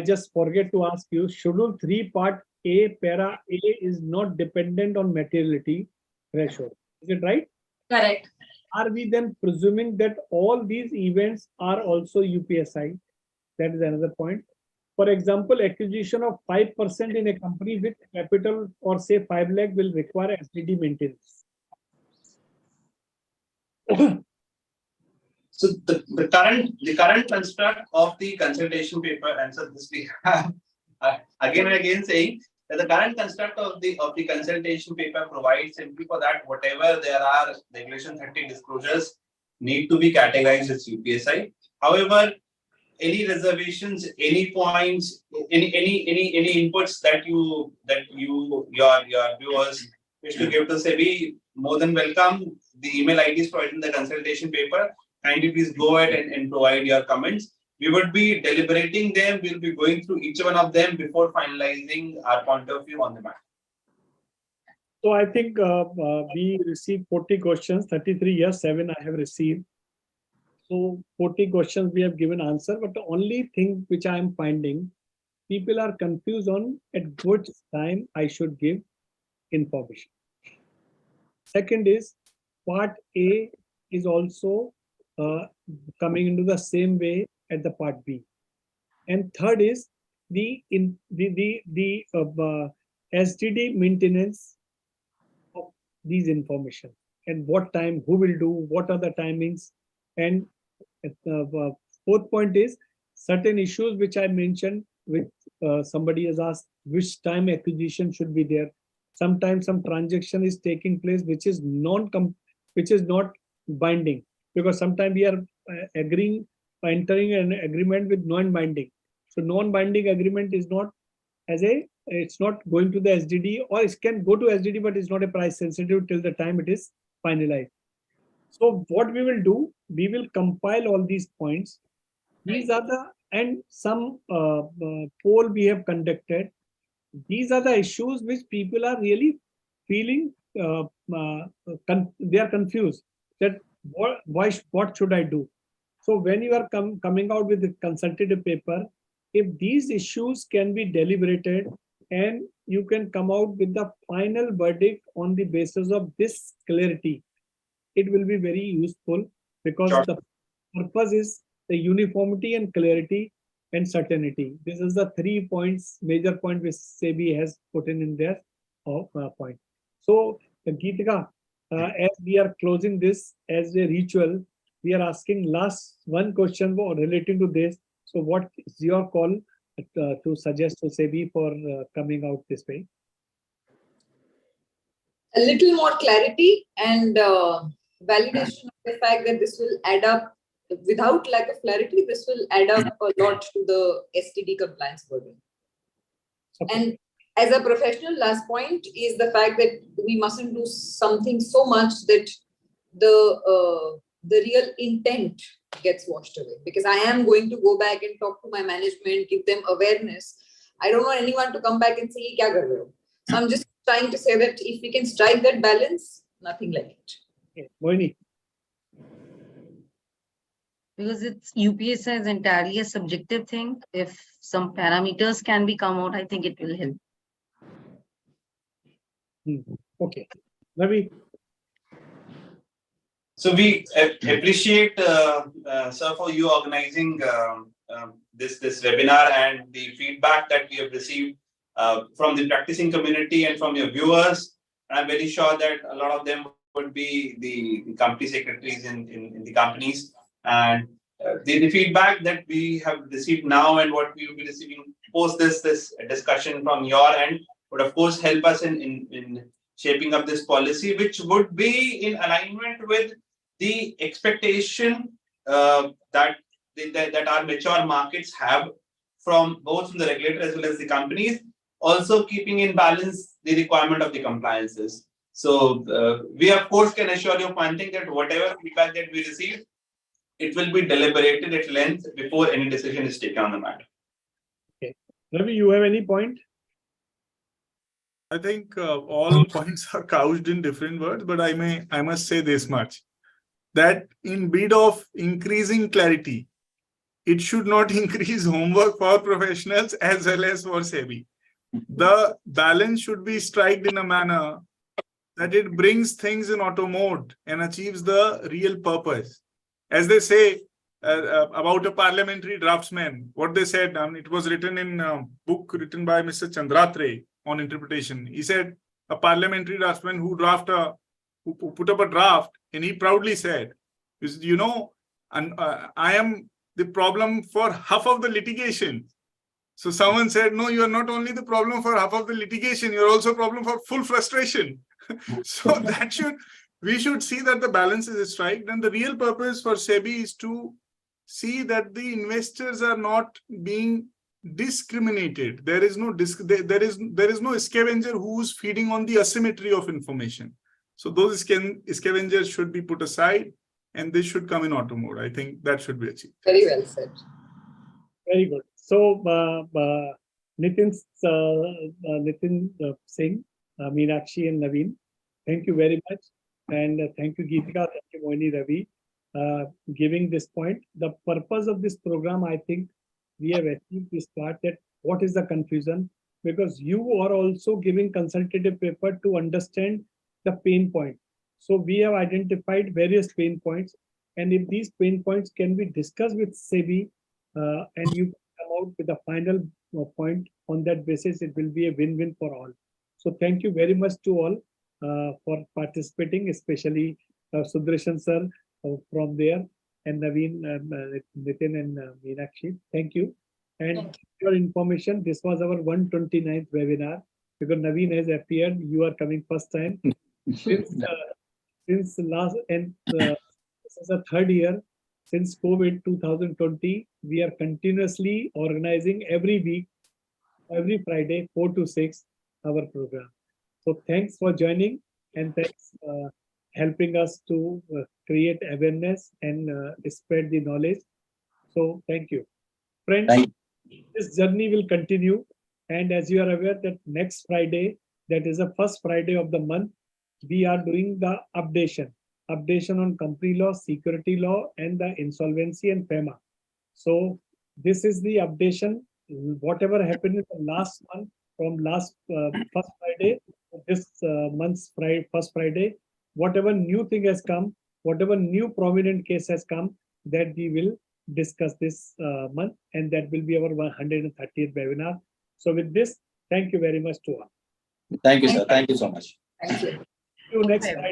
just forget to ask you. Schedule 3 part A, para A is not dependent on materiality threshold. Is it right? Correct. Are we then presuming that all these events are also UPSI? That is another point. For example, acquisition of 5% in a company with capital or say 5 lakh will require SDD maintenance. So the current construct of the consultation paper, and so this we have again and again saying that the current construct of the consultation paper provides simply for that whatever there are Regulation 30 disclosures need to be categorized as UPSI. However, any reservations, any points, any inputs that your viewers wish to give to SEBI, more than welcome. The email ID is provided in the consultation paper. kindly please go ahead and provide your comments. We would be deliberating them. We'll be going through each one of them before finalizing our point of view on the matter. So I think we received 40 questions, 33 yes, 7 I have received. So 40 questions we have given answer, but the only thing which I am finding, people are confused on at which time I should give information. Second is part A is also coming into the same way at the part B. And third is the SDD maintenance of these information and what time, who will do, what are the timings. And fourth point is certain issues which I mentioned, which somebody has asked, which time acquisition should be there. Sometimes some transaction is taking place which is not binding, because sometimes we are entering an agreement with non-binding. So non-binding agreement is not it's not going to the SDD, or it can go to SDD, but it's not a price sensitive till the time it is finalized. So what we will do, we will compile all these points. These are the, and some poll we have conducted. These are the issues which people are really feeling, they are confused that what should I do? So when you are coming out with the consultative paper, if these issues can be deliberated and you can come out with the final verdict on the basis of this clarity, it will be very useful, because Sure. The purpose is the uniformity and clarity and certainty. This is the 3 points, major point which SEBI has put in their point. So Geetika, as we are closing this as a ritual, we are asking last one question relating to this. So what is your call to suggest to SEBI for coming out this way? A little more clarity and validation of the fact that this will add up. Without lack of clarity, this will add up a lot to the STD compliance burden. Okay. And as a professional, last point is the fact that we mustn't do something so much that the real intent gets washed away. Because I am going to go back and talk to my management, give them awareness. I don't want anyone to come back and say, "Kya kar rahe ho?" So I'm just trying to say that if we can strike that balance, nothing like it. Okay. Moini. Because it's UPSI is entirely a subjective thing. If some parameters can be come out, I think it will help. Okay. Ravi. So we appreciate, sir, for you organizing this webinar and the feedback that we have received from the practicing community and from your viewers. I'm very sure that a lot of them would be the company secretaries in the companies, and the feedback that we have received now and what we will be receiving post this discussion from your end would of course help us in shaping up this policy, which would be in alignment with the expectation that our mature markets have from both the regulator as well as the companies, also keeping in balance the requirement of the compliances. So we of course can assure you one thing, that whatever feedback that we receive, it will be deliberated at length before any decision is taken on the matter. Okay. Ravi, you have any point? I think all points are couched in different words, but I must say this much, that in bid of increasing clarity, it should not increase homework for professionals as well as for SEBI. The balance should be struck in a manner that it brings things in auto mode and achieves the real purpose. As they say about a parliamentary draftsman, what they said, it was written in a book written by Mr. Chandratre on interpretation. He said a parliamentary draftsman who put up a draft, and he proudly said, you know, I am the problem for half of the litigation. So someone said, no, you are not only the problem for half of the litigation, you're also a problem for full frustration. So we should see that the balance is struck. And the real purpose for SEBI is to see that the investors are not being discriminated. There is no scavenger who's feeding on the asymmetry of information. So those scavengers should be put aside. and this should come in auto mode. I think that should be achieved. Very well said. Very good. So, Nitin Singh, Meenakshi and Naveen, thank you very much. And thank you, Geetika, thank you, Moini, Ravi, giving this point. The purpose of this program, I think we have achieved this part, that what is the confusion, because you are also giving consultative paper to understand the pain point. So we have identified various pain points, and if these pain points can be discussed with SEBI, and you come out with a final point on that basis, it will be a win-win for all. So thank you very much to all for participating, especially Sudarshan sir from there, and Naveen, Nitin and Meenakshi. Thank you. And your information, this was our 129th webinar, because Naveen has appeared. You are coming first time. Since last, and this is the third year since COVID 2020, we are continuously organizing every week, every Friday, 4 to 6, our program. So thanks for joining, and thanks helping us to create awareness and spread the knowledge. So thank you. Friends, this journey will continue. And as you are aware that next Friday, that is the first Friday of the month, we are doing the updation on company law, security law, and the insolvency and FEMA. So this is the updation. Whatever happened in the last month, from last first Friday, this month's first Friday, whatever new thing has come, whatever new prominent case has come, that we will discuss this month, and that will be our 130th webinar. So with this, thank you very much to all. Thank you, sir. Thank you so much. Thank you. See you next Friday.